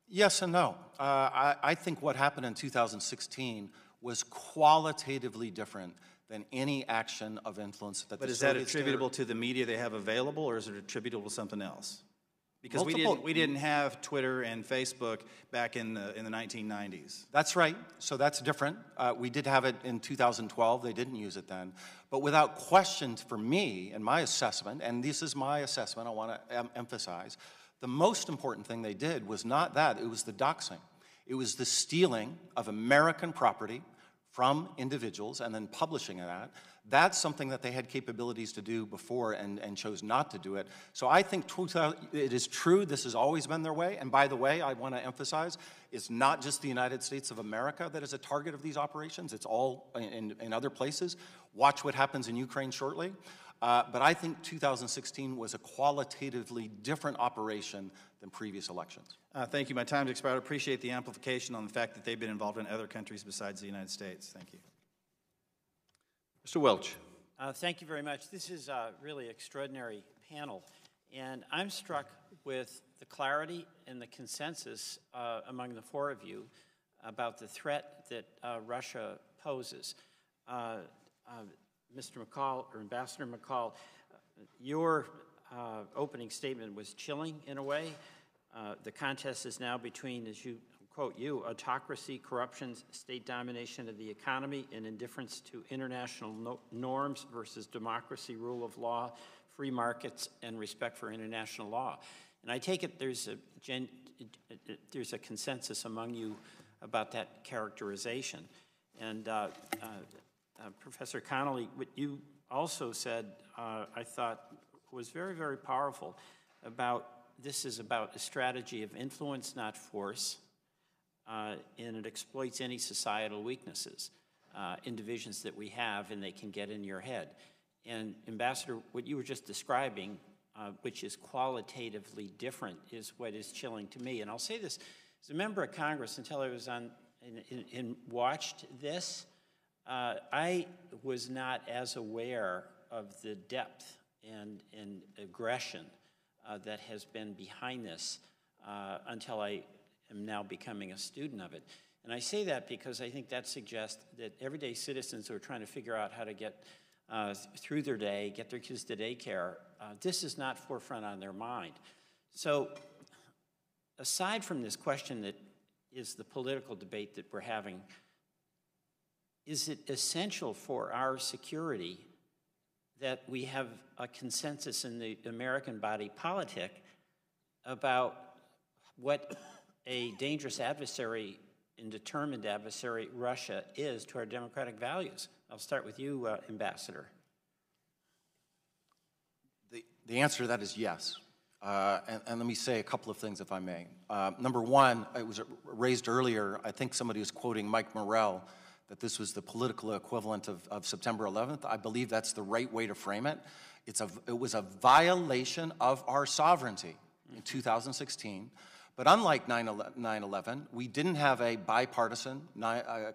Yes and no. I think what happened in 2016 was qualitatively different than any action of influence that But the is that Soviets attributable to the media they have available, or is it attributable to something else? Because Multiple- we didn't have Twitter and Facebook back in the 1990s. That's right. So that's different. We did have it in 2012. They didn't use it then. But without question, for me and my assessment, and this is my assessment, I want to emphasize, the most important thing they did was not that. It was the doxing. It was the stealing of American property from individuals and then publishing that. That's something that they had capabilities to do before and chose not to do it. So I think it is true this has always been their way. And by the way, I want to emphasize, it's not just the United States of America that is a target of these operations. It's all in other places. Watch what happens in Ukraine shortly. But I think 2016 was a qualitatively different operation than previous elections. Thank you. My time's expired. I appreciate the amplification on the fact that they've been involved in other countries besides the United States. Thank you. Mr. Welch. Thank you very much. This is a really extraordinary panel, and I'm struck with the clarity and the consensus among the four of you about the threat that Russia poses. Mr. McFaul, or Ambassador McFaul, your opening statement was chilling in a way. The contest is now between, as you quote you, autocracy, corruption, state domination of the economy, and indifference to international norms versus democracy, rule of law, free markets, and respect for international law. And I take it there's a consensus among you about that characterization. And Professor Connolly, what you also said, I thought was very, very powerful about this is about a strategy of influence, not force, and it exploits any societal weaknesses in divisions that we have, and they can get in your head. And Ambassador, what you were just describing, which is qualitatively different, is what is chilling to me. And I'll say this, as a member of Congress, until I was on and watched this, I was not as aware of the depth and aggression that has been behind this until I am now becoming a student of it. And I say that because I think that suggests that everyday citizens who are trying to figure out how to get through their day, get their kids to daycare, this is not forefront on their mind. So aside from this question that is the political debate that we're having, is it essential for our security that we have a consensus in the American body politic about what a dangerous adversary and determined adversary Russia is to our democratic values? I'll start with you, Ambassador. The answer to that is yes. And let me say a couple of things, if I may. Number one, it was raised earlier, I think somebody was quoting Mike Morrell, that this was the political equivalent of September 11th. I believe that's the right way to frame it. It was a violation of our sovereignty in 2016. But unlike 9/11, we didn't have a bipartisan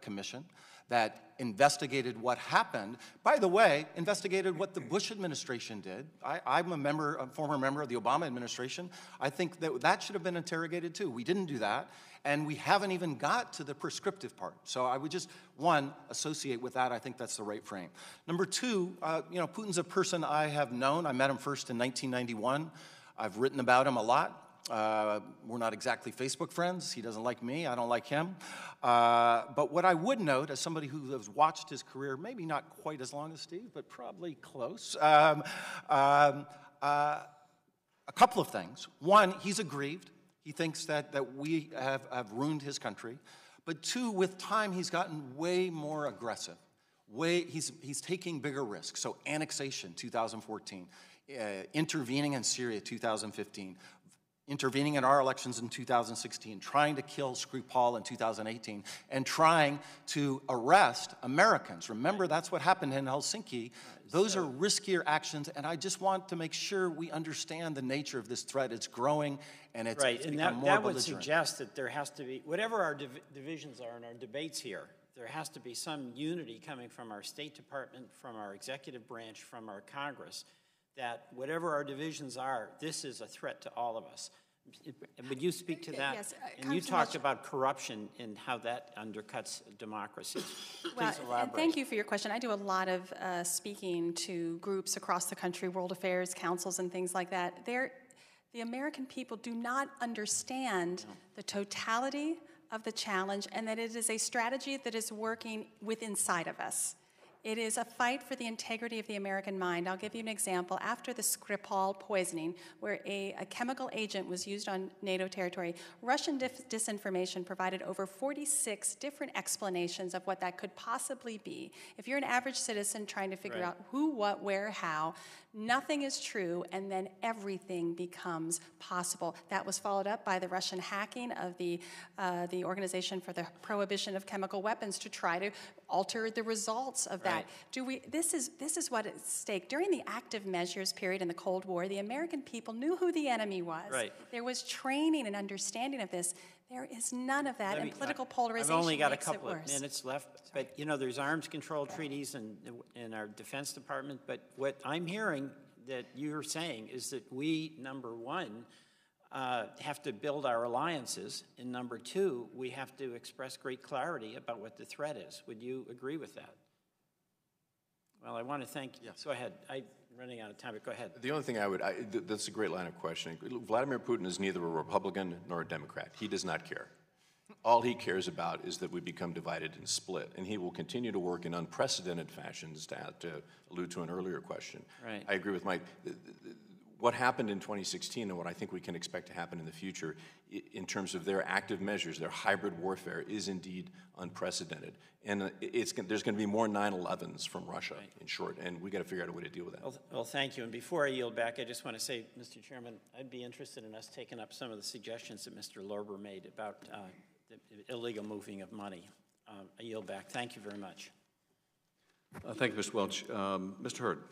commission that investigated what happened. By the way, investigated what the Bush administration did. I'm a former member of the Obama administration. I think that should have been interrogated too. We didn't do that, and we haven't even got to the prescriptive part. So I would just, one, associate with that. I think that's the right frame. Number two, Putin's a person I have known. I met him first in 1991. I've written about him a lot. We're not exactly Facebook friends. He doesn't like me. I don't like him. But what I would note, as somebody who has watched his career, maybe not quite as long as Steve, but probably close, a couple of things. One, he's aggrieved. He thinks that we have ruined his country. But two, with time, he's gotten way more aggressive. He's taking bigger risks. So annexation, 2014, intervening in Syria, 2015, intervening in our elections in 2016, trying to kill Skripal in 2018, and trying to arrest Americans. Remember, that's what happened in Helsinki. Those are riskier actions, and I just want to make sure we understand the nature of this threat. It's growing, and it's right, and become more that would belligerent. suggest that there has to be, whatever our divisions are in our debates here, there has to be some unity coming from our State Department, from our executive branch, from our Congress, that whatever our divisions are, this is a threat to all of us. Would you speak to that? Yes, and you talked about corruption and how that undercuts democracy. Please well, elaborate. and thank you for your question. I do a lot of speaking to groups across the country, world affairs, councils, and things like that. The American people do not understand the totality of the challenge and that it is a strategy that is working inside of us. It is a fight for the integrity of the American mind. I'll give you an example. After the Skripal poisoning, where a chemical agent was used on NATO territory, Russian disinformation provided over 46 different explanations of what that could possibly be. If you're an average citizen trying to figure out who, what, where, how, nothing is true, and then everything becomes possible. That was followed up by the Russian hacking of the Organization for the Prohibition of Chemical Weapons to try to alter the results of that. This is what is at stake. During the active measures period in the Cold War, the American people knew who the enemy was. There was training and understanding of this. There is none of that, and political polarization I've only got a makes it couple of worse. minutes left, but you know, there's arms control treaties in our Defense Department, but what I'm hearing that you're saying is that we, number one, have to build our alliances, and number two, we have to express great clarity about what the threat is. Would you agree with that? Well, I want to thank you. Go ahead. I'm running out of time, but go ahead. The only thing that's a great line of questioning. Vladimir Putin is neither a Republican nor a Democrat. He does not care. All he cares about is that we become divided and split, and he will continue to work in unprecedented fashions, to allude to an earlier question. Right. I agree with Mike. What happened in 2016 and what I think we can expect to happen in the future in terms of their active measures, their hybrid warfare, is indeed unprecedented. And there's going to be more 9/11s from Russia, in short, and we got to figure out a way to deal with that. Well, thank you. And before I yield back, I just want to say, Mr. Chairman, I'd be interested in us taking up some of the suggestions that Mr. Lorber made about the illegal moving of money. I yield back. Thank you very much. Thank you, Mr. Welch. Mr. Hurd.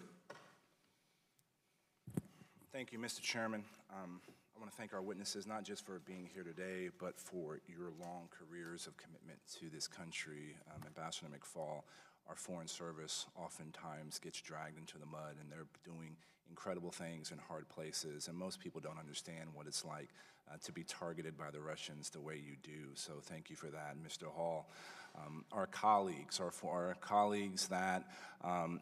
Thank you, Mr. Chairman. I want to thank our witnesses, not just for being here today, but for your long careers of commitment to this country. Ambassador McFaul, our Foreign Service oftentimes gets dragged into the mud, and they're doing incredible things in hard places, and most people don't understand what it's like to be targeted by the Russians the way you do. So thank you for that. And Mr. Hall, our colleagues that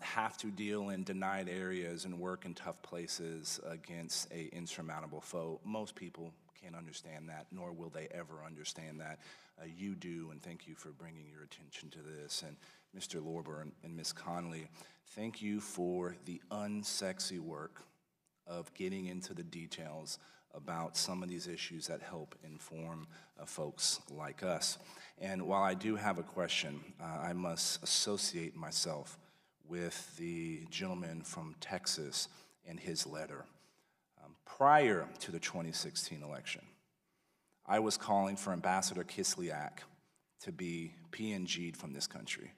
have to deal in denied areas and work in tough places against an insurmountable foe. Most people can't understand that, nor will they ever understand that. You do, and thank you for bringing your attention to this. And Mr. Lorber and Ms. Conley, thank you for the unsexy work of getting into the details about some of these issues that help inform folks like us. And while I do have a question, I must associate myself with the gentleman from Texas and his letter. Prior to the 2016 election, I was calling for Ambassador Kislyak to be PNG'd from this country.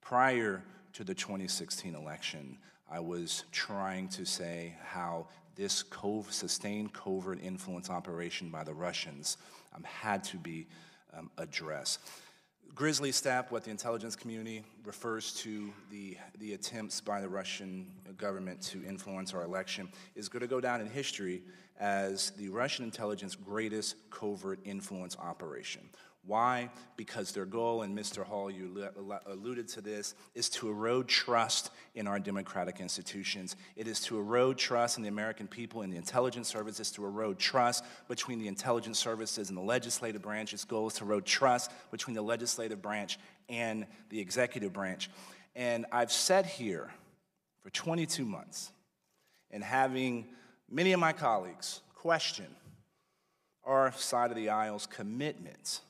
Prior to the 2016 election, I was trying to say how this sustained covert influence operation by the Russians had to be addressed. Grizzly Step, what the intelligence community refers to the attempts by the Russian government to influence our election, is going to go down in history as the Russian intelligence greatest covert influence operation. Why? Because their goal, and Mr. Hall, you alluded to this, is to erode trust in our democratic institutions. It is to erode trust in the American people and the intelligence services, to erode trust between the intelligence services and the legislative branch. Its goal is to erode trust between the legislative branch and the executive branch. And I've sat here for 22 months and having many of my colleagues question our side of the aisle's commitment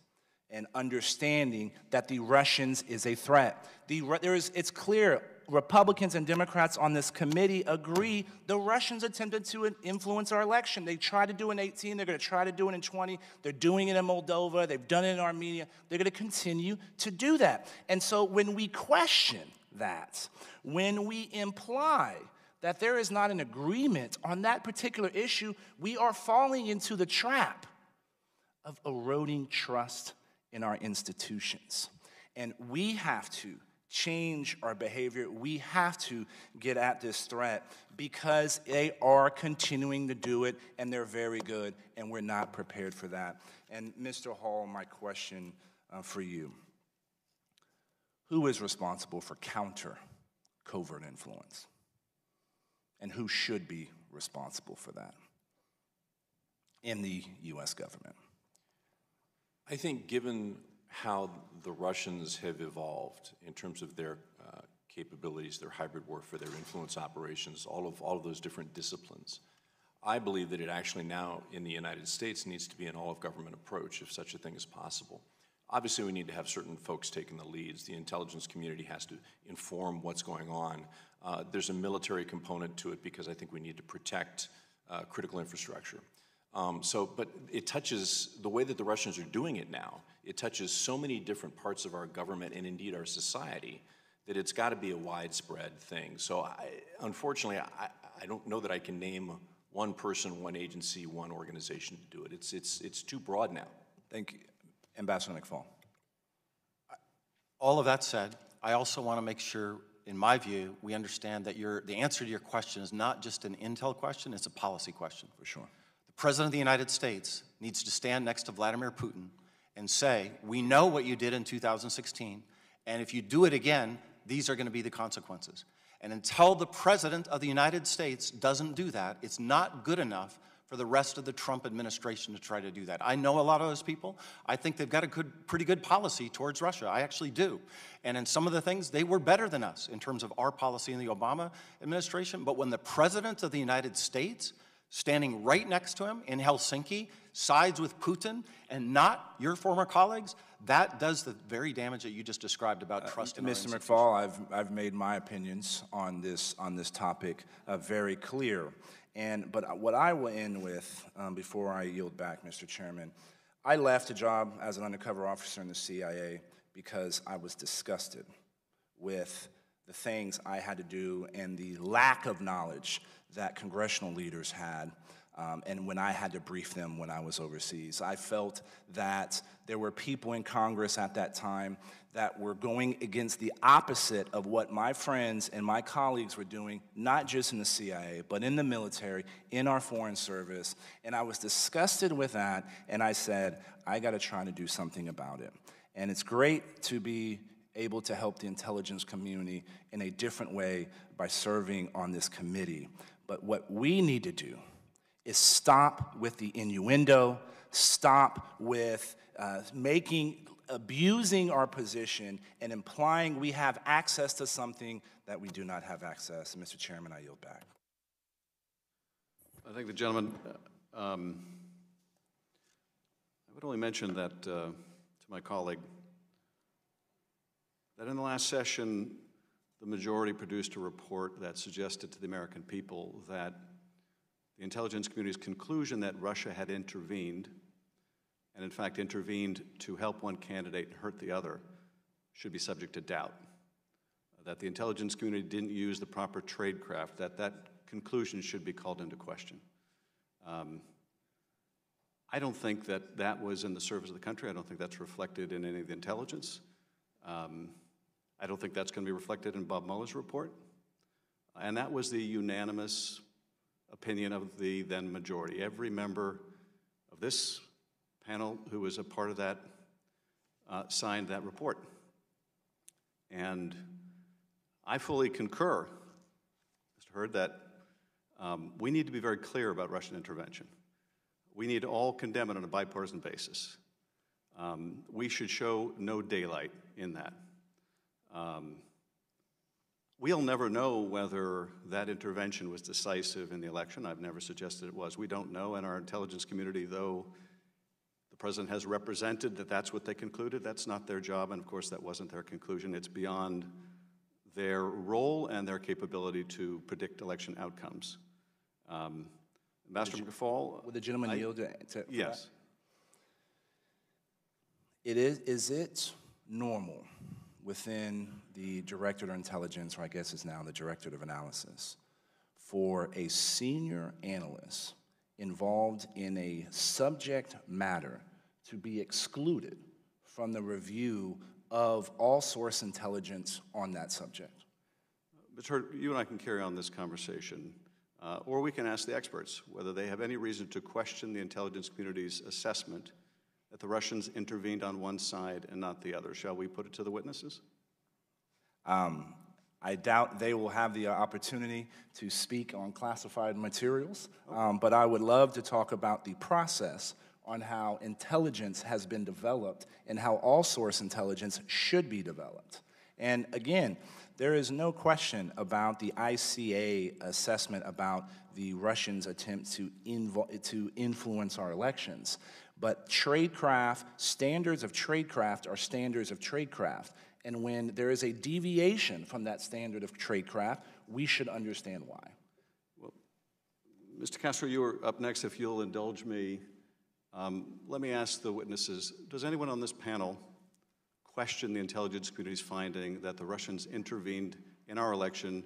and understanding that the Russians is a threat. It's clear, Republicans and Democrats on this committee agree the Russians attempted to influence our election. They tried to do it in 18, they're going to try to do it in 20, they're doing it in Moldova, they've done it in Armenia, they're going to continue to do that. And so when we question that, when we imply that there is not an agreement on that particular issue, we are falling into the trap of eroding trust in our institutions. And we have to change our behavior. We have to get at this threat because they are continuing to do it, and they're very good, and we're not prepared for that. And Mr. Hall, my question for you: who is responsible for counter covert influence? And who should be responsible for that in the U.S. government? I think given how the Russians have evolved in terms of their capabilities, their hybrid warfare, their influence operations, all of those different disciplines, I believe that it actually now in the United States needs to be an all-of-government approach if such a thing is possible. Obviously, we need to have certain folks taking the leads. The intelligence community has to inform what's going on. There's a military component to it because I think we need to protect critical infrastructure. But it touches, the way that the Russians are doing it now, it touches so many different parts of our government and indeed our society that it's got to be a widespread thing. So unfortunately, I don't know that I can name one person, one agency, one organization to do it. It's too broad now. Thank you. Ambassador McFaul. All of that said, I also want to make sure, in my view, we understand that the answer to your question is not just an intel question, it's a policy question. For sure. The President of the United States needs to stand next to Vladimir Putin and say, we know what you did in 2016, and if you do it again, these are going to be the consequences. And until the President of the United States doesn't do that, it's not good enough for the rest of the Trump administration to try to do that. I know a lot of those people. I think they've got a pretty good policy towards Russia. I actually do. And in some of the things, they were better than us in terms of our policy in the Obama administration. But when the President of the United States, standing right next to him in Helsinki, sides with Putin and not your former colleagues, that does the very damage that you just described about trust in our Mr. McFaul, I've made my opinions on this topic very clear. But what I will end with, before I yield back, Mr. Chairman, I left a job as an undercover officer in the CIA because I was disgusted with the things I had to do and the lack of knowledge that congressional leaders had, and when I had to brief them when I was overseas. I felt that there were people in Congress at that time that were going against the opposite of what my friends and my colleagues were doing, not just in the CIA, but in the military, in our foreign service. And I was disgusted with that, and I said, I got to try to do something about it. And it's great to be able to help the intelligence community in a different way by serving on this committee. But what we need to do is stop with the innuendo, stop with abusing our position and implying we have access to something that we do not have access. Mr. Chairman, I yield back. I think the gentleman, I would only mention that to my colleague, that in the last session, the majority produced a report that suggested to the American people that the intelligence community's conclusion that Russia had intervened, and in fact intervened to help one candidate and hurt the other, should be subject to doubt. That the intelligence community didn't use the proper tradecraft, that conclusion should be called into question. I don't think that was in the service of the country. I don't think that's reflected in any of the intelligence. I don't think that's going to be reflected in Bob Mueller's report. And that was the unanimous opinion of the then majority. Every member of this panel who was a part of that signed that report. And I fully concur, Mr. Hurd, that we need to be very clear about Russian intervention. We need to all condemn it on a bipartisan basis. We should show no daylight in that. We'll never know whether that intervention was decisive in the election. I've never suggested it was. We don't know, and our intelligence community, though President has represented that that's what they concluded. That's not their job, and of course that wasn't their conclusion. It's beyond their role and their capability to predict election outcomes. Ambassador McFaul? Would the gentleman yield to yes. Is it normal within the Directorate of Intelligence, or I guess it's now the Directorate of Analysis, for a senior analyst involved in a subject matter to be excluded from the review of all source intelligence on that subject? Mr. Hurd, you and I can carry on this conversation, or we can ask the experts whether they have any reason to question the intelligence community's assessment that the Russians intervened on one side and not the other. Shall we put it to the witnesses? I doubt they will have the opportunity to speak on classified materials, but I would love to talk about the process on how intelligence has been developed and how all source intelligence should be developed. And again, there is no question about the ICA assessment about the Russians' attempt to influence our elections. But tradecraft, standards of tradecraft are standards of tradecraft. And when there is a deviation from that standard of tradecraft, we should understand why. Well, Mr. Castro, you are up next, if you'll indulge me. Let me ask the witnesses, does anyone on this panel question the intelligence community's finding that the Russians intervened in our election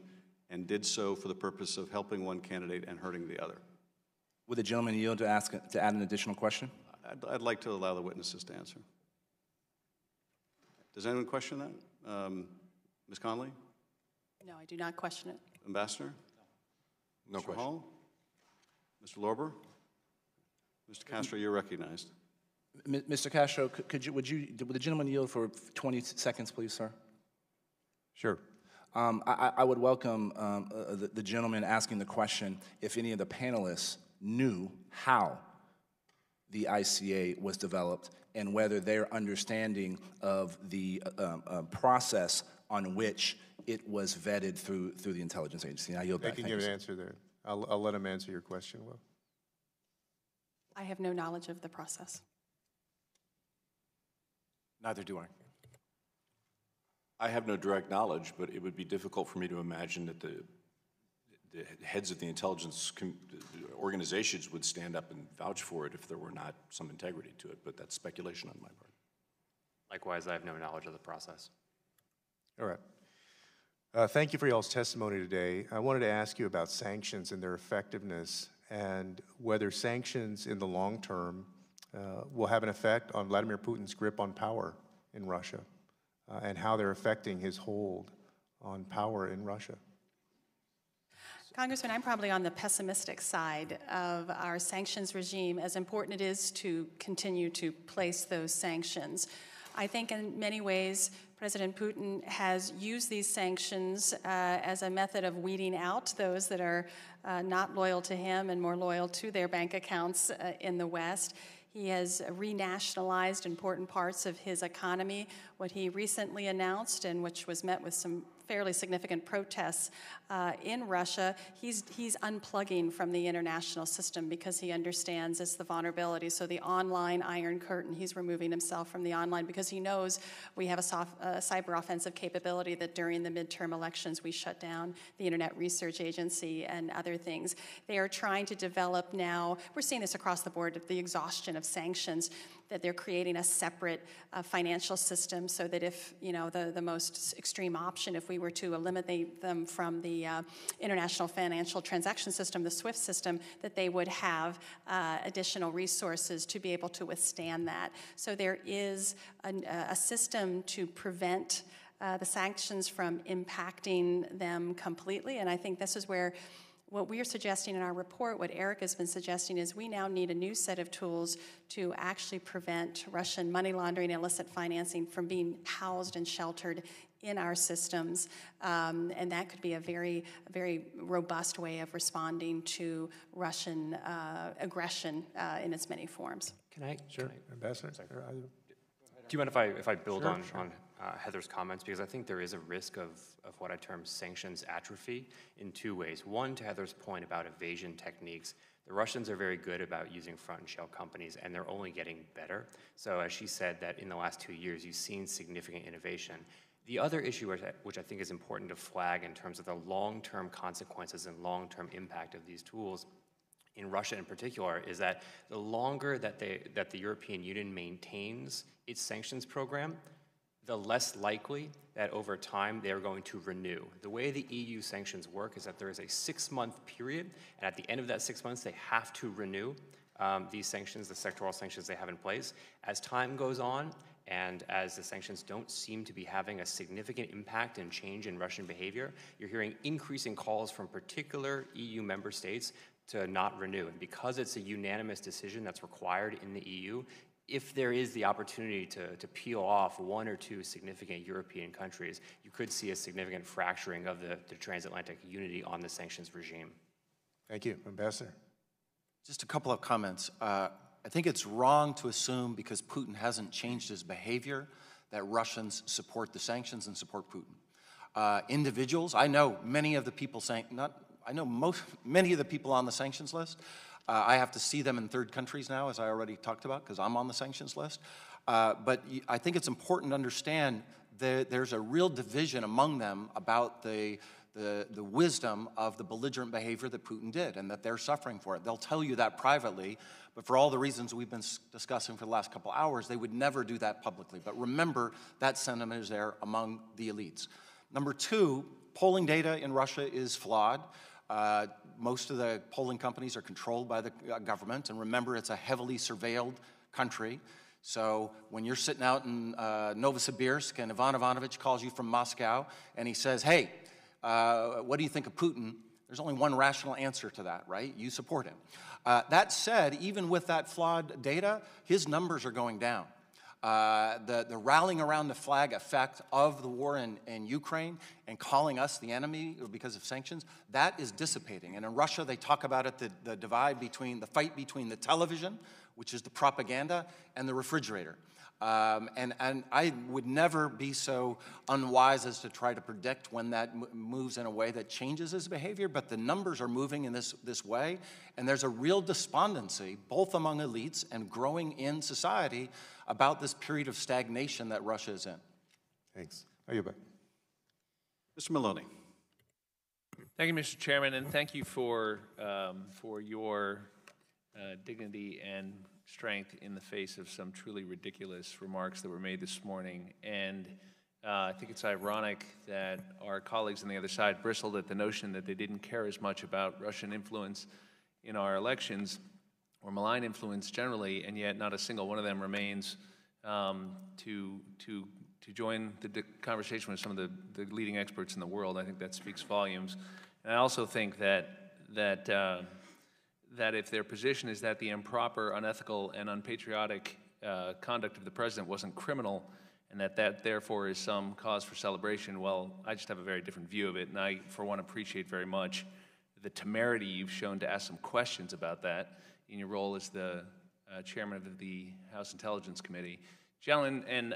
and did so for the purpose of helping one candidate and hurting the other? Would the gentleman yield to add an additional question? I'd like to allow the witnesses to answer. Does anyone question that? Ms. Conley? No, I do not question it. Ambassador? No Mr. question. Hall? Mr. Lorber? Mr. Castro, you're recognized. Mr. Castro, would the gentleman yield for 20 seconds, please, sir? Sure. I would welcome the gentleman asking the question if any of the panelists knew how the ICA was developed and whether their understanding of the process on which it was vetted through the intelligence agency. I yield back. I can give an answer there. I'll let him answer your question, Will. I have no knowledge of the process. Neither do I. I have no direct knowledge, but it would be difficult for me to imagine that the heads of the intelligence organizations would stand up and vouch for it if there were not some integrity to it, but that's speculation on my part. Likewise, I have no knowledge of the process. All right. Thank you for y'all's testimony today. I wanted to ask you about sanctions and their effectiveness and whether sanctions in the long term will have an effect on Vladimir Putin's grip on power in Russia and how they're affecting his hold on power in Russia. Congressman, I'm probably on the pessimistic side of our sanctions regime, as important it is to continue to place those sanctions. I think in many ways, President Putin has used these sanctions as a method of weeding out those that are not loyal to him and more loyal to their bank accounts in the West. He has renationalized important parts of his economy. What he recently announced, and which was met with some fairly significant protests in Russia, he's unplugging from the international system because he understands it's the vulnerability. So the online Iron Curtain, he's removing himself from the online because he knows we have a cyber offensive capability that during the midterm elections we shut down the Internet Research Agency and other things. They are trying to develop now, we're seeing this across the board, the exhaustion of sanctions, that they're creating a separate financial system so that if, the most extreme option, if we were to eliminate them from the international financial transaction system, the SWIFT system, that they would have additional resources to be able to withstand that. So there is a system to prevent the sanctions from impacting them completely, and I think this is where what we are suggesting in our report, what Eric has been suggesting, is we now need a new set of tools to actually prevent Russian money laundering and illicit financing from being housed and sheltered in our systems. And that could be a very robust way of responding to Russian aggression in its many forms. Can I? Sure, Ambassador. Do you mind if I build on Heather's comments? Because I think there is a risk of what I term sanctions atrophy in two ways. One, to Heather's point about evasion techniques The Russians are very good about using front and shell companies, and they're only getting better. So as she said, that in the last 2 years, you've seen significant innovation. The other issue which I think is important to flag in terms of the long-term consequences and long-term impact of these tools, in Russia in particular, is that the longer that the European Union maintains its sanctions program, the less likely that over time they're going to renew. The way the EU sanctions work is that there is a 6-month period, and at the end of that 6 months, they have to renew these sanctions, the sectoral sanctions they have in place. As time goes on, and as the sanctions don't seem to be having a significant impact and change in Russian behavior, you're hearing increasing calls from particular EU member states to not renew. And because it's a unanimous decision that's required in the EU, if there is the opportunity to peel off 1 or 2 significant European countries, you could see a significant fracturing of the transatlantic unity on the sanctions regime. Thank you. Ambassador. Just a couple of comments. I think it's wrong to assume because Putin hasn't changed his behavior that Russians support the sanctions and support Putin. Individuals, I know many of the people many of the people on the sanctions list. I have to see them in third countries now, as I already talked about, because I'm on the sanctions list. But I think it's important to understand that there's a real division among them about the wisdom of the belligerent behavior that Putin did and that they're suffering for it. They'll tell you that privately, but for all the reasons we've been discussing for the last couple hours, they would never do that publicly. But remember, that sentiment is there among the elites. Number 2, polling data in Russia is flawed. Most of the polling companies are controlled by the government, and remember, it's a heavily surveilled country. So when you're sitting out in Novosibirsk and Ivan Ivanovich calls you from Moscow and he says, hey, what do you think of Putin? There's only one rational answer to that, right? You support him. That said, even with that flawed data, his numbers are going down. The rallying around the flag effect of the war in Ukraine and calling us the enemy because of sanctions, that is dissipating. And in Russia, they talk about it, the divide between, the fight between the television, which is the propaganda, and the refrigerator. And I would never be so unwise as to try to predict when that moves in a way that changes his behavior, but the numbers are moving in this way, and there's a real despondency, both among elites and growing in society, about this period of stagnation that Russia is in. Thanks. Are you back? Mr. Maloney. Thank you, Mr. Chairman, and thank you for your dignity and strength in the face of some truly ridiculous remarks that were made this morning. And I think it's ironic that our colleagues on the other side bristled at the notion that they didn't care as much about Russian influence in our elections, or malign influence generally, and yet not a single one of them remains to join the conversation with some of the leading experts in the world. I think that speaks volumes. And I also think that if their position is that the improper, unethical, and unpatriotic conduct of the president wasn't criminal, and that therefore is some cause for celebration, well, I just have a very different view of it, and I, for one, appreciate very much the temerity you've shown to ask some questions about that in your role as the chairman of the House Intelligence Committee. Gentlemen, and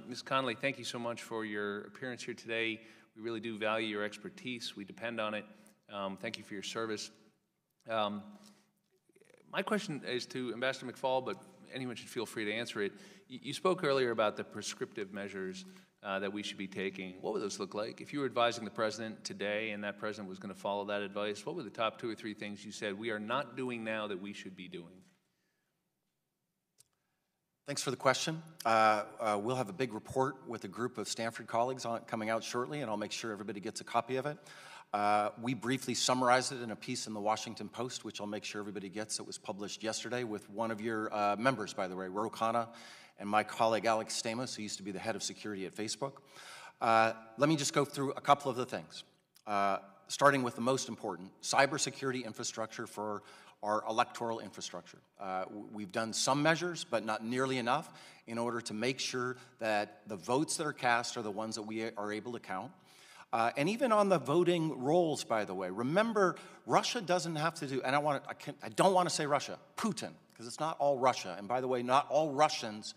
Ms. Connolly, thank you so much for your appearance here today. We really do value your expertise. We depend on it. Thank you for your service. My question is to Ambassador McFaul, but anyone should feel free to answer it. You spoke earlier about the prescriptive measures that we should be taking. What would those look like? If you were advising the president today and that president was going to follow that advice, what were the top 2 or 3 things you said we are not doing now that we should be doing? Thanks for the question. We'll have a big report with a group of Stanford colleagues coming out shortly, and I'll make sure everybody gets a copy of it. We briefly summarized it in a piece in the Washington Post, which I'll make sure everybody gets. It was published yesterday with one of your members, by the way, Ro Khanna, and my colleague Alex Stamos, who used to be the head of security at Facebook. Let me just go through a couple of the things, starting with the most important, cybersecurity infrastructure for our electoral infrastructure. We've done some measures, but not nearly enough in order to make sure that the votes that are cast are the ones that we are able to count. And even on the voting rolls, by the way, remember, Russia doesn't have to do, and I don't want to say Russia, Putin, because it's not all Russia. And by the way, not all Russians,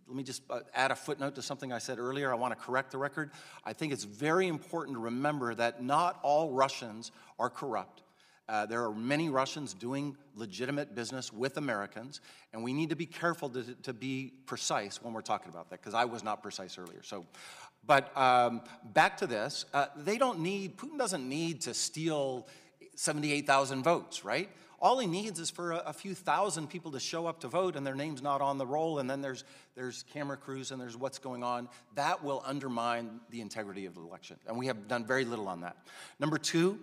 let me just add a footnote to something I said earlier. I want to correct the record. I think it's very important to remember that not all Russians are corrupt. There are many Russians doing legitimate business with Americans, and we need to be careful to be precise when we're talking about that, because I was not precise earlier. But back to this, Putin doesn't need to steal 78,000 votes, right? All he needs is for a few thousand people to show up to vote and their name's not on the roll, and then there's camera crews and there's what's going on. That will undermine the integrity of the election, and we have done very little on that. Number two,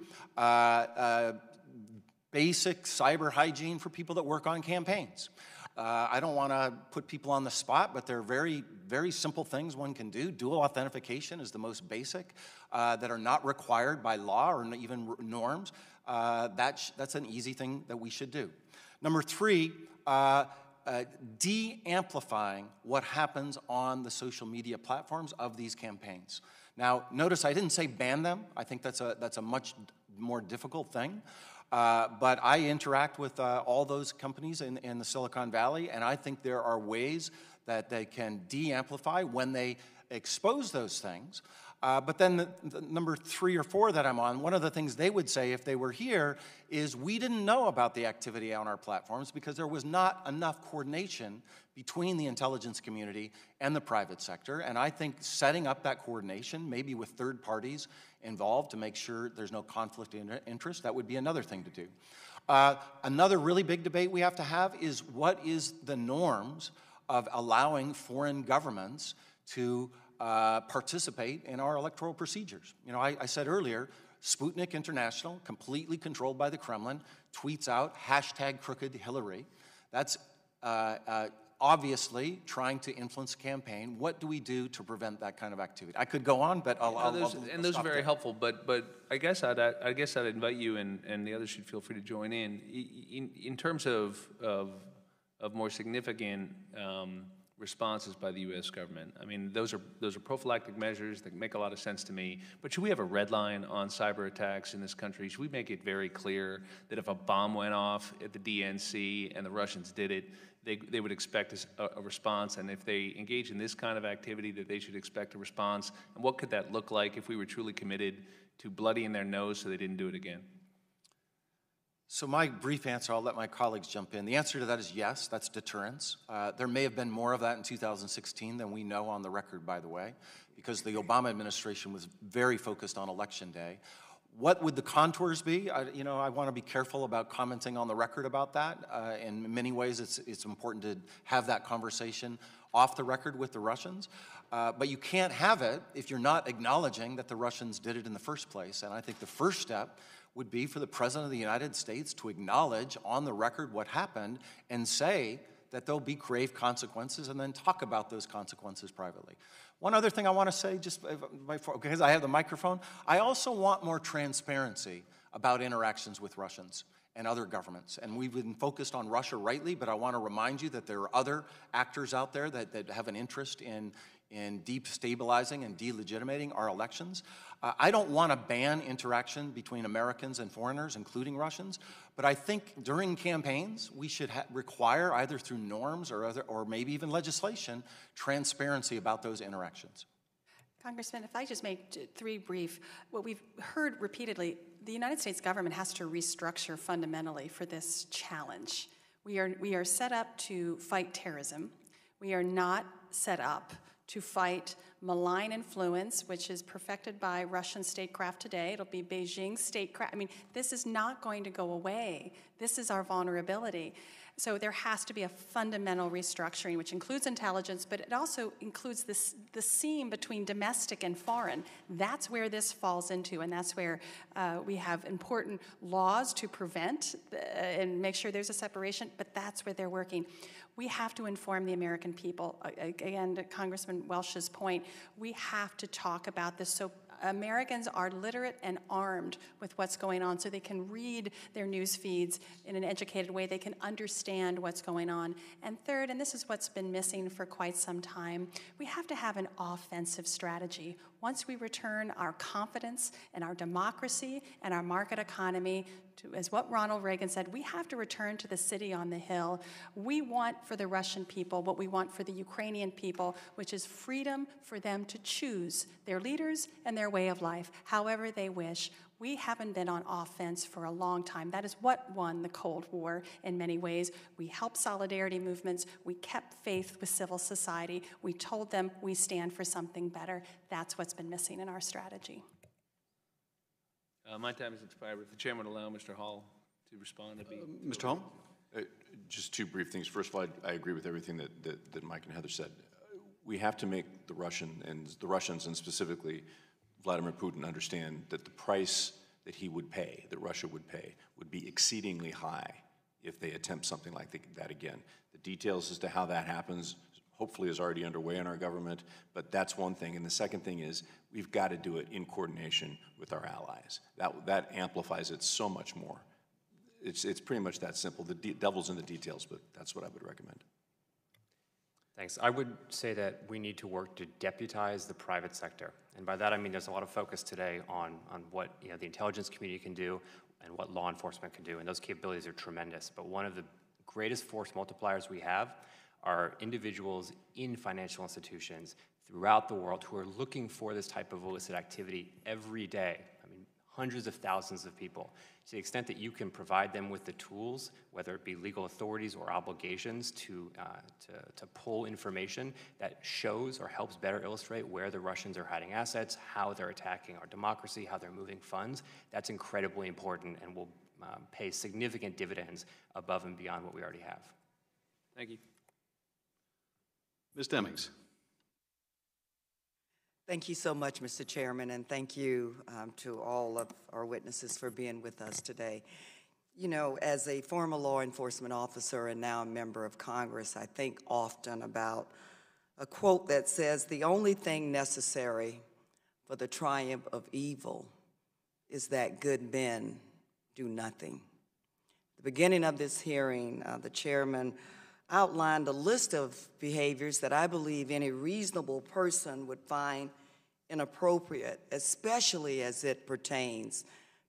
basic cyber hygiene for people that work on campaigns. I don't want to put people on the spot, but there are very, very simple things one can do. Dual authentication is the most basic, that are not required by law or even norms. That's an easy thing that we should do. Number three, de-amplifying what happens on the social media platforms of these campaigns. Now, notice I didn't say ban them. I think that's a much more difficult thing. But I interact with all those companies in the Silicon Valley, and I think there are ways that they can de-amplify when they expose those things. But then the number 3 or 4 that I'm on, one of the things they would say if they were here is we didn't know about the activity on our platforms because there was not enough coordination between the intelligence community and the private sector. And I think setting up that coordination, maybe with third parties involved to make sure there's no conflict of interest, that would be another thing to do. Another really big debate we have to have is what is the norms of allowing foreign governments to participate in our electoral procedures. You know, I said earlier, Sputnik International, completely controlled by the Kremlin, tweets out #CrookedHillary. That's obviously trying to influence a campaign. What do we do to prevent that kind of activity? I could go on, but those are very helpful. But I guess I'd invite you and the others should feel free to join in terms of more significant responses by the U.S. government. I mean, those are prophylactic measures that make a lot of sense to me. But should we have a red line on cyber attacks in this country? Should we make it very clear that if a bomb went off at the DNC and the Russians did it, they would expect a response, and if they engage in this kind of activity, that they should expect a response? And what could that look like if we were truly committed to bloodying their nose so they didn't do it again? So my brief answer, I'll let my colleagues jump in. The answer to that is yes, that's deterrence. There may have been more of that in 2016 than we know on the record, by the way, because the Obama administration was very focused on Election Day. What would the contours be? I want to be careful about commenting on the record about that. In many ways, it's important to have that conversation off the record with the Russians. But you can't have it if you're not acknowledging that the Russians did it in the first place. And I think the first step would be for the President of the United States to acknowledge on the record what happened and say that there'll be grave consequences and then talk about those consequences privately. One other thing I want to say, just because I have the microphone, I also want more transparency about interactions with Russians and other governments. And we've been focused on Russia rightly, but I want to remind you that there are other actors out there that have an interest in destabilizing and delegitimating our elections. I don't want to ban interaction between Americans and foreigners, including Russians, but I think during campaigns we should require, either through norms or maybe even legislation, transparency about those interactions. Congressman, if I just make 3 brief, what we've heard repeatedly, the United States government has to restructure fundamentally for this challenge. We are set up to fight terrorism. We are not set up to fight malign influence, which is perfected by Russian statecraft today. It'll be Beijing statecraft. I mean, this is not going to go away. This is our vulnerability. So there has to be a fundamental restructuring, which includes intelligence, but it also includes the seam between domestic and foreign. That's where this falls into, and that's where we have important laws to prevent and make sure there's a separation, but that's where they're working. We have to inform the American people. Again, to Congressman Welch's point, we have to talk about this so Americans are literate and armed with what's going on so they can read their news feeds in an educated way. They can understand what's going on. And third, and this is what's been missing for quite some time, we have to have an offensive strategy. Once we return our confidence in our democracy and our market economy, as what Ronald Reagan said, we have to return to the city on the hill. We want for the Russian people what we want for the Ukrainian people, which is freedom for them to choose their leaders and their way of life, however they wish. We haven't been on offense for a long time. That is what won the Cold War in many ways. We helped solidarity movements. We kept faith with civil society. We told them we stand for something better. That's what's been missing in our strategy. My time has expired. If the chair would allow Mr. Hall to respond, Mr. Hall? Just two brief things. First of all, I agree with everything that Mike and Heather said. We have to make the Russians and specifically Vladimir Putin understand that the price that he would pay, that Russia would pay, would be exceedingly high if they attempt something like that again. The details as to how that happens hopefully is already underway in our government, but that's one thing. And the second thing is we've got to do it in coordination with our allies. That amplifies it so much more. It's pretty much that simple. The devil's in the details, but that's what I would recommend. Thanks. I would say that we need to work to deputize the private sector. And by that I mean there's a lot of focus today on what the intelligence community can do and what law enforcement can do, and those capabilities are tremendous. But one of the greatest force multipliers we have are individuals in financial institutions throughout the world who are looking for this type of illicit activity every day. I mean, hundreds of thousands of people. To the extent that you can provide them with the tools, whether it be legal authorities or obligations to pull information that shows or helps better illustrate where the Russians are hiding assets, how they're attacking our democracy, how they're moving funds, that's incredibly important and will pay significant dividends above and beyond what we already have. Thank you. Ms. Demings. Thank you so much, Mr. Chairman, and thank you to all of our witnesses for being with us today. You know, as a former law enforcement officer and now a member of Congress, I think often about a quote that says, "The only thing necessary for the triumph of evil is that good men do nothing." At the beginning of this hearing, the chairman outlined a list of behaviors that I believe any reasonable person would find inappropriate, especially as it pertains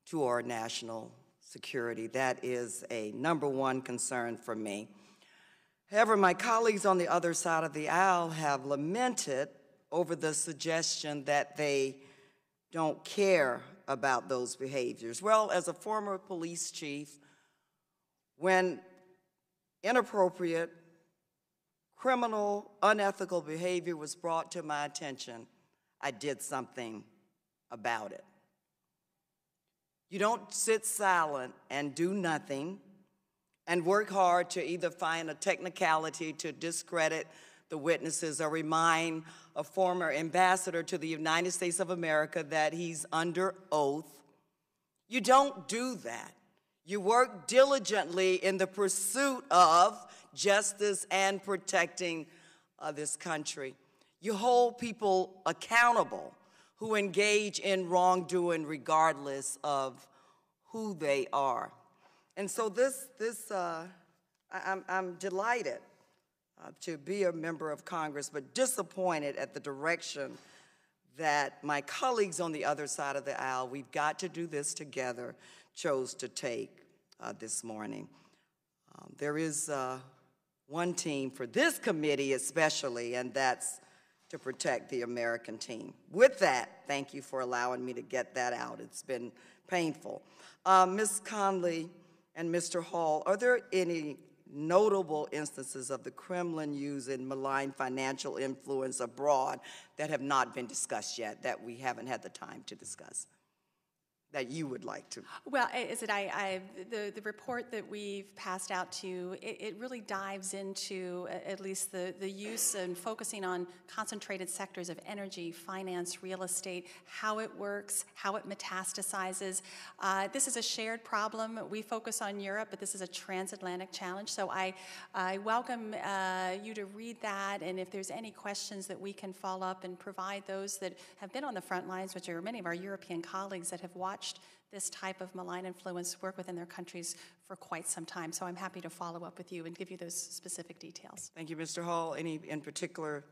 to our national security. That is a #1 concern for me. However, my colleagues on the other side of the aisle have lamented over the suggestion that they don't care about those behaviors. Well, as a former police chief, when inappropriate, criminal, unethical behavior was brought to my attention, I did something about it. You don't sit silent and do nothing and work hard to either find a technicality to discredit the witnesses or remind a former ambassador to the United States of America that he's under oath. You don't do that. You work diligently in the pursuit of justice and protecting this country. You hold people accountable who engage in wrongdoing regardless of who they are. And so I'm delighted to be a member of Congress, but disappointed at the direction that my colleagues on the other side of the aisle, we've got to do this together, chose to take this morning. There is one team for this committee especially, and that's to protect the American team. With that, thank you for allowing me to get that out. It's been painful. Ms. Conley and Mr. Hall, are there any notable instances of the Kremlin using malign financial influence abroad that have not been discussed yet, that we haven't had the time to discuss, that you would like to? Well, the report that we've passed out to you, it really dives into at least the use and focusing on concentrated sectors of energy, finance, real estate, how it works, how it metastasizes. This is a shared problem. We focus on Europe, but this is a transatlantic challenge. So I welcome you to read that, and if there's any questions that we can follow up and provide those that have been on the front lines, which are many of our European colleagues that have watched this type of malign influence work within their countries for quite some time. So I'm happy to follow up with you and give you those specific details. Thank you, Mr. Hall. Any in particular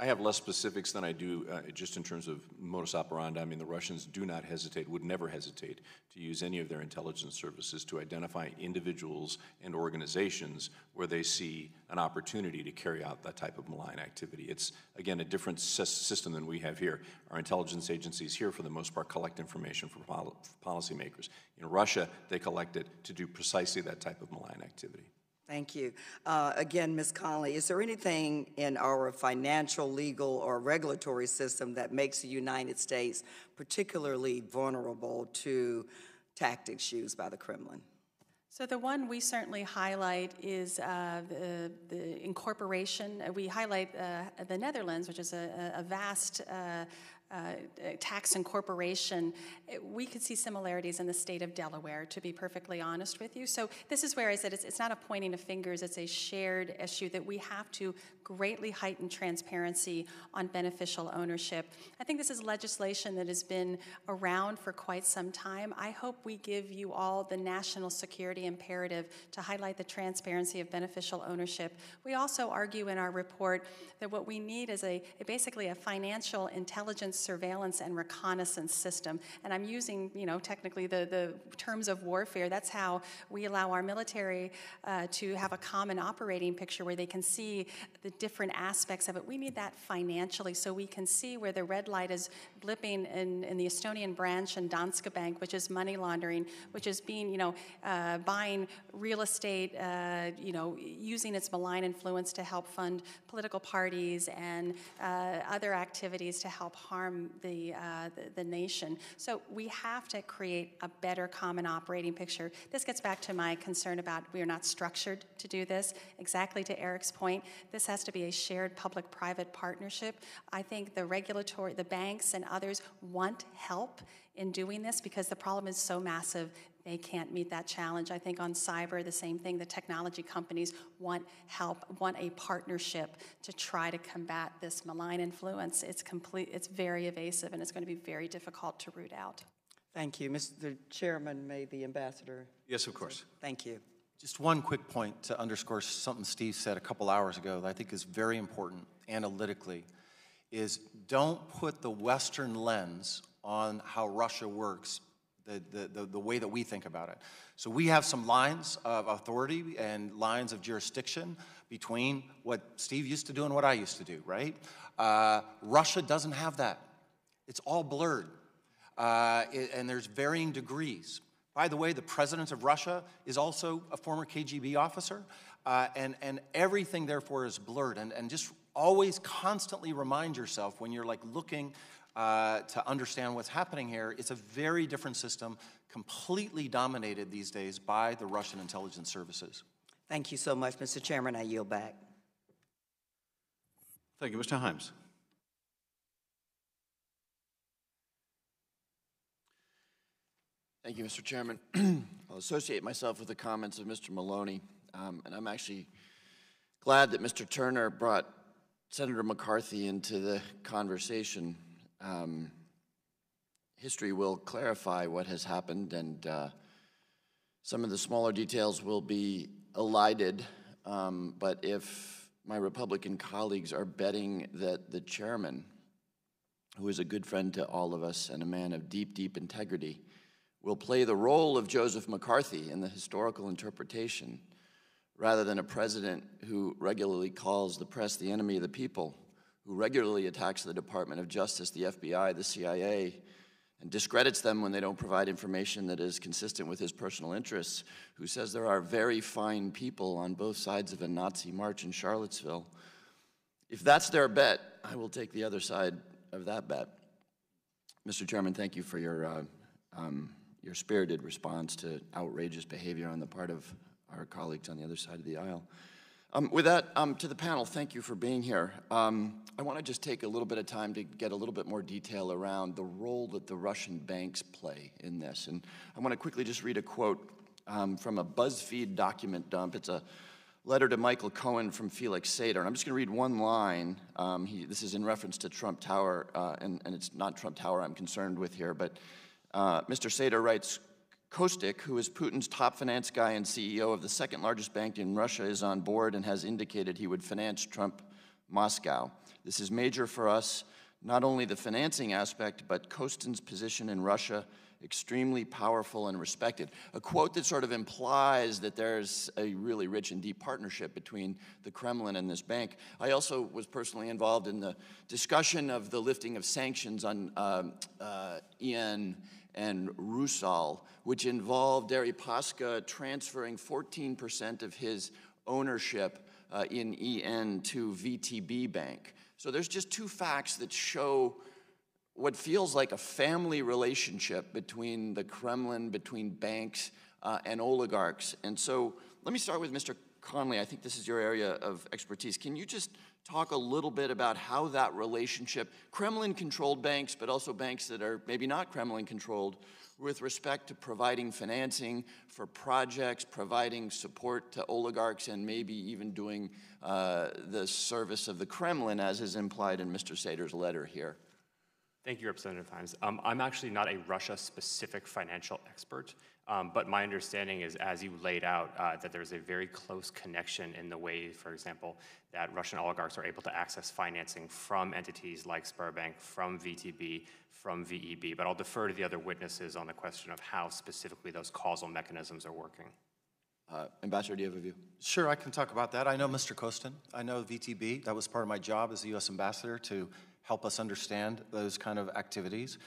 I have less specifics than I do just in terms of modus operandi. I mean, the Russians do not hesitate, would never hesitate, to use any of their intelligence services to identify individuals and organizations where they see an opportunity to carry out that type of malign activity. It's, again, a different system than we have here. Our intelligence agencies here, for the most part, collect information for policymakers. In Russia, they collect it to do precisely that type of malign activity. Thank you. Again, Ms. Conley, is there anything in our financial, legal, or regulatory system that makes the United States particularly vulnerable to tactics used by the Kremlin? So the one we certainly highlight is the incorporation. We highlight the Netherlands, which is a vast tax incorporation. We could see similarities in the state of Delaware, to be perfectly honest with you. So this is where I said it's not a pointing of fingers, it's a shared issue that we have to greatly heighten transparency on beneficial ownership. I think this is legislation that has been around for quite some time. I hope we give you all the national security imperative to highlight the transparency of beneficial ownership. We also argue in our report that what we need is basically a financial intelligence surveillance and reconnaissance system. And I'm using, technically the terms of warfare. That's how we allow our military to have a common operating picture where they can see the different aspects of it. We need that financially so we can see where the red light is blipping in the Estonian branch and Danske Bank, which is money laundering, which is being, buying real estate, using its malign influence to help fund political parties and other activities to help harm the nation. So we have to create a better common operating picture. This gets back to my concern about we are not structured to do this. Exactly to Eric's point, this has to be a shared public-private partnership. I think the banks and others want help in doing this because the problem is so massive they can't meet that challenge. I think on cyber, the same thing. The technology companies want help, want a partnership to try to combat this malign influence. It's very evasive, and it's going to be very difficult to root out. Thank you. Mr. Chairman, may the ambassador. Yes, of course. Thank you. Just one quick point to underscore something Steve said a couple hours ago that I think is very important analytically, is don't put the Western lens on how Russia works the way that we think about it. So we have some lines of authority and lines of jurisdiction between what Steve used to do and what I used to do, right? Russia doesn't have that. It's all blurred, and there's varying degrees. By the way, the president of Russia is also a former KGB officer, and everything, therefore, is blurred. And just always constantly remind yourself when you're looking to understand what's happening here, it's a very different system, completely dominated these days by the Russian intelligence services. Thank you so much, Mr. Chairman. I yield back. Thank you. Mr. Himes. Thank you, Mr. Chairman. I'll associate myself with the comments of Mr. Maloney, and I'm actually glad that Mr. Turner brought Senator McCarthy into the conversation. History will clarify what has happened, and some of the smaller details will be elided, but if my Republican colleagues are betting that the chairman, who is a good friend to all of us and a man of deep, deep integrity, will play the role of Joseph McCarthy in the historical interpretation, rather than a president who regularly calls the press the enemy of the people, who regularly attacks the Department of Justice, the FBI, the CIA, and discredits them when they don't provide information that is consistent with his personal interests, who says there are very fine people on both sides of a Nazi march in Charlottesville. If that's their bet, I will take the other side of that bet. Mr. Chairman, thank you for your spirited response to outrageous behavior on the part of our colleagues on the other side of the aisle. With that, to the panel, thank you for being here. I want to just take a little bit of time to get a little bit more detail around the role that the Russian banks play in this. And I want to quickly just read a quote from a BuzzFeed document dump. It's a letter to Michael Cohen from Felix Sater. And I'm just going to read one line. This is in reference to Trump Tower, and it's not Trump Tower I'm concerned with here, but Mr. Sater writes, Kostic, who is Putin's top finance guy and CEO of the second largest bank in Russia, is on board and has indicated he would finance Trump Moscow. This is major for us, not only the financing aspect, but Kostin's position in Russia, extremely powerful and respected. A quote that sort of implies that there's a really rich and deep partnership between the Kremlin and this bank. I also was personally involved in the discussion of the lifting of sanctions on EN and Rusal, which involved Deripaska transferring 14% of his ownership in EN to VTB Bank. So there's just two facts that show what feels like a family relationship between the Kremlin, between banks and oligarchs. And so let me start with Mr. Conley. I think this is your area of expertise. Can you just talk a little bit about how that relationship, Kremlin-controlled banks, but also banks that are maybe not Kremlin-controlled, with respect to providing financing for projects, providing support to oligarchs, and maybe even doing the service of the Kremlin, as is implied in Mr. Sater's letter here? Thank you, Representative Himes. I'm actually not a Russia-specific financial expert, but my understanding is, as you laid out, that there's a very close connection in the way, for example, that Russian oligarchs are able to access financing from entities like Sberbank, from VTB, from VEB. But I'll defer to the other witnesses on the question of how specifically those causal mechanisms are working. Ambassador, do you have a view? Sure, I can talk about that. I know Mr. Kostin. I know VTB. That was part of my job as the U.S. ambassador, to help us understand those kind of activities.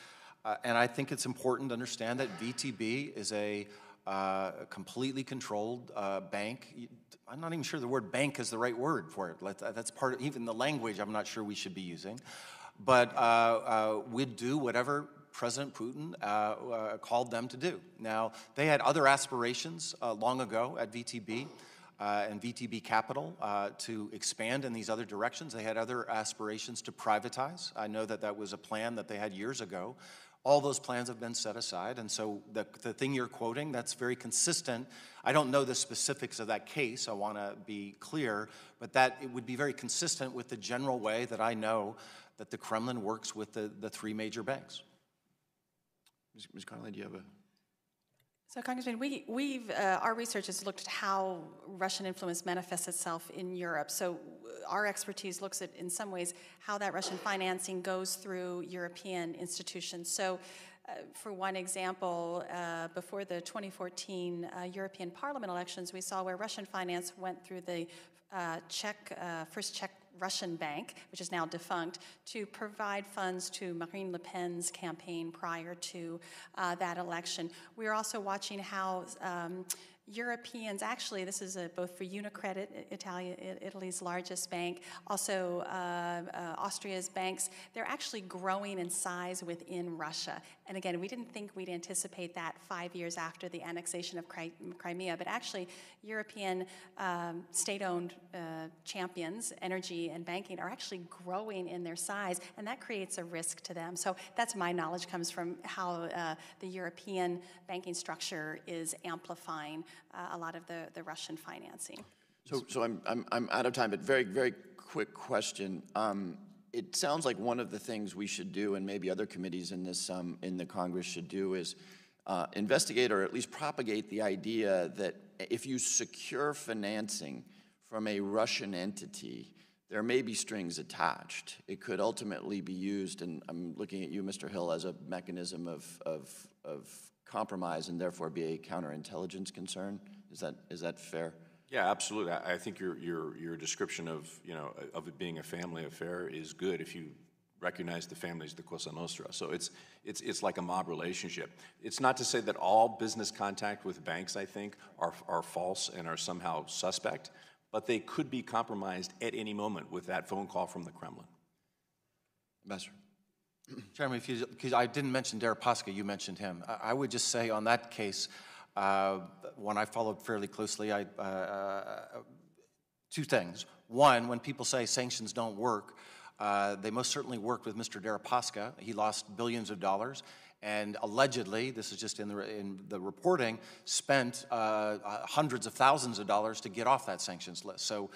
And I think it's important to understand that VTB is a completely controlled bank. I'm not even sure the word bank is the right word for it. That's part of even the language I'm not sure we should be using. But we'd do whatever President Putin called them to do. Now, they had other aspirations long ago at VTB. And VTB Capital to expand in these other directions. They had other aspirations to privatize. I know that that was a plan that they had years ago. All those plans have been set aside, and so the thing you're quoting, that's very consistent. I don't know the specifics of that case, I want to be clear, but that it would be very consistent with the general way that I know that the Kremlin works with the three major banks. Ms. Conley, do you have a... So, Congressman, our research has looked at how Russian influence manifests itself in Europe. So our expertise looks at, in some ways, how that Russian financing goes through European institutions. So, for one example, before the 2014 European Parliament elections, we saw where Russian finance went through the first Czech Russian bank, which is now defunct, to provide funds to Marine Le Pen's campaign prior to that election. We're also watching how Europeans, actually, this is both for Unicredit, Italy's largest bank, also Austria's banks, they're actually growing in size within Russia. And again, we didn't think we'd anticipate that 5 years after the annexation of Crimea, but actually European state-owned champions, energy and banking, are actually growing in their size, and that creates a risk to them. So that's my knowledge, comes from how the European banking structure is amplifying a lot of the Russian financing. So I'm out of time, but very, very quick question. It sounds like one of the things we should do, and maybe other committees in this in the Congress should do, is investigate or at least propagate the idea that if you secure financing from a Russian entity, there may be strings attached. It could ultimately be used, and I'm looking at you, Mr. Hill, as a mechanism of compromise and therefore be a counterintelligence concern. Is that fair? Yeah, absolutely. I think your description of it being a family affair is good if you recognize the family as the Cosa Nostra. So it's like a mob relationship. It's not to say that all business contact with banks, I think, are false and are somehow suspect, but they could be compromised at any moment with that phone call from the Kremlin. Ambassador. Chairman, because I didn't mention Deripaska, you mentioned him. I would just say on that case, one I followed fairly closely, two things. One, when people say sanctions don't work, they most certainly worked with Mr. Deripaska. He lost billions of dollars, and allegedly, this is just in the reporting, spent hundreds of thousands of dollars to get off that sanctions list. So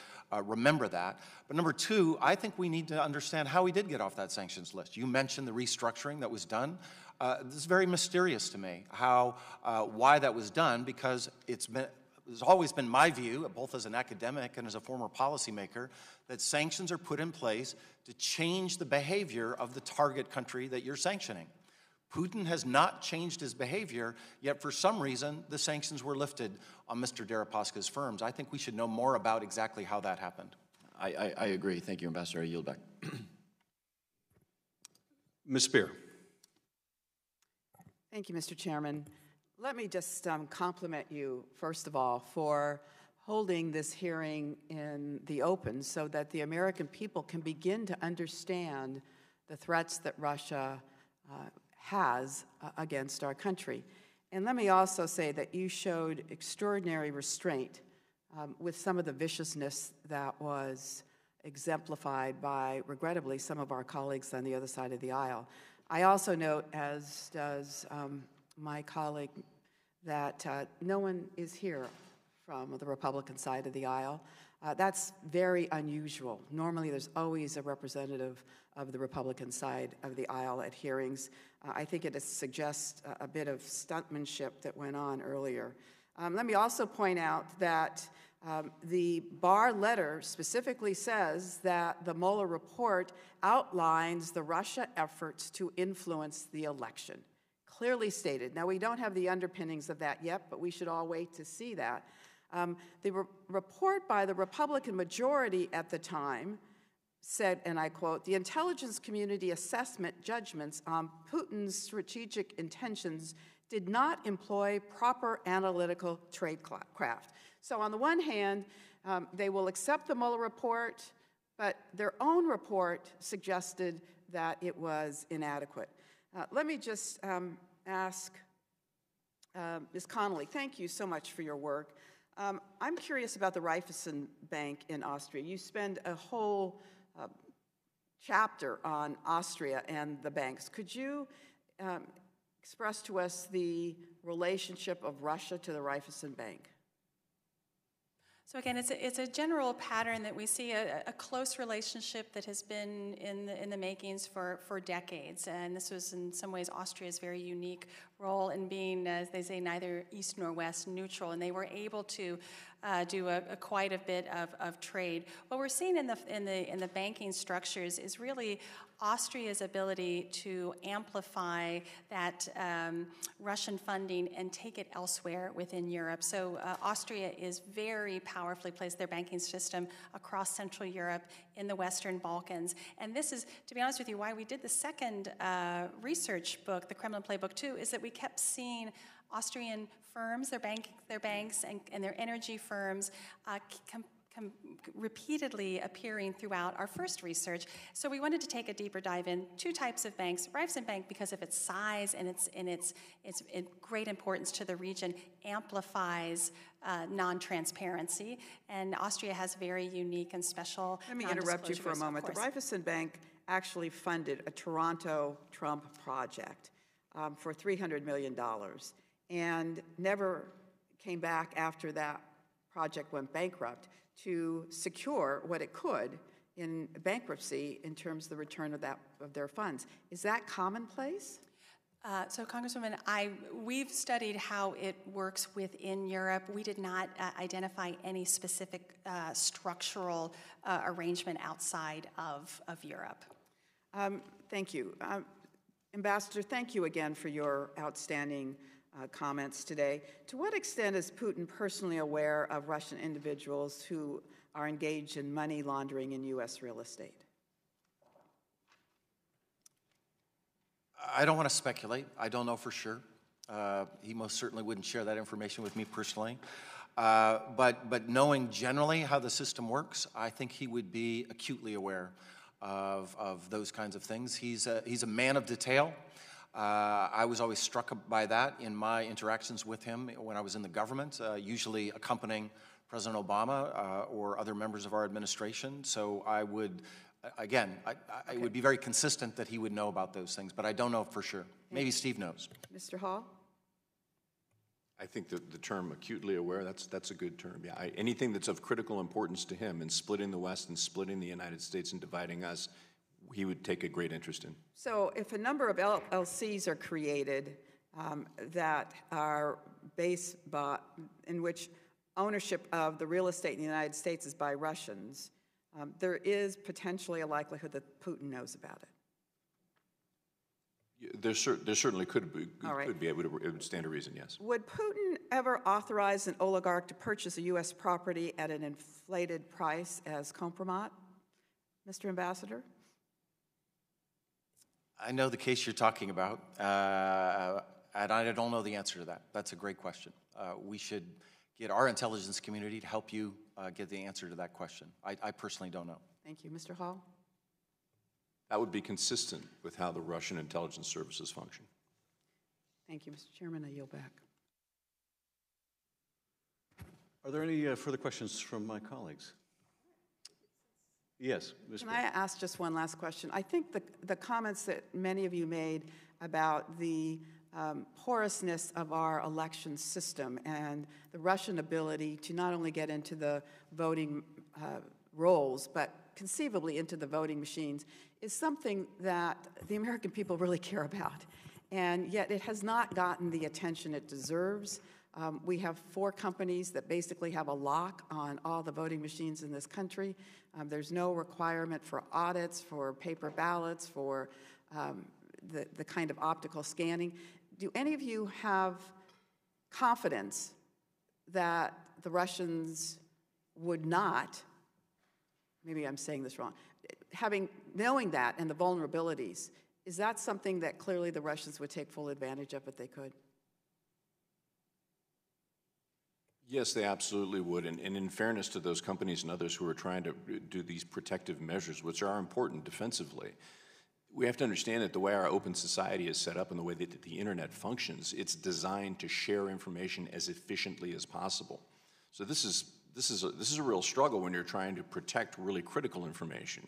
remember that. But number two, I think we need to understand how he did get off that sanctions list. You mentioned the restructuring that was done. This is very mysterious to me, why that was done, because it's been it's always been my view, both as an academic and as a former policymaker, that sanctions are put in place to change the behavior of the target country that you're sanctioning. Putin has not changed his behavior, yet for some reason the sanctions were lifted on Mr. Deripaska's firms. I think we should know more about exactly how that happened. I agree. Thank you, Ambassador. I yield back. Ms. Spear. Thank you, Mr. Chairman. Let me just compliment you, first of all, for holding this hearing in the open so that the American people can begin to understand the threats that Russia has against our country. And let me also say that you showed extraordinary restraint with some of the viciousness that was exemplified by, regrettably, some of our colleagues on the other side of the aisle. I also note, as does my colleague, that no one is here from the Republican side of the aisle. That's very unusual. Normally, there's always a representative of the Republican side of the aisle at hearings. I think it suggests a bit of stuntmanship that went on earlier. Let me also point out that the Barr letter specifically says that the Mueller report outlines the Russia efforts to influence the election. Clearly stated. Now, we don't have the underpinnings of that yet, but we should all wait to see that. The report by the Republican majority at the time said, and I quote, "The intelligence community assessment judgments on Putin's strategic intentions did not employ proper analytical tradecraft." So on the one hand, they will accept the Mueller report, but their own report suggested that it was inadequate. Let me just ask Ms. Connolly, thank you so much for your work. I'm curious about the Raiffeisen Bank in Austria. You spend a whole chapter on Austria and the banks. Could you express to us the relationship of Russia to the Raiffeisen Bank? So again, it's a general pattern that we see a close relationship that has been in the makings for decades. And this was in some ways Austria's very unique role in being, as they say, neither east nor west, neutral. And they were able to do quite a bit of trade. What we're seeing in the banking structures is really Austria's ability to amplify that Russian funding and take it elsewhere within Europe. So Austria is very powerfully placed their banking system across Central Europe, in the Western Balkans. And this is, to be honest with you, why we did the second research book, the Kremlin Playbook 2, is that we kept seeing Austrian firms, their banks and their energy firms repeatedly appearing throughout our first research. So we wanted to take a deeper dive in two types of banks. Raiffeisen Bank, because of its size and its great importance to the region, amplifies non-transparency, and Austria has very unique and special. Let me interrupt you for a moment. The Raiffeisen Bank actually funded a Toronto Trump project for $300 million and never came back after that project went bankrupt to secure what it could in bankruptcy in terms of the return of their funds. Is that commonplace? So, Congresswoman, we've studied how it works within Europe. We did not identify any specific structural arrangement outside of Europe. Thank you. Ambassador, thank you again for your outstanding comments today. To what extent is Putin personally aware of Russian individuals who are engaged in money laundering in U.S. real estate? I don't want to speculate. I don't know for sure. He most certainly wouldn't share that information with me personally. But knowing generally how the system works, I think he would be acutely aware of those kinds of things. He's a man of detail. I was always struck by that in my interactions with him when I was in the government, usually accompanying President Obama or other members of our administration. So I would, again, it would be very consistent that he would know about those things, but I don't know for sure. Maybe Steve knows. Mr. Hall? I think that the term acutely aware, that's a good term. Yeah, anything that's of critical importance to him in splitting the West and splitting the United States and dividing us, he would take a great interest in. So if a number of LLCs are created that are based in which ownership of the real estate in the United States is by Russians, there is potentially a likelihood that Putin knows about it. There certainly could be. All right. Could be. It would stand to reason, yes. Would Putin ever authorize an oligarch to purchase a U.S. property at an inflated price as compromat, Mr. Ambassador? I know the case you're talking about, and I don't know the answer to that. That's a great question. We should get our intelligence community to help you get the answer to that question. I personally don't know. Thank you. Mr. Hall? That would be consistent with how the Russian intelligence services function. Thank you, Mr. Chairman. I yield back. Are there any further questions from my colleagues? Yes, Ms. Can I ask just one last question? I think the comments that many of you made about the porousness of our election system and the Russian ability to not only get into the voting rolls, but conceivably into the voting machines, is something that the American people really care about. And yet it has not gotten the attention it deserves. We have 4 companies that basically have a lock on all the voting machines in this country. There's no requirement for audits, for paper ballots, for the kind of optical scanning. Do any of you have confidence that the Russians would not, maybe I'm saying this wrong, knowing that and the vulnerabilities, is that something that clearly the Russians would take full advantage of if they could? Yes, they absolutely would. And in fairness to those companies and others who are trying to do these protective measures, which are important defensively, we have to understand that the way our open society is set up and the way that the internet functions, it's designed to share information as efficiently as possible. So this is a real struggle when you're trying to protect really critical information.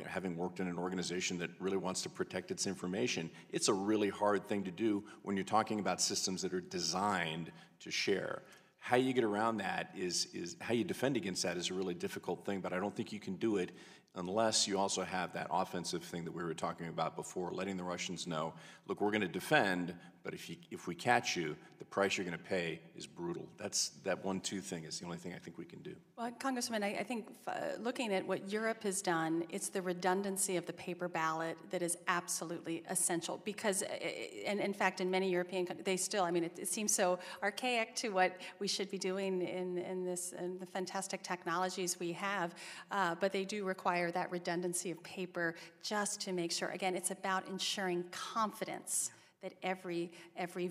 Having worked in an organization that really wants to protect its information, it's a really hard thing to do when you're talking about systems that are designed to share. How you get around that is how you defend against that is a really difficult thing, but I don't think you can do it unless you also have that offensive thing that we were talking about before, letting the Russians know, look, we're going to defend, but if we catch you, the price you're going to pay is brutal. That 1-2 thing is the only thing I think we can do. Well, Congressman, I think looking at what Europe has done, it's the redundancy of the paper ballot that is absolutely essential because, and in fact, in many European countries, they still, I mean, it seems so archaic to what we should be doing in the fantastic technologies we have, but they do require that redundancy of paper just to make sure, again, it's about ensuring confidence that every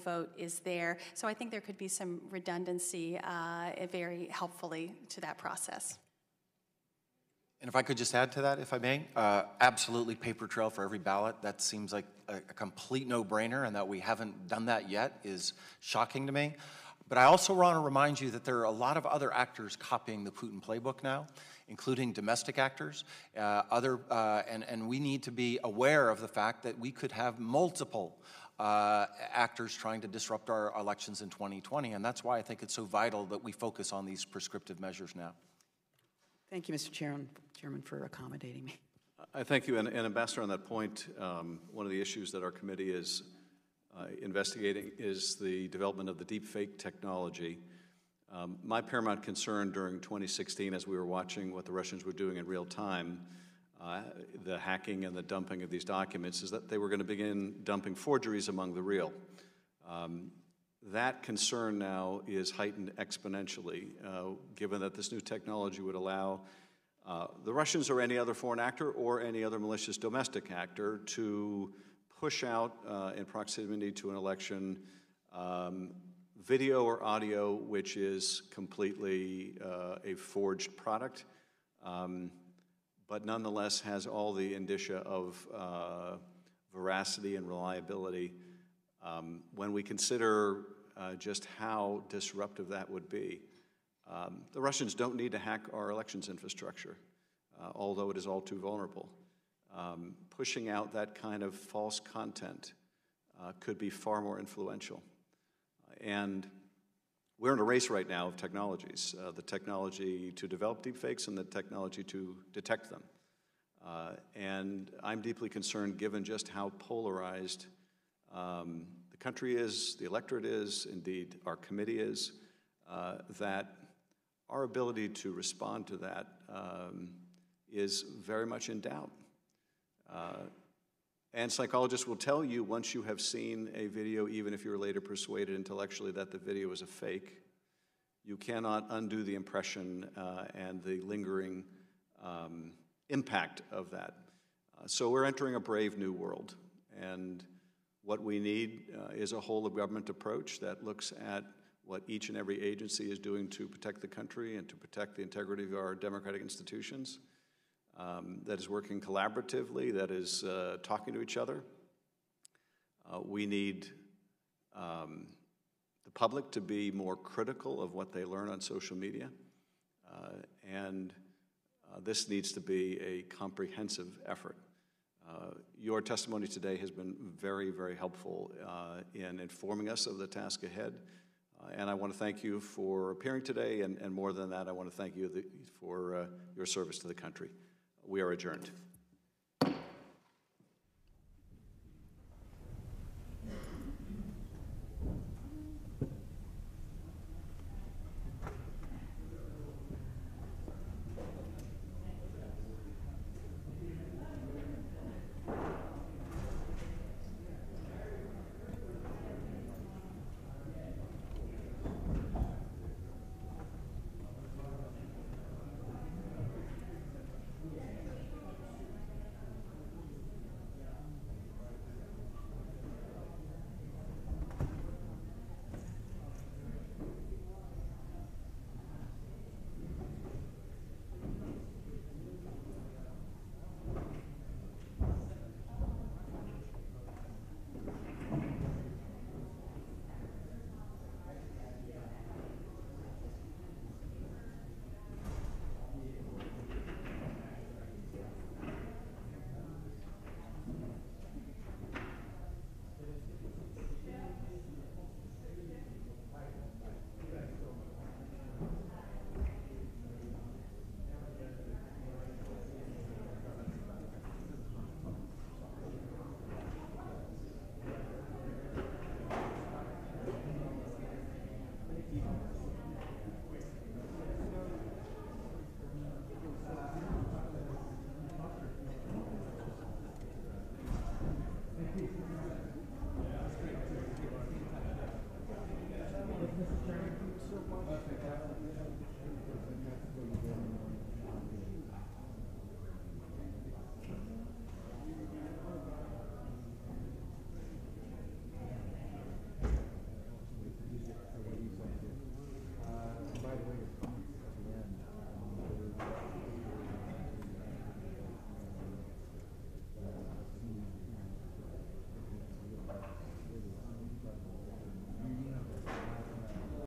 vote is there. So I think there could be some redundancy very helpfully to that process. And if I could just add to that, if I may, absolutely paper trail for every ballot. That seems like a complete no-brainer, and that we haven't done that yet is shocking to me. But I also want to remind you that there are a lot of other actors copying the Putin playbook now, including domestic actors, and we need to be aware of the fact that we could have multiple actors trying to disrupt our elections in 2020, and that's why I think it's so vital that we focus on these prescriptive measures now. Thank you, Mr. Chairman, for accommodating me. I thank you, and Ambassador, on that point, one of the issues that our committee is investigating is the development of the deepfake technology. My paramount concern during 2016, as we were watching what the Russians were doing in real time, the hacking and the dumping of these documents, is that they were going to begin dumping forgeries among the real. That concern now is heightened exponentially, given that this new technology would allow the Russians or any other foreign actor or any other malicious domestic actor to push out in proximity to an election video or audio which is completely a forged product, but nonetheless has all the indicia of veracity and reliability. When we consider just how disruptive that would be, the Russians don't need to hack our elections infrastructure, although it is all too vulnerable. Pushing out that kind of false content could be far more influential. And we're in a race right now of technologies, the technology to develop deepfakes and the technology to detect them. And I'm deeply concerned, given just how polarized the country is, the electorate is, indeed our committee is, that our ability to respond to that is very much in doubt. And psychologists will tell you, once you have seen a video, even if you're later persuaded intellectually that the video is a fake, you cannot undo the impression and the lingering impact of that. So we're entering a brave new world, and what we need is a whole-of-government approach that looks at what each and every agency is doing to protect the country and to protect the integrity of our democratic institutions, that is working collaboratively, that is talking to each other. We need the public to be more critical of what they learn on social media, and this needs to be a comprehensive effort. Your testimony today has been very, very helpful in informing us of the task ahead. And I want to thank you for appearing today, and more than that, I want to thank you for your service to the country. We are adjourned.